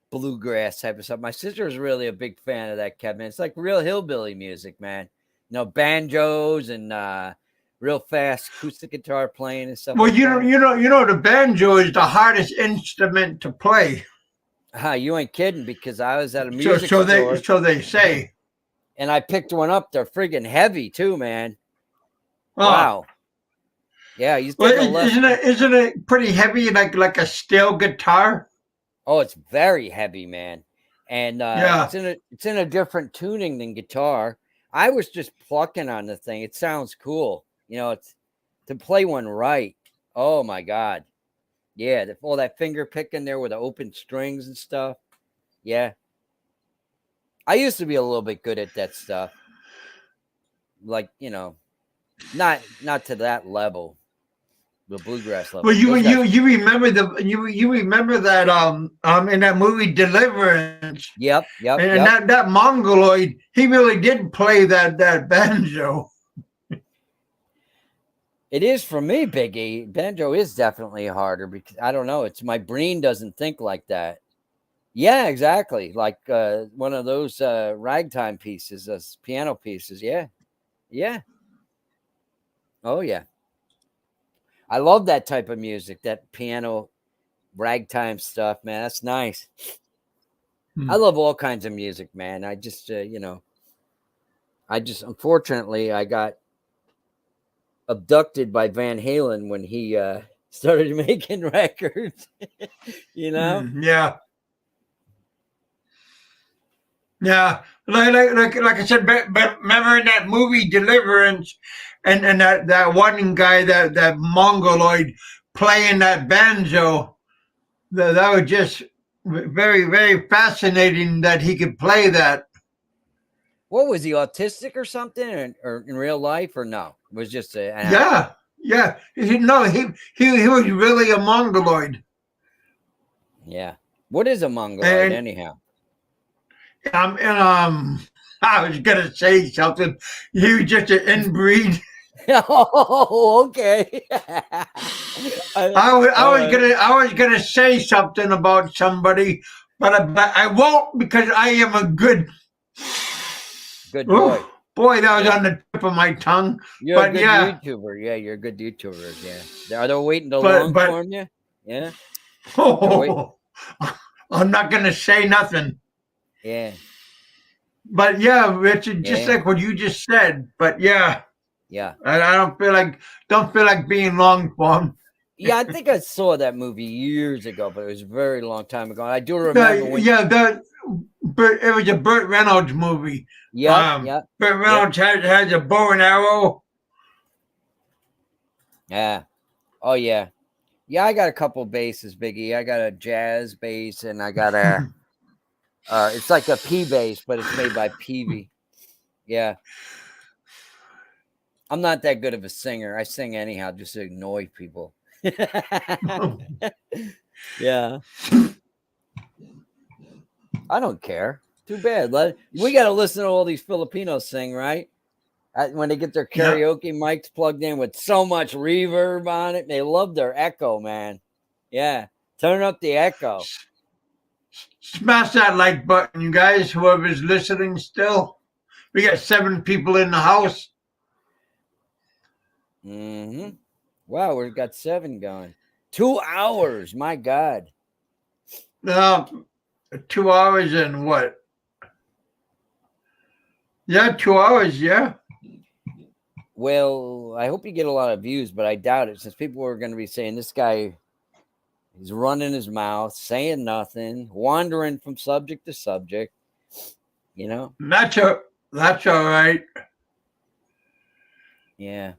bluegrass type of stuff. My sister's really a big fan of that, Kevin. It's like real hillbilly music, man. You know, banjos and real fast acoustic guitar playing and stuff Well, like that. the banjo is the hardest instrument to play. You ain't kidding, because I was at a So music so they store so they say. and I picked one up. They're friggin' heavy too, man. Oh, Wow. Yeah, you well, take a left. isn't it pretty heavy like a steel guitar? Oh, it's very heavy, man. And Yeah. it's in a different tuning than guitar. I was just plucking on the thing. It sounds cool. You know, it's to play one right. Oh my God. Yeah, all that finger picking there with the open strings and stuff. Yeah. I used to be a little bit good at that stuff. Like, you know, not to that level, the bluegrass Well, level. Those guys. you remember you remember that in that movie Deliverance, Yep, yep, and yep. that mongoloid, he really did play that banjo. It is for me, Biggie. Banjo is definitely harder because I don't know. It's my brain doesn't think like that. Yeah, exactly. Like one of those ragtime pieces, those piano pieces. Yeah, yeah. Oh yeah. I love that type of music, that piano ragtime stuff, man. That's nice. Hmm. I love all kinds of music, man. I just, unfortunately, I got abducted by Van Halen when he started making records. you know? Yeah, yeah. Like I said, but remember in that movie Deliverance, and that one guy, that mongoloid playing that banjo. That was just very, very fascinating that he could play that. What was he, autistic or something, or in real life, or no? It was just an actor. Yeah, yeah. No, he was really a mongoloid. Yeah. What is a mongoloid, And anyhow? and I was gonna say something. He was just an inbreed. Oh, okay. All right. I was gonna say something about somebody, but I won't because I am a good. Good boy. Oh, boy, that was Yeah. on the tip of my tongue. You're a But good yeah, YouTuber. Yeah, you're a good YouTuber. Yeah. Are they waiting to but long but form you? Yeah. They're wait. oh, I'm not gonna say nothing. Yeah. But yeah, Richard, just Yeah. like what you just said. But yeah, Yeah. I don't feel like being long form. Yeah, I think I saw that movie years ago, but it was a very long time ago. I do remember when. It was a Burt Reynolds movie. Yep. Yep. Burt Yep. Reynolds has a bow and arrow. Yeah. Oh yeah. Yeah, I got a couple bases, Biggie. I got a jazz bass and I got a it's like a P bass, but it's made by Peavey. Yeah. I'm not that good of a singer. I sing anyhow just to annoy people. Yeah. I don't care. Too bad. We got to listen to all these Filipinos sing, right? When they get their Yeah. karaoke mics plugged in with so much reverb on it, they love their echo, man. Yeah. Turn up the echo. Smash that like button, you guys, whoever's listening still. We got 7 people in the house. Mm-hmm. Wow, we've got 7 going. 2 hours. My God. 2 hours and what? Yeah, 2 hours, yeah. Well, I hope you get a lot of views, but I doubt it since people are going to be saying this guy He's running his mouth, saying nothing, wandering from subject to subject. You know? That's all right. Yeah.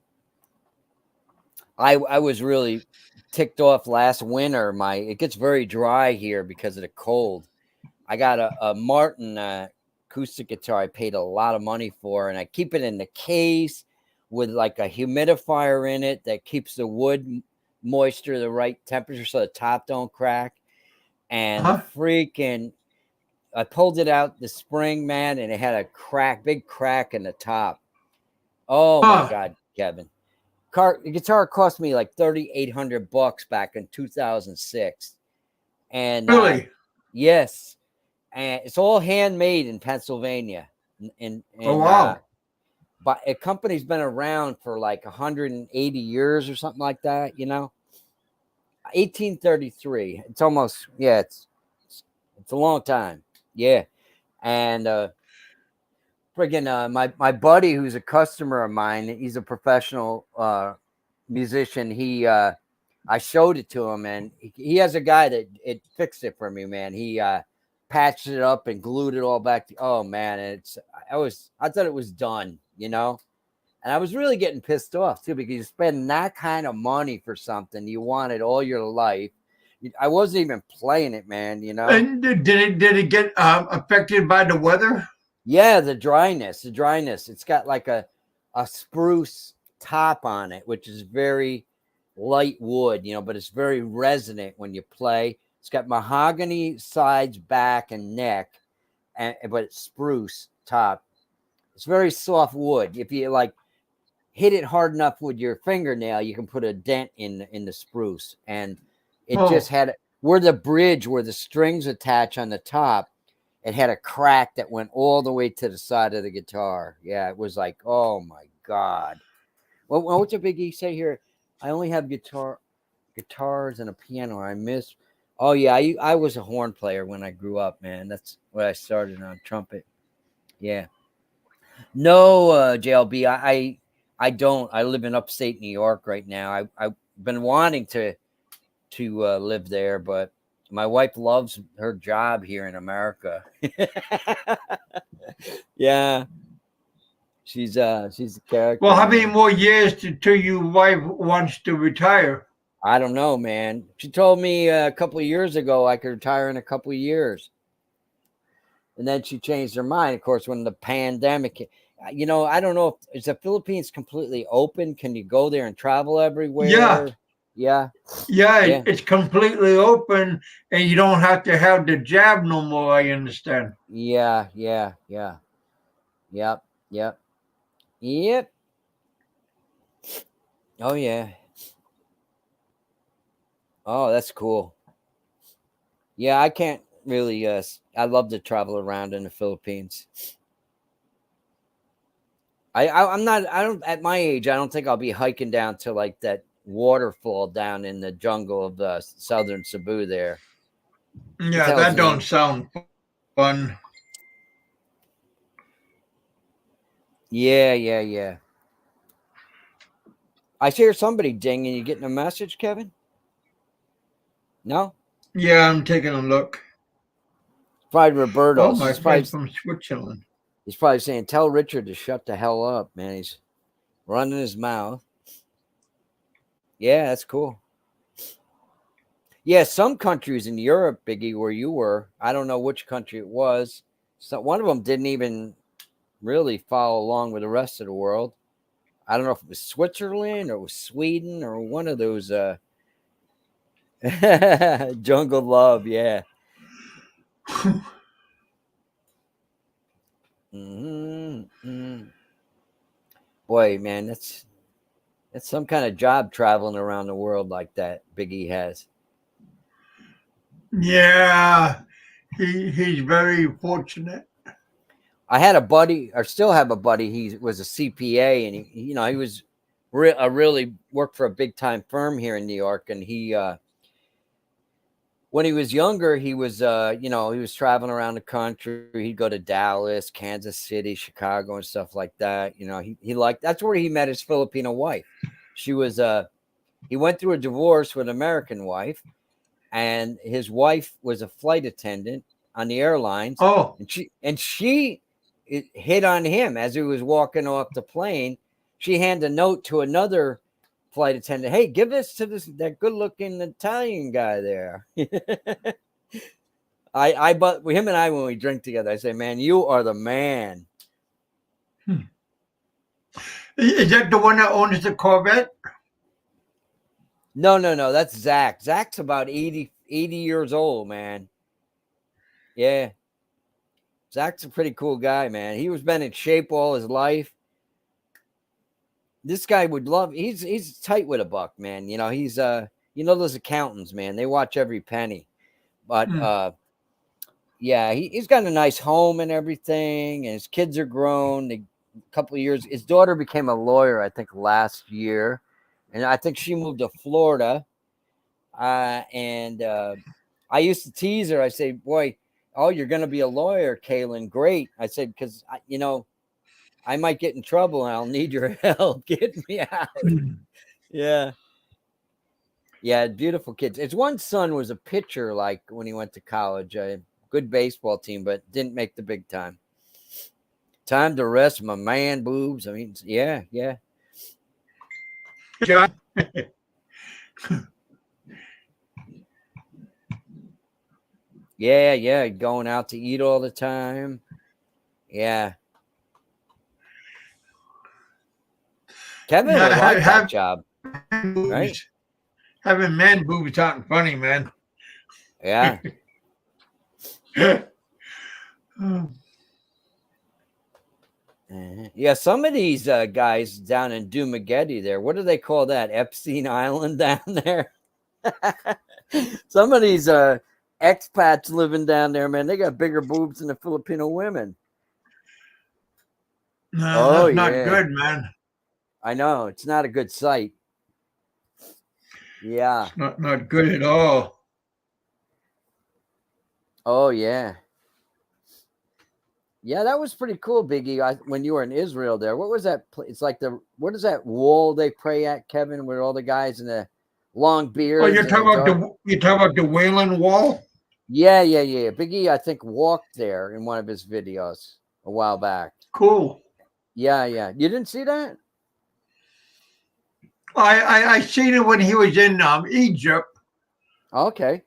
I was really ticked off last winter. It gets very dry here because of the cold. I got a Martin acoustic guitar I paid a lot of money for, and I keep it in the case with like a humidifier in it that keeps the wood moisture the right temperature so the top don't crack. And the freaking, I pulled it out this spring, man, and it had a big crack in the top. Oh my God, Kevin. The guitar cost me like $3,800 back in 2006. And Really? yes. And it's all handmade in Pennsylvania. And Oh, wow. but a company's been around for like 180 years or something like that, you know. 1833. It's almost, yeah, it's a long time. Yeah. And friggin' my buddy who's a customer of mine, he's a professional musician. I showed it to him, and he has a guy that it fixed it for me, man. He patched it up and glued it all back. Oh man, I thought it was done, you know. And I was really getting pissed off too, because you spend that kind of money for something you wanted all your life. I wasn't even playing it, man, you know. And did it get affected by the weather? Yeah, the dryness. It's got like a spruce top on it, which is very light wood, you know, but it's very resonant when you play. It's got mahogany sides, back, and neck, but it's spruce top. It's very soft wood. If you like hit it hard enough with your fingernail, you can put a dent in the spruce. And it just had where the strings attach on the top. It had a crack that went all the way to the side of the guitar. Yeah, it was like, oh my God. Well, what's a Big E say here? I only have guitars and a piano. I miss. Oh yeah, I was a horn player when I grew up, man. That's what I started on, trumpet. Yeah. No, JLB, I don't. I live in upstate New York right now. I've been wanting to live there, but my wife loves her job here in America. Yeah. She's a character. Well, how many more years till your wife wants to retire? I don't know, man. She told me a couple of years ago I could retire in a couple of years. And then she changed her mind, of course, when the pandemic hit. You know, I don't know if is the Philippines completely open? Can you go there and travel everywhere? Yeah. Yeah. It's completely open, and you don't have to have the jab no more, I understand. Yeah. Yep. Oh yeah. Oh, that's cool. Yeah, I can't really I love to travel around in the Philippines. I'm not, I don't, at my age, I don't think I'll be hiking down to like that waterfall down in the jungle of the southern Cebu there. Yeah, that don't sound fun. Yeah. I hear somebody dinging. You getting a message, Kevin? No? Yeah, I'm taking a look. Probably Roberto. Oh, my friend from Switzerland. He's probably saying, tell Richard to shut the hell up, man. He's running his mouth. Yeah, that's cool. Yeah, some countries in Europe, Biggie, where you were, I don't know which country it was. So one of them didn't even really follow along with the rest of the world. I don't know if it was Switzerland or it was Sweden or one of those jungle love, yeah. Mm-hmm. Boy, man, that's some kind of job traveling around the world like that Biggie has. Yeah, he's very fortunate. I had a buddy, or still have a buddy. He was a CPA, and he was really worked for a big time firm here in New York. And he, when he was younger, he was, he was traveling around the country. He'd go to Dallas, Kansas City, Chicago, and stuff like that. You know, he liked, that's where he met his Filipino wife. She was, he went through a divorce with an American wife, and his wife was a flight attendant on the airlines, Oh, and she hit on him as he was walking off the plane. She handed a note to another flight attendant. Hey, give this to that good-looking Italian guy there. But him and I, when we drink together, I say, man, you are the man. is that the one that owns the Corvette? No. That's Zach. Zach's about 80 years old, man. Yeah. Zach's a pretty cool guy, man. He was been in shape all his life. This guy would love. He's tight with a buck, man. You know, he's those accountants, man. They watch every penny. But yeah, he's got a nice home and everything, and his kids are grown. A couple of years, his daughter became a lawyer, I think, last year, and I think she moved to Florida. And I used to tease her. I say, boy, oh, you're going to be a lawyer, Kaylin. Great. I said, because, I might get in trouble and I'll need your help. Get me out. Yeah. Yeah, beautiful kids. His one son was a pitcher, like when he went to college. A good baseball team, but didn't make the big time. Time to rest my man boobs. I mean, yeah. John? Yeah. Going out to eat all the time. Yeah. Kevin would like that job. Right? Having man boobs aren't funny, man. Yeah. Yeah, some of these guys down in Dumageddon there, what do they call that? Epstein Island down there? Some of these expats living down there, man, they got bigger boobs than the Filipino women. No, that's not good, man. I know. It's not a good sight. Yeah. It's not good at all. Oh, yeah. Yeah, that was pretty cool, Biggie. When you were in Israel there, what was that? It's like what is that wall they pray at, Kevin, where all the guys in the long beards? Oh, you're talking about the Wailing Wall? Yeah. Biggie, I think, walked there in one of his videos a while back. Cool. Yeah. You didn't see that? I seen it when he was in Egypt. Okay.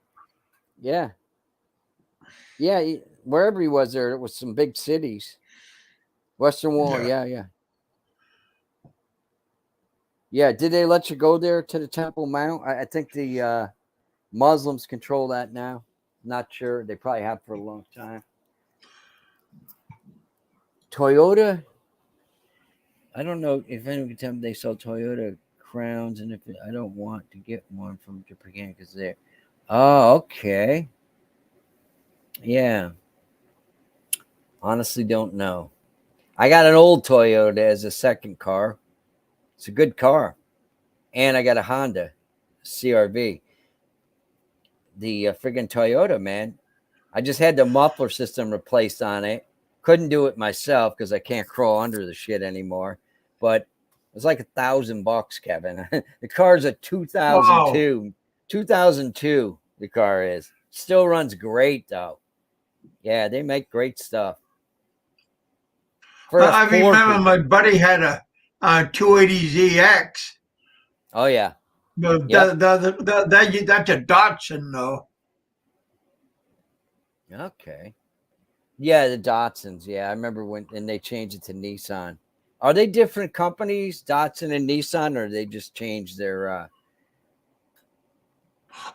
Yeah. Wherever he was there, it was some big cities. Western Wall, yeah. Yeah, did they let you go there to the Temple Mount? I think the Muslims control that now. Not sure. They probably have for a long time. Toyota, I don't know if anyone can tell me they sell Toyota Crowns, and if I don't want to get one from Japan because they're. Oh, okay. Yeah. Honestly, don't know. I got an old Toyota as a second car. It's a good car. And I got a Honda CRV. The friggin' Toyota, man. I just had the muffler system replaced on it. Couldn't do it myself because I can't crawl under the shit anymore. But it was like $1,000, Kevin. The car's a 2002. Wow. 2002, the car is. Still runs great, though. Yeah, they make great stuff. I remember my buddy had a 280ZX. Oh, yeah. That's a Datsun, though. Okay. Yeah, the Datsuns. Yeah, I remember when they changed it to Nissan. Are they different companies, Datsun and Nissan, or they just changed their?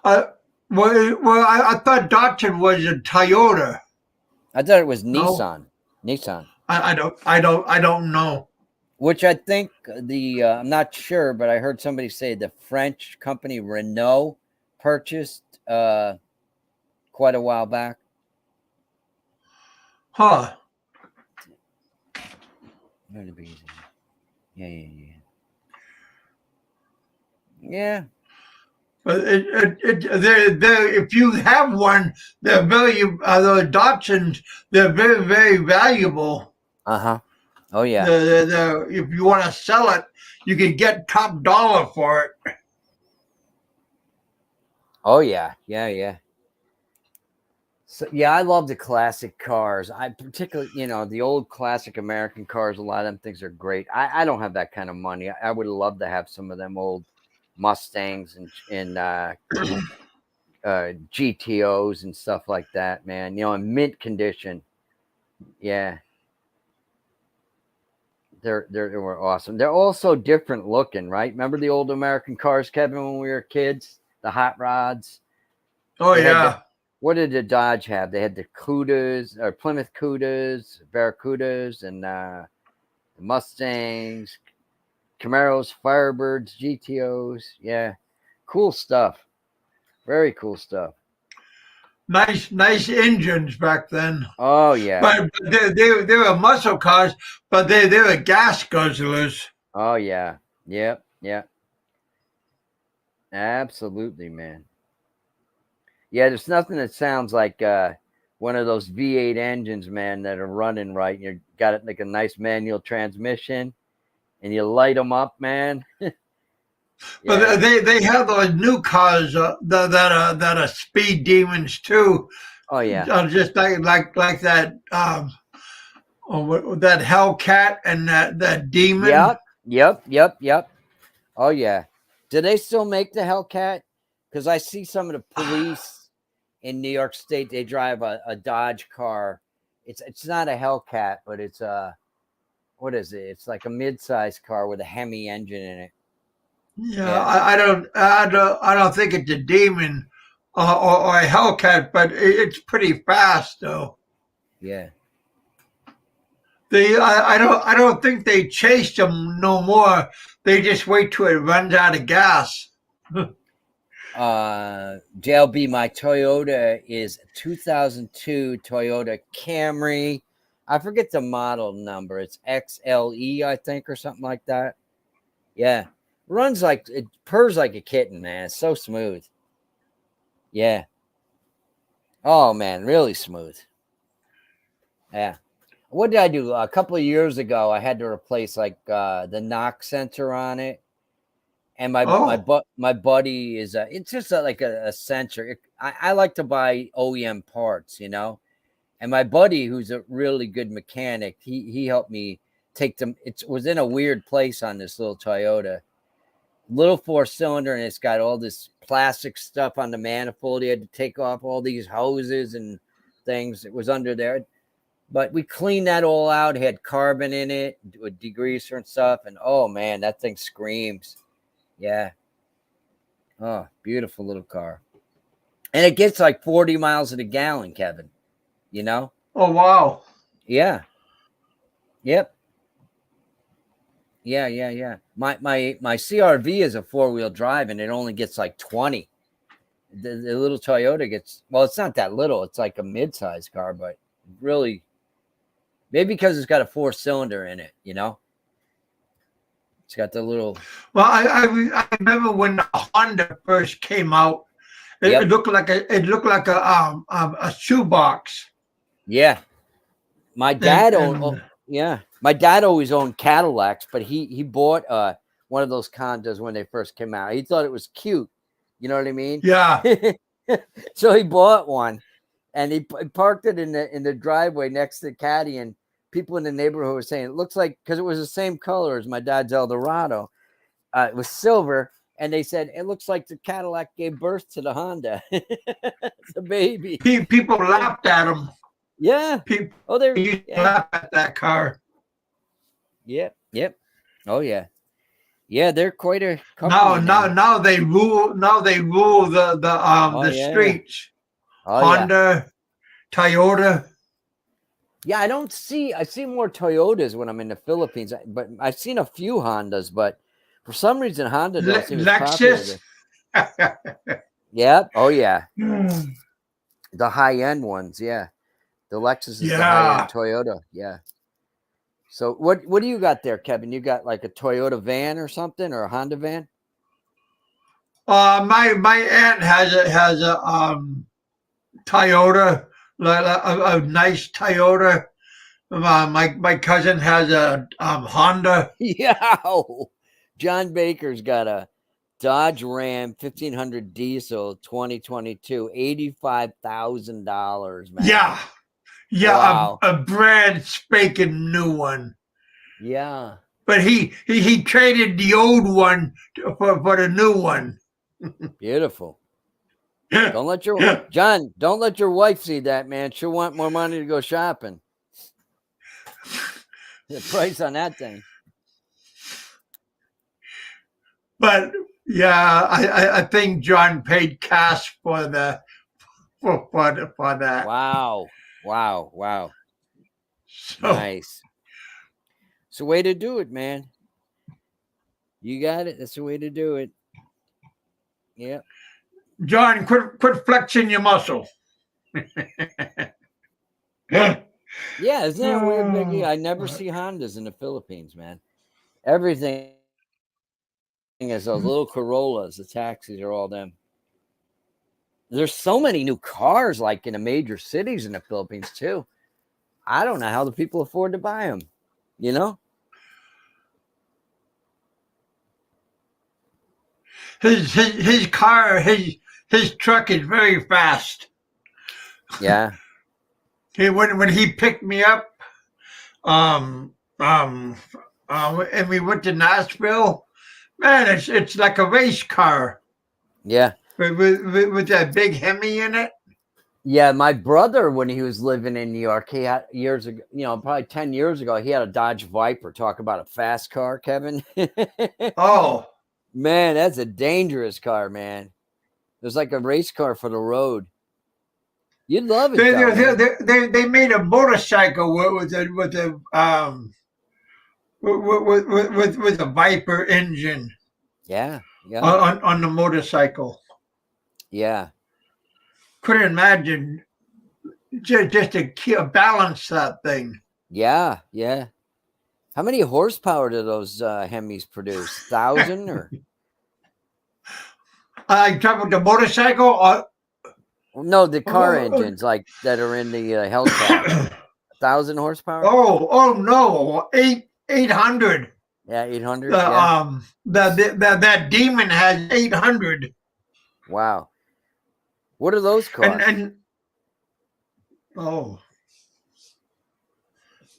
I thought Datsun was a Toyota. I thought it was Nissan. No. Nissan. I don't know. Which I think I'm not sure, but I heard somebody say the French company Renault purchased quite a while back. Huh. Yeah. But if you have one, they're the Datsuns, they're very, very valuable. Uh-huh. Oh, yeah. If you want to sell it, you can get top dollar for it. Oh yeah, yeah, yeah. So yeah, I love the classic cars. I particularly, the old classic American cars. A lot of them things are great. I don't have that kind of money. I would love to have some of them old Mustangs and GTOs and stuff like that, man. In mint condition. Yeah, they were awesome. They're also different looking, right? Remember the old American cars, Kevin, when we were kids? The hot rods. Oh They had yeah. what did the Dodge have? They had the Cudas or Plymouth Cudas, Barracudas, and the Mustangs, Camaros, Firebirds, GTOs. Yeah, cool stuff. Very cool stuff. Nice engines back then. Oh yeah. But they were muscle cars, but they were gas guzzlers. Oh yeah. Yep. Yep. Absolutely, man. Yeah, there's nothing that sounds like one of those V8 engines, man, that are running right. You got it like a nice manual transmission, and you light them up, man. Yeah. But they have those new cars that are speed demons too. Oh yeah. Just like that that Hellcat and that demon. Yep. Oh yeah. Do they still make the Hellcat? Because I see some of the police in New York State. They drive a Dodge car. It's not a Hellcat, but it's what is it? It's like a mid-sized car with a Hemi engine in it. Yeah, I don't think it's a demon or a Hellcat, but it's pretty fast though. Yeah. I don't think they chase them no more. They just wait till it runs out of gas. JLB, my Toyota is 2002 Toyota Camry. I forget the model number. It's XLE, I think, or something like that. Yeah. It purrs like a kitten, man. It's so smooth. Yeah. Oh man, really smooth. Yeah. What did I do? A couple of years ago, I had to replace like the knock sensor on it. And my buddy is it's just like a sensor. I like to buy OEM parts, And my buddy, who's a really good mechanic, he helped me take them. It was in a weird place on this little Toyota, little 4-cylinder, and it's got all this plastic stuff on the manifold. He had to take off all these hoses and things. It was under there, but we cleaned that all out. It had carbon in it with degreaser and stuff. And oh man, that thing screams. Yeah. Oh, beautiful little car. And it gets like 40 miles to the gallon, Kevin. Oh, wow. Yeah. Yep. Yeah. My CRV is a 4-wheel drive, and it only gets like 20. The little Toyota gets, well, it's not that little. It's like a mid-sized car, but really, maybe because it's got a 4-cylinder in it, It's got the little. Well, I remember when the Honda first came out. It looked like a shoebox. Yeah, my dad owned. My dad always owned Cadillacs, but he bought one of those Condas when they first came out. He thought it was cute. You know what I mean? Yeah. So he bought one, and he parked it in the driveway next to the Caddy, and people in the neighborhood were saying it looks like, because it was the same color as my dad's Eldorado. It was silver, and they said it looks like the Cadillac gave birth to the Honda. The baby. People laughed at him. Yeah. People used to laugh at that car. Yep. Oh yeah. Yeah, they're quite a company. Now they rule. Now they rule the streets. Oh, Honda, Toyota. Yeah, I see more Toyotas when I'm in the Philippines, but I've seen a few Hondas, but for some reason Honda don't seem as popular. Yeah. Oh yeah. The high end ones, yeah. The Lexus is the high end Toyota, yeah. So what do you got there, Kevin? You got like a Toyota van or something, or a Honda van? My aunt has a Toyota, a nice Toyota. My cousin has a Honda. Yeah. John Baker's got a Dodge Ram 1500 diesel 2022, $85,000, man. Yeah. Yeah, Wow. a brand spanking new one. Yeah. But he traded the old one for the new one. Beautiful. Don't let your wife see that, man. She'll want more money to go shopping. The price on that thing. But yeah, I think John paid cash for that. Wow. So, Nice. It's the way to do it, man. You got it. That's the way to do it. Yep. John, quit flexing your muscle. Yeah, isn't that weird, Biggie? I never see Hondas in the Philippines, man. Everything is those little Corollas. The taxis are all them. There's so many new cars, like in the major cities in the Philippines too. I don't know how the people afford to buy them. You know? His car, his truck is very fast. Yeah. When he picked me up, and we went to Nashville. Man, it's like a race car. Yeah. With that big Hemi in it. Yeah, my brother, when he was living in New York, he had years ago, probably 10 years ago, he had a Dodge Viper. Talk about a fast car, Kevin. Oh. Man, that's a dangerous car, man. It's like a race car for the road. You'd love it. They made a motorcycle with a Viper engine. Yeah. On the motorcycle. Yeah. Couldn't imagine just to balance that thing. Yeah. How many horsepower do those Hemis produce? 1,000 or? I talking about the motorcycle. No, the car engines like that are in the Hellcat. 1,000 horsepower. Oh no, 800. Yeah, 800. That Demon has 800. Wow. What are those cars?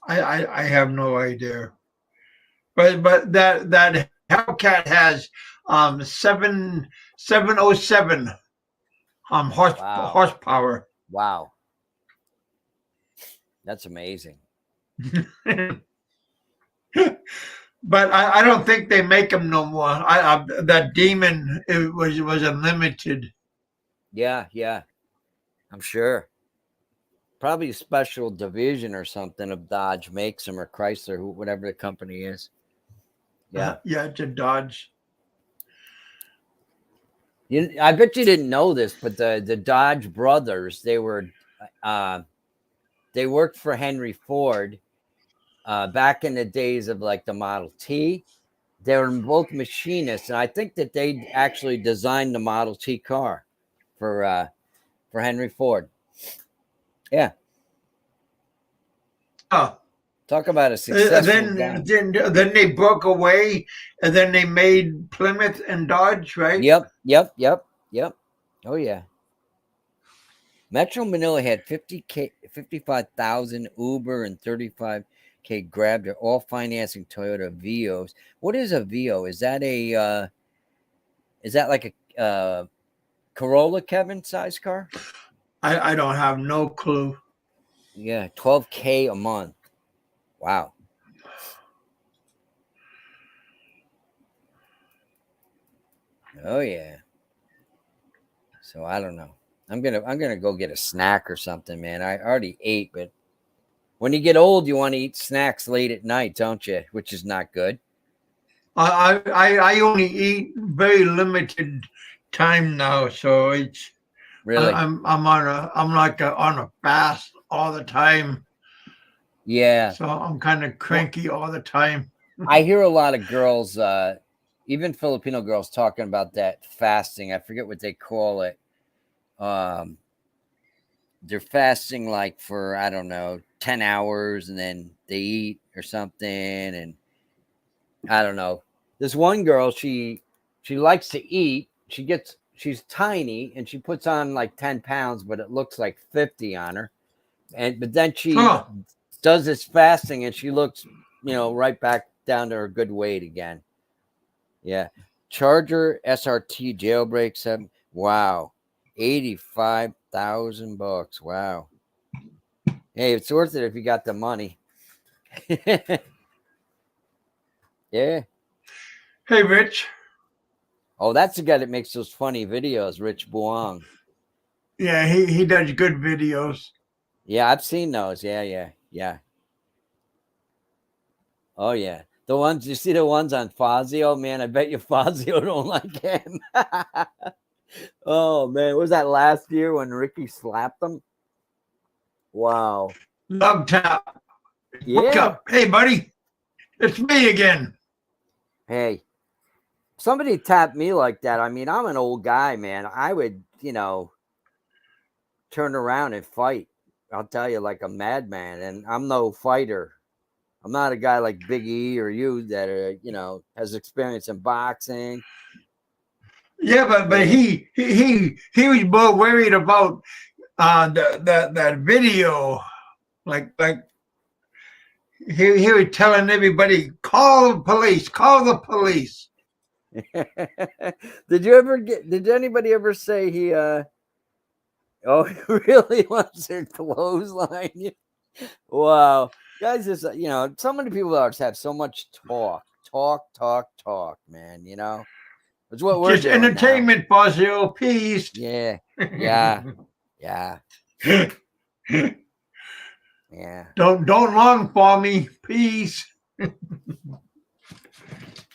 I have no idea. But that Hellcat has 707 horsepower. Wow. That's amazing. But I don't think they make them no more. That Demon was unlimited. Yeah. I'm sure. Probably a special division or something of Dodge makes them, or Chrysler, whatever the company is. Yeah. Yeah, it's a Dodge. I bet you didn't know this, but the Dodge brothers, they worked for Henry Ford back in the days of like the Model T. They were both machinists, and I think that they actually designed the Model T car for Henry Ford. Yeah. Oh. Talk about a successful then they broke away, and then they made Plymouth and Dodge, right? Yep. Oh yeah. Metro Manila had 55,000 Uber and 35K Grab. They're all financing Toyota Vios. What is a Vio? Is that like a Corolla, Kevin, size car? I don't have no clue. Yeah, 12K a month. Wow. Oh yeah. So I don't know. I'm gonna go get a snack or something, man. I already ate, but when you get old, you want to eat snacks late at night, don't you? Which is not good. I only eat very limited time now, so it's really. I'm on a fast all the time. Yeah. So I'm kind of cranky all the time. I hear a lot of girls, even Filipino girls, talking about that fasting. I forget what they call it. They're fasting like for, I don't know, 10 hours, and then they eat or something. And I don't know. This one girl, she she likes to eat. She's tiny and she puts on like 10 pounds, but it looks like 50 on her. But then she does this fasting and she looks, right back down to her good weight again. Yeah. Charger SRT jailbreak 7. Wow. $85,000. Wow. Hey, it's worth it if you got the money. Yeah. Hey, Rich. Oh, that's the guy that makes those funny videos, Rich Buong. Yeah, he does good videos. Yeah, I've seen those. Yeah. Oh, yeah. The ones, you see the ones on Fazio? Man, I bet you Fazio don't like him. Oh, man. Was that last year when Ricky slapped him? Wow. Love tap. Yeah. Wake up. Hey, buddy. It's me again. Hey, somebody tapped me like that. I mean, I'm an old guy, man. I would, turn around and fight. I'll tell you, like a madman. And I'm no fighter. I'm not a guy like Big E or you that has experience in boxing. Yeah, but he was more worried about that video, like he was telling everybody, call the police, call the police. Did anybody ever say he he really wants to clothesline you? Wow. Guys, just so many people always have so much talk, man. It's what we're just doing entertainment, Fazio. Peace. Yeah. Don't long for me. Peace.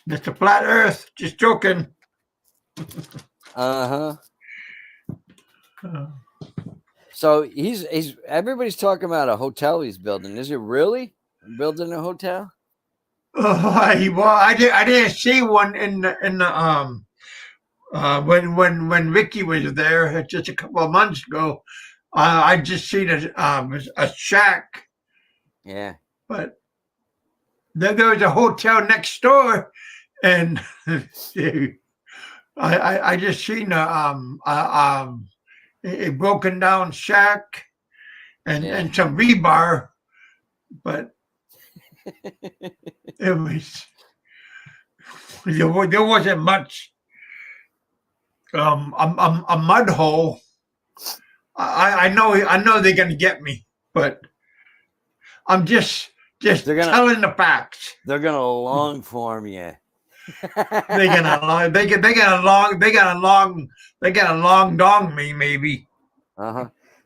Mr. Flat Earth. Just joking. So he's everybody's talking about a hotel he's building. Is it really building a hotel? Oh, I didn't see one in the when Ricky was there just a couple of months ago. I just seen a shack. Yeah. But then there was a hotel next door, and I just seen a broken down shack and some rebar, but it was there wasn't much. A mud hole. I know they're gonna get me, but I'm just telling the facts. They're gonna long form you. They got a long dong me maybe.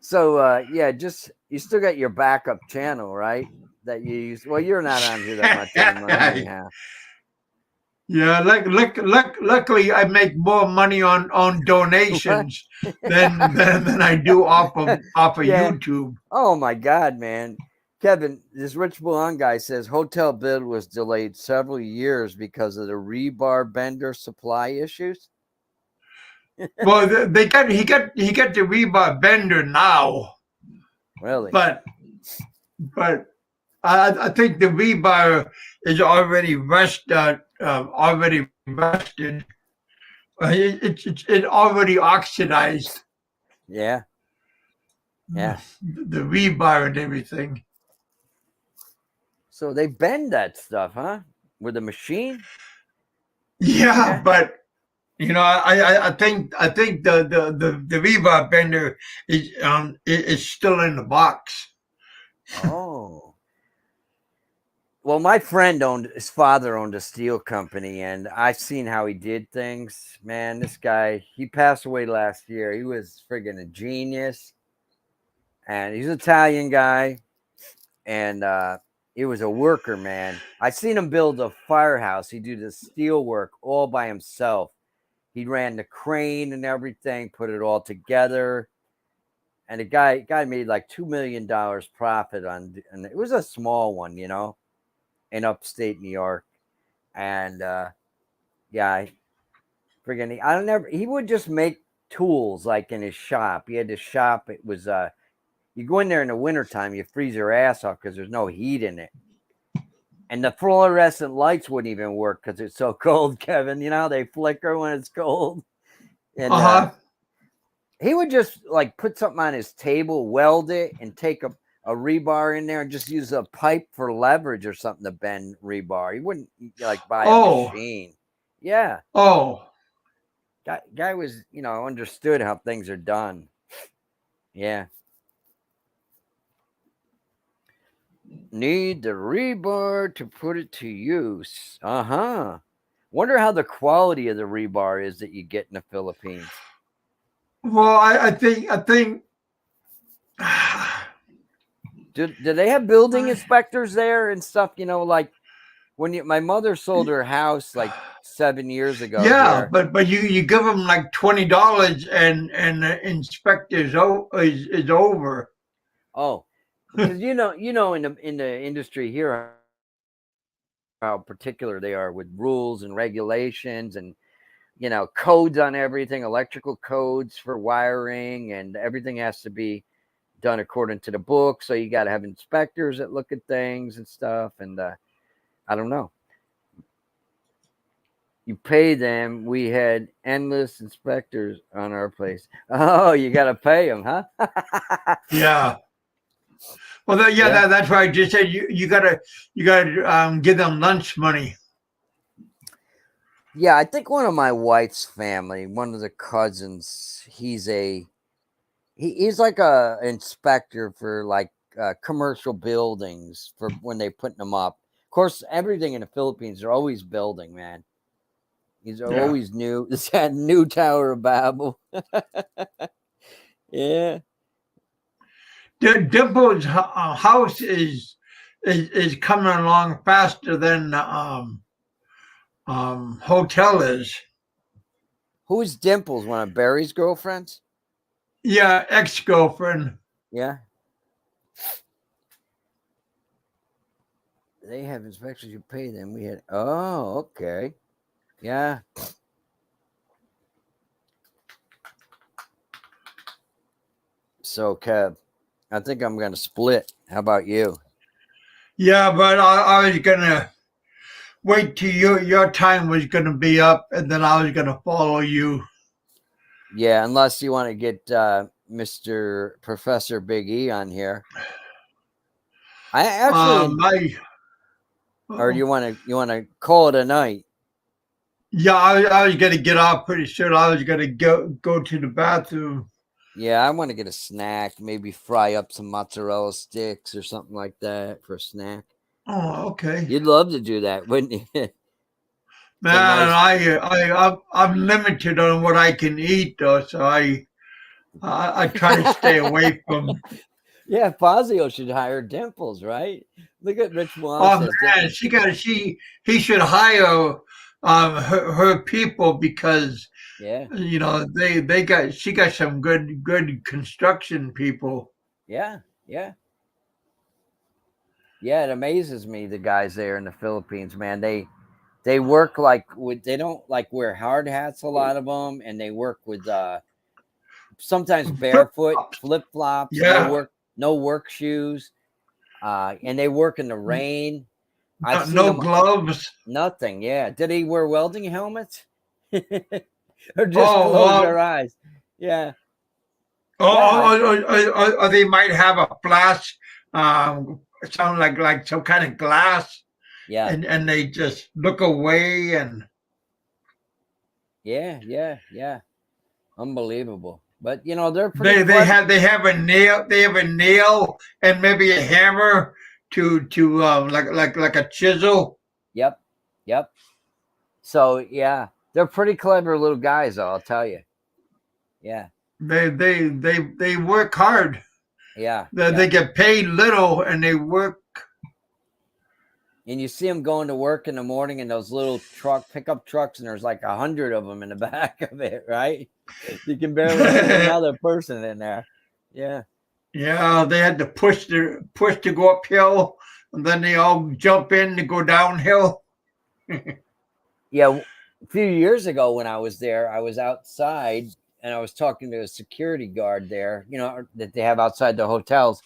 So you still got your backup channel, right? That you use. Well, you're not on here that much anymore anyhow. Yeah, luckily I make more money on donations than I do off of YouTube. Oh my God, man. Kevin, this Rich Bullon guy says hotel build was delayed several years because of the rebar bender supply issues. Well, he got the rebar bender now. Really? But I think the rebar is already rusted. It's already oxidized. Yeah. The rebar and everything. So they bend that stuff, huh? With a machine? Yeah, but I think the rebar bender is still in the box. Oh. Well, my friend his father owned a steel company, and I've seen how he did things. Man, this guy, he passed away last year. He was friggin' a genius. And he's an Italian guy. And he was a worker, man. I seen him build a firehouse. He did the steel work all by himself. He ran the crane and everything, put it all together. And the guy made like $2 million profit and it was a small one, in upstate New York. And he would just make tools like in his shop. He had this shop. It was you go in there in the wintertime, you freeze your ass off because there's no heat in it. And the fluorescent lights wouldn't even work because it's so cold, Kevin. You know how they flicker when it's cold. And he would just like put something on his table, weld it, and take a rebar in there and just use a pipe for leverage or something to bend rebar. He wouldn't like buy a machine. Yeah. Oh. Guy was, understood how things are done. Yeah. Need the rebar to put it to use. Uh-huh. Wonder how the quality of the rebar is that you get in the Philippines. Well, I think do they have building inspectors there and stuff? Like when my mother sold her house like 7 years ago. Yeah, here. but you give them like $20 and the inspector is over. Oh, because in the industry here how particular they are with rules and regulations and codes on everything, electrical codes for wiring, and everything has to be done according to the book. So you got to have inspectors that look at things and stuff. And I don't know. You pay them. We had endless inspectors on our place. Oh, you got to pay them, huh? Yeah. Well, that's why I just said you gotta give them lunch money. Yeah, I think one of my wife's family, one of the cousins, he's like a inspector for like commercial buildings for when they're putting them up. Of course, everything in the Philippines are always building, man. He's always new. It's that new Tower of Babel. Yeah. Dimple's house is coming along faster than hotel is. Who's Dimples? One of Barry's girlfriends? Yeah, ex-girlfriend. Yeah. They have inspectors. You pay them. We had. Oh, okay. Yeah. So, Kev, I think I'm going to split. How about you? Yeah, but I was going to wait till your time was going to be up, and then I was going to follow you. Yeah, unless you want to get Mr. Professor Big E on here. I actually, or you want to call it a night? Yeah, I was going to get off pretty soon. I was going to go to the bathroom. Yeah, I want to get a snack, maybe fry up some mozzarella sticks or something like that for a snack. Oh, okay. You'd love to do that, wouldn't you? Man, I'm limited on what I can eat, though, so I try to stay away from. Yeah, Fazio should hire Dimples, right? Look at Rich Wong. Oh man, he should hire her people because she got some good construction people. Yeah. It amazes me, the guys there in the Philippines, man. They work they don't like wear hard hats, a lot of them, and they work with sometimes barefoot, flip-flops. Yeah. No work shoes, and they work in the rain. No gloves. Nothing. Yeah. Did he wear welding helmets? Or just close their eyes? Yeah. Or they might have a flash, sound like some kind of glass. Yeah. And they just look away and. Yeah. Unbelievable. But they're pretty. They have a nail. They have a nail and maybe a hammer to like a chisel. Yep. So yeah, they're pretty clever little guys, though, I'll tell you. Yeah. They work hard. Yeah. They get paid little and they work. And you see them going to work in the morning in those little pickup trucks, and there's like 100 of them in the back of it, right? You can barely get another person in there. Yeah. Yeah, they had to push to go uphill, and then they all jump in to go downhill. Yeah, a few years ago when I was there, I was outside and I was talking to a security guard there, that they have outside the hotels.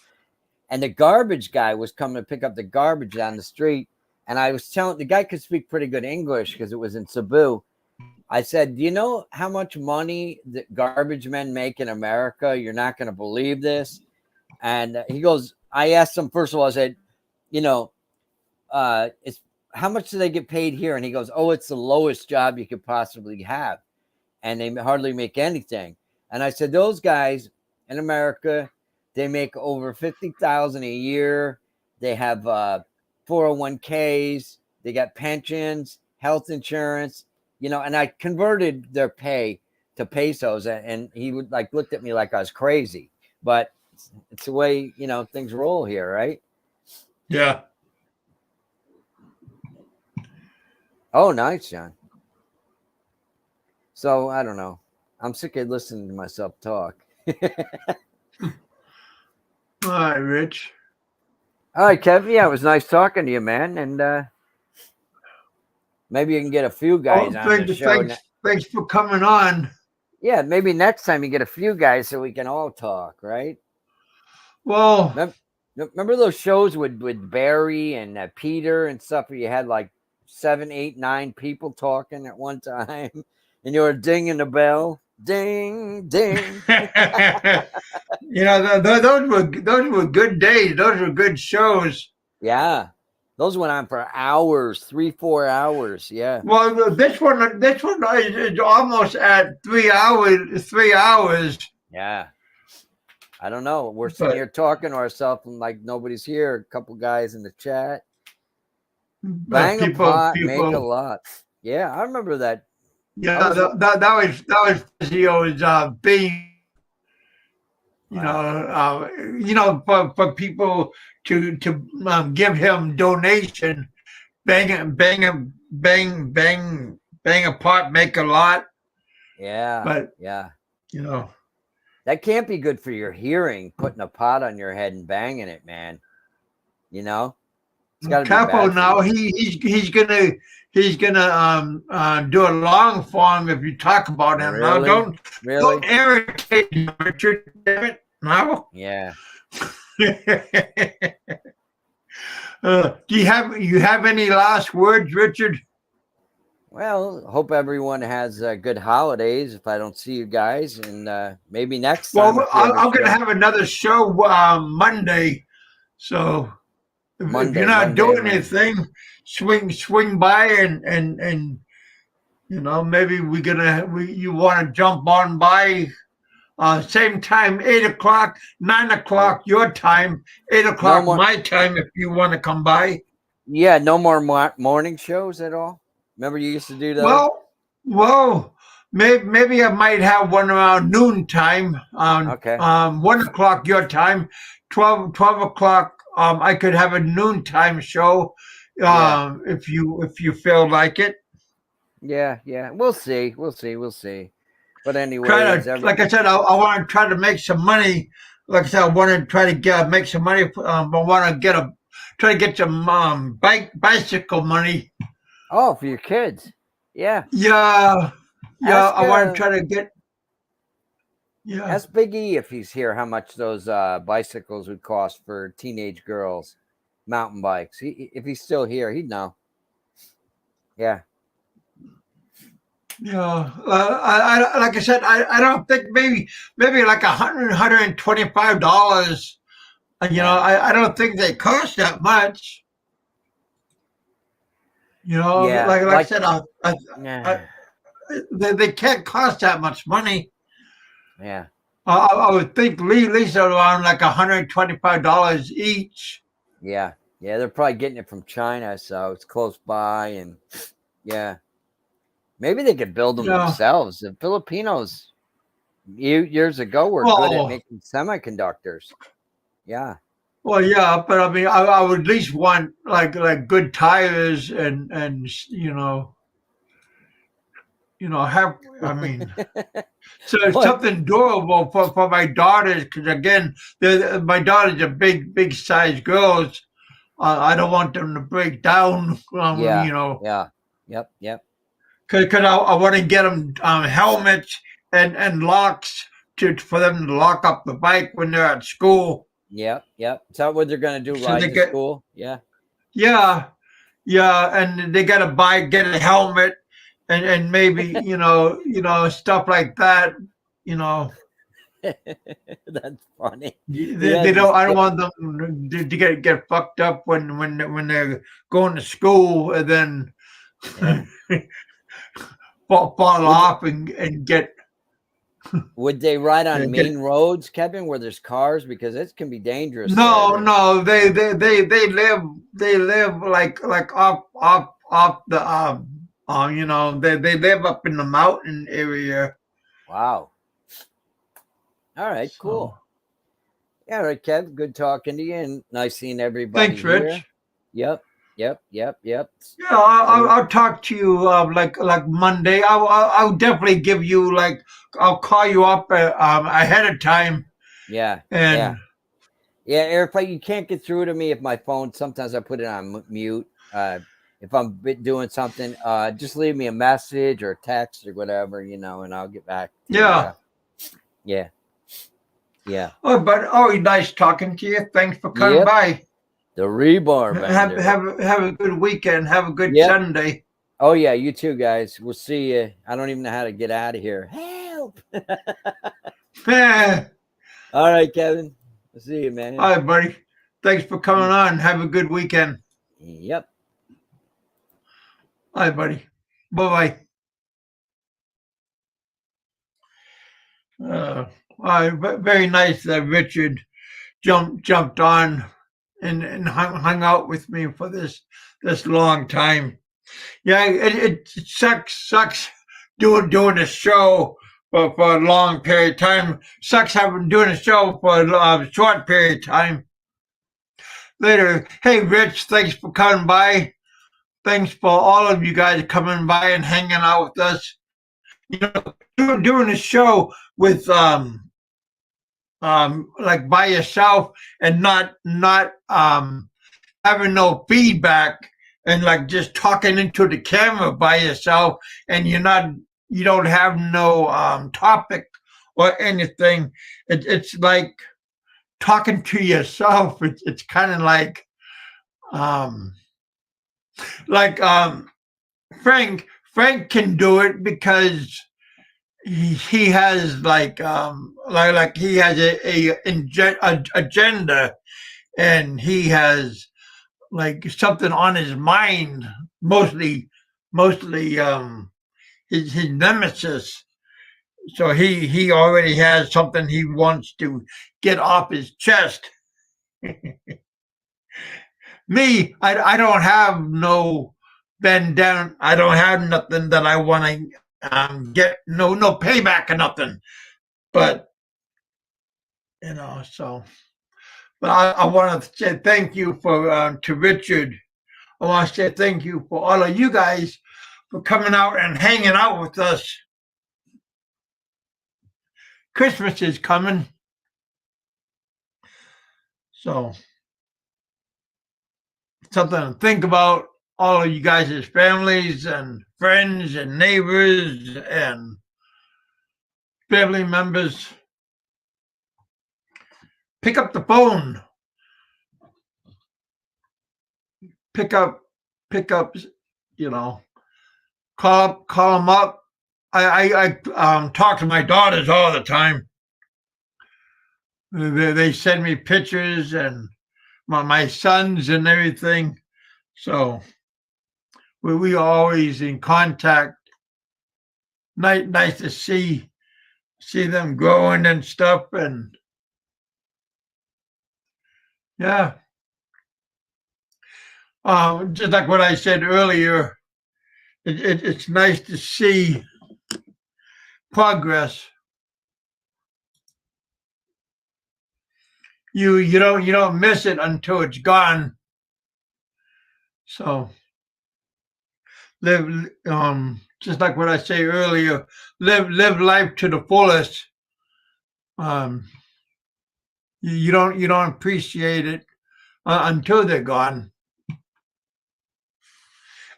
And the garbage guy was coming to pick up the garbage down the street. And I was telling the guy could speak pretty good English because it was in Cebu. I said, do you know how much money that garbage men make in America? You're not going to believe this. And he goes, I asked him, first of all, I said, it's how much do they get paid here? And he goes, oh, it's the lowest job you could possibly have. And they hardly make anything. And I said, those guys in America, they make over $50,000 a year. They have 401ks. They got pensions, health insurance, and I converted their pay to pesos, and he would looked at me like I was crazy, but it's the way, things roll here. Right. Yeah. Oh, nice, John. So I don't know. I'm sick of listening to myself talk. All right, Rich. All right, Kevin. Yeah, it was nice talking to you, man. And maybe you can get a few guys on the show. Thanks for coming on. Yeah, maybe next time you get a few guys so we can all talk, right? Well, remember those shows with Barry and Peter and stuff where you had 7, 8, 9 people talking at one time, and you were dinging the bell, ding, ding. those were good days. Those were good shows. Yeah, those went on for hours, 3-4 hours. Yeah. Well, this one is almost at 3 hours. 3 hours. Yeah. I don't know. We're sitting here talking to ourselves and nobody's here. A couple guys in the chat. Bang a pot, make a lot. Yeah, I remember that. Yeah, that was Fizio's being, for people to give him donation, bang a pot, make a lot. Yeah, but yeah, that can't be good for your hering. Putting a pot on your head and banging it, man. It's got to be Capo bad now. He's gonna do a long form if you talk about him. Really? Now Really? don't irritate him, Richard. Damn it. No. Yeah. Do you have any last words, Richard? Well, hope everyone has good holidays. If I don't see you guys, and maybe next time. Well, I'm going to have another show Monday, so. If you're not doing anything, swing by and maybe you want to jump on by same time, 8 o'clock, 9 o'clock your time, 8 o'clock my time if you want to come by. Yeah, no more morning shows at all. Remember you used to do that? Well, maybe I might have one around noon time. Okay. 1 o'clock your time, 12 o'clock. I could have a noontime show if you feel like it. Yeah. We'll see. But anyway, like I said, I want to try to make some money. Like I said, I want to try to make some money. I want to try to get some bicycle money. Oh, for your kids. Yeah. Yeah. I want to try to get. Yeah. Ask Big E if he's here how much those bicycles would cost for teenage girls, mountain bikes. If he's still here, he'd know. Yeah. Yeah. I like I said, I don't think maybe like $125. I don't think they cost that much. Yeah, like I said, they can't cost that much money. Yeah. I would think at least around like $125 each. Yeah. They're probably getting it from China, so it's close by, and yeah, maybe they could build them themselves. The Filipinos years ago were good at making semiconductors. Yeah. Well, yeah, but I mean, I would at least want like good tires and have, I mean, so it's something durable for my daughters, because again, my daughters are big size girls. I don't want them to break down. Yeah. Yep. Because I want to get them helmets and locks for them to lock up the bike when they're at school. Yep. Is that what they're going to do? Ride to school? Yeah. Yeah. Yeah, and they gotta get a helmet, and maybe stuff like that. You know, That's funny. Yeah, they don't. just I don't want them to get fucked up when they're going to school and then yeah. fall Would off and get. would they ride on Get main roads, Kevin, where there's cars? Because it can be dangerous there. no, no. They live like off the they live up in the mountain area. Wow. All right, So cool. Yeah, all right, Kev. Good talking to you, and nice seeing everybody thanks, here. Rich. Yep, yep. Yeah, I'll talk to you like Monday. I'll definitely give you I'll call you up ahead of time Yeah, and yeah. Yeah, Eric, you can't get through to me if my phone. Sometimes I put it on mute. If I'm doing something, just leave me a message or a text or whatever, and I'll get back to you. yeah. Yeah, yeah. Oh, but always nice talking to you. Thanks for coming Yep. by. The rebar Have vendor. have a good weekend. Have a good Yep. Sunday. Oh yeah, you too, guys. We'll see you. I don't even know how to get out of here. Help! Yeah. All right, Kevin. We'll see you, man. All right, buddy. Thanks for coming on. Have a good weekend. Yep. All right, buddy. Bye bye. All right, very nice that Richard jumped on and hung out with me for this long time. Yeah, it sucks doing a show for a long period of time. Sucks having doing a show for a short period of time. Later, hey Rich, thanks for coming by. Thanks for all of you guys coming by and hanging out with us. Doing a show with like by yourself and not having no feedback and like just talking into the camera by yourself and you don't have no topic or anything. It's like talking to yourself. It's kind of um like Frank can do it because he has like he has a agenda and he has like something on his mind, mostly his nemesis. So he already has something he wants to get off his chest. Me, I don't have no bend down. I don't have nothing that I want to get no payback or nothing. But so. But I want to say thank you to Richard. I want to say thank you for all of you guys for coming out and hanging out with us. Christmas is coming. So, something to think about. All of you guys' families and friends and neighbors and family members. Pick up the phone. Pick up, call them up. I talk to my daughters all the time. They send me pictures and my sons and everything. So we always in contact. Nice to see them growing and stuff. And yeah, just like what I said earlier, it's nice to see progress. You don't miss it until it's gone. So live just like what I say earlier, live life to the fullest. You don't appreciate it until they're gone.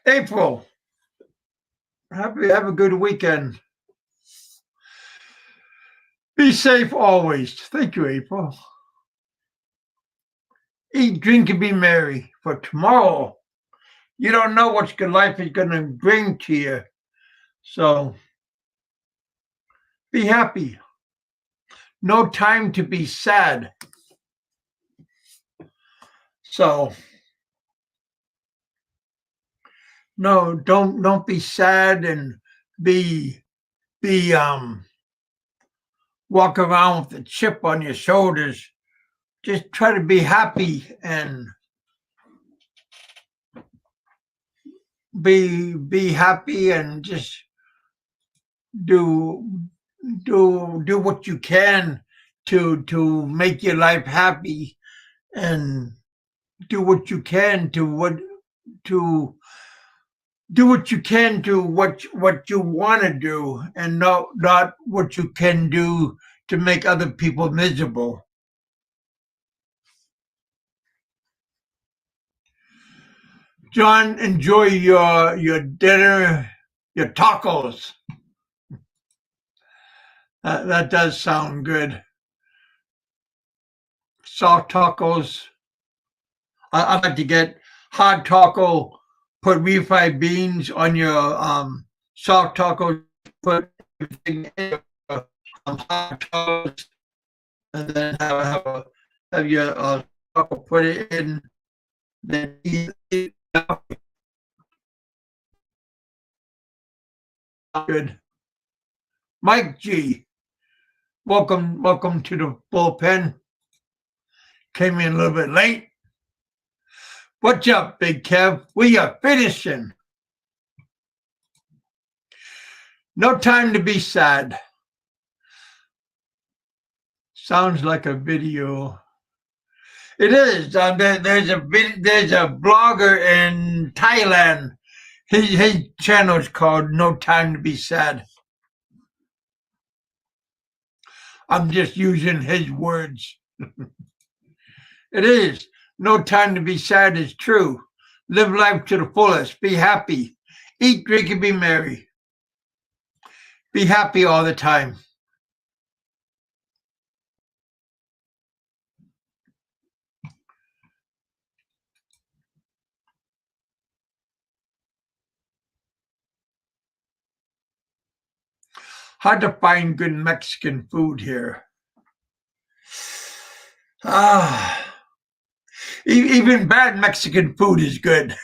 April, have a good weekend. Be safe always. Thank you, April. Eat, drink, and be merry, for tomorrow You don't know what your life is going to bring to you. So be happy. No time to be sad. So no, don't be sad and be walk around with a chip on your shoulders. Just try to be happy and be happy and just do what you can to make your life happy, and do what you can to do what you can to what you want to do, and not what you can do to make other people miserable. John, enjoy your dinner, your tacos. That does sound good. Soft tacos. I like to get hard taco, put refried beans on your soft tacos, put everything in your hard tacos, and then have your taco, put it in, then eat it. Good. Mike G, welcome to the bullpen. Came in a little bit late. What's up, Big Kev? We are finishing. No time to be sad. Sounds like a video. It is. There's a blogger in Thailand. His channel is called No Time to Be Sad. I'm just using his words. It is. No time to be sad is true. Live life to the fullest. Be happy. Eat, drink, and be merry. Be happy all the time. Hard to find good Mexican food here. Even bad Mexican food is good.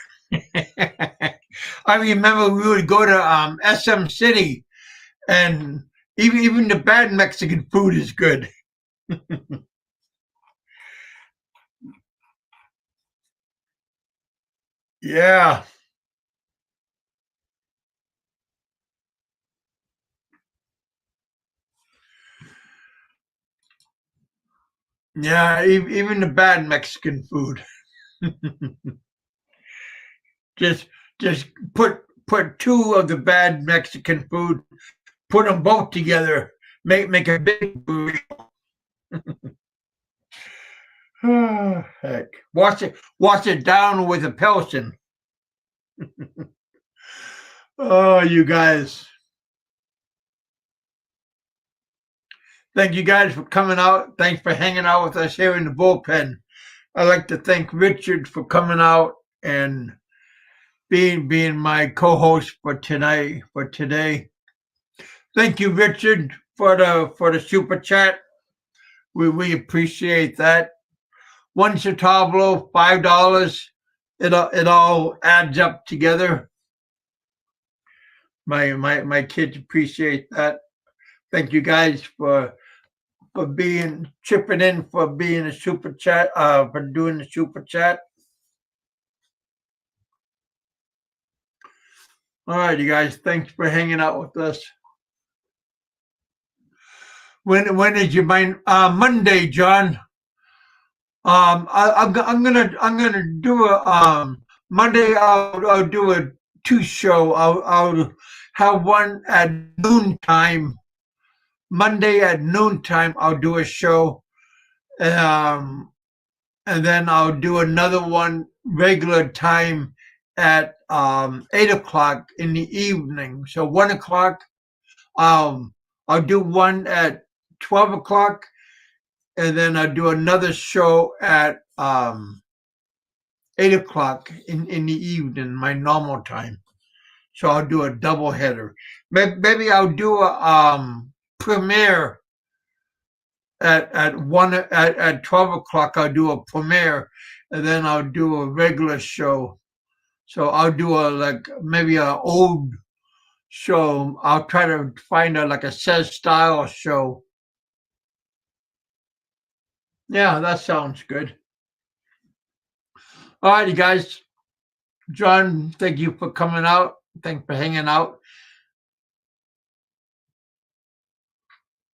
I remember we would go to SM City, and even the bad Mexican food is good. Yeah. Yeah, even the bad Mexican food. just put two of the bad Mexican food, put them both together, make a big burrito. Heck, wash it down with a Pilsen. Oh, you guys. Thank you guys for coming out. Thanks for hanging out with us here in the bullpen. I'd like to thank Richard for coming out and being my co-host for today. Thank you, Richard, for the super chat. We appreciate that. One centavo, $5. It all adds up together. My kids appreciate that. Thank you guys for chipping in, for being a super chat, for doing the super chat. All right, you guys. Thanks for hanging out with us. When is your Monday, John? I'm gonna do a Monday. I'll do a 2-show. I'll have one at noontime. Monday at noontime, I'll do a show, and then I'll do another one regular time at 8 o'clock in the evening. So 1 o'clock. I'll do one at 12 o'clock, and then I'll do another show at 8 o'clock in the evening, my normal time. So I'll do a double header. Maybe I'll do a premiere at 12 o'clock. I'll do a premiere, and then I'll do a regular show. So I'll do maybe an old show. I'll try to find a set style show. Yeah, that sounds good. All right, you guys. John, thank you for coming out. Thanks for hanging out.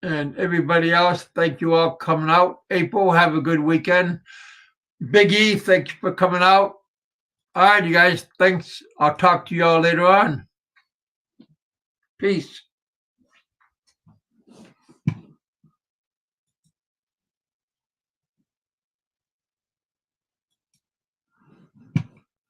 And everybody else, thank you all for coming out. April, have a good weekend. Big E, thank you for coming out. All right, you guys, thanks. I'll talk to you all later on. Peace.